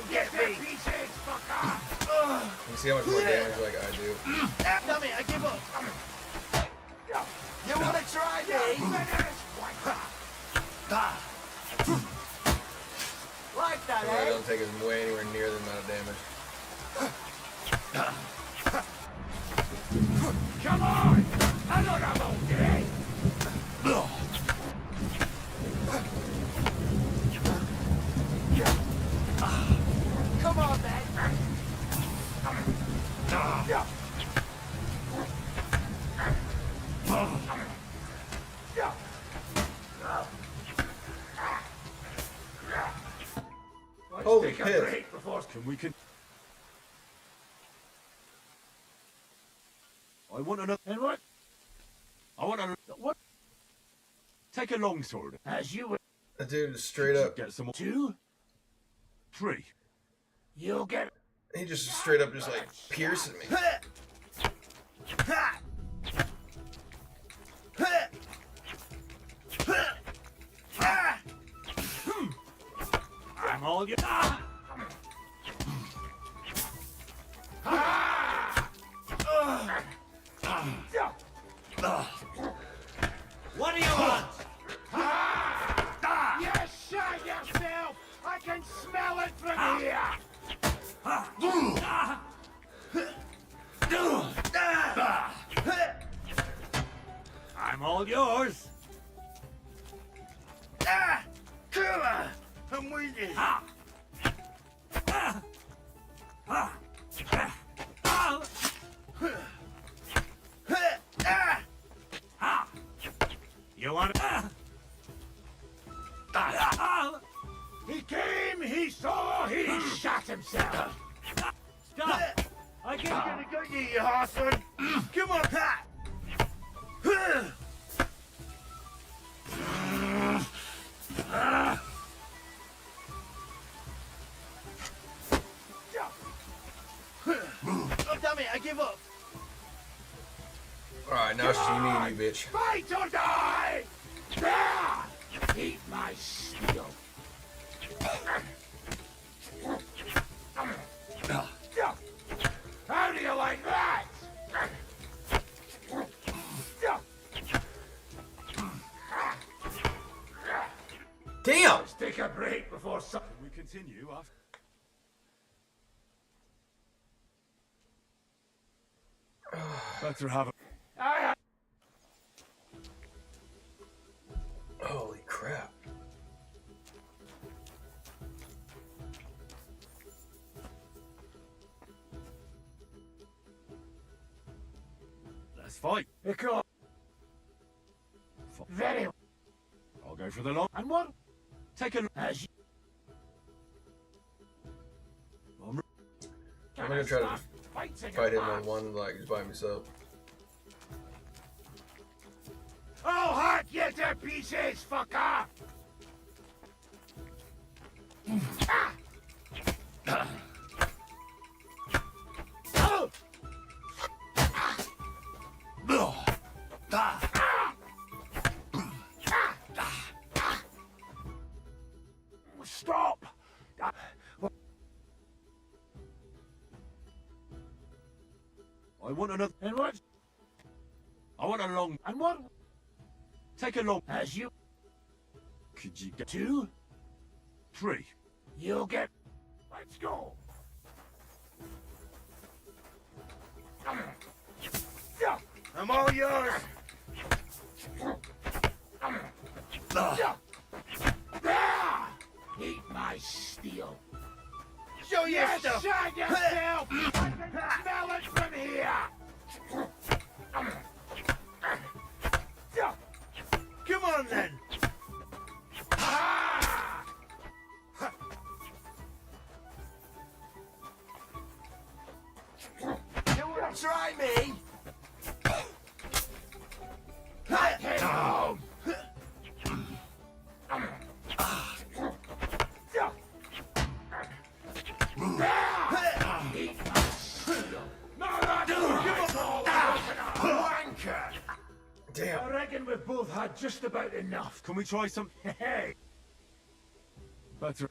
Get me! Pieces, fucker! You see how much more damage like I do. Damn it, I give up. You wanna try me? doesn't take us way anywhere near the amount of damage. Come on! Another monkey! Come on, man! Holy Take a piss. break before we can. I want another. And what? I want a. What? Take a longsword. As you would. That dude is straight up. Get some more. 2, 3. you'll get. He just straight up just like piercing me. I'm all you. What do you want? You shot yourself! I can smell it from here! I'm all yours. Come on! I'm with you! You want He came, he saw, he shot himself. Stop! I can't I'm gonna go get you, Hawthorne! Come on! Oh, damn it, I give up! Alright, now it's just me and you, bitch. Fight or die! There! Eat my steel. How do you like that? Damn! Let's take a break before something. We continue after. Better have a. Holy crap. Let's fight. Because very. I'll go for the long. And what? Take a. As you. I'm gonna try to fight him on one, like, just by himself. I'll hack you to pieces, fucker! Stop! I want another. And what? I want a long. And what? Take a long. As you. Could you get 2, 3? you'll get. Let's go. I'm all yours! There! Eat my steel. Show your You stuff! shot yourself! I can smell it from here! Come on then! Try me! Head home! Damn. I reckon we've both had just about enough. Can we try some? Hey! Better.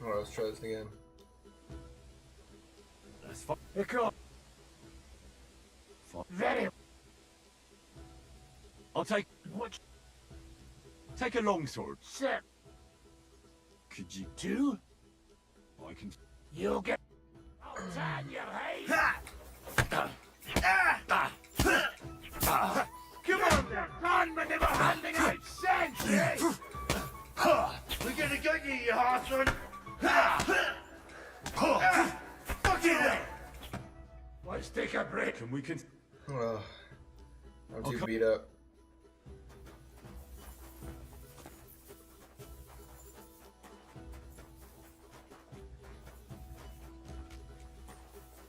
Alright, let's try this again. That's fine. Here come. Very. I'll take what? Take a longsword. Sir. Could you do? I can. You'll get. I'll turn your head. Come on then. Run, but never handing out sense, eh? We're gonna get you, you horseman! Fuck you then! Let's take a break and we can. Well, I'm too beat up.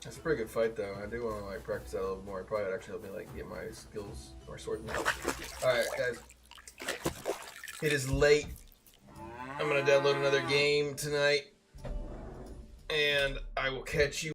That's a pretty good fight, though. I do want to like practice that a little more. It probably would actually help me like get my skills more sorted out. All right, guys. It is late. I'm gonna download another game tonight, and I will catch you.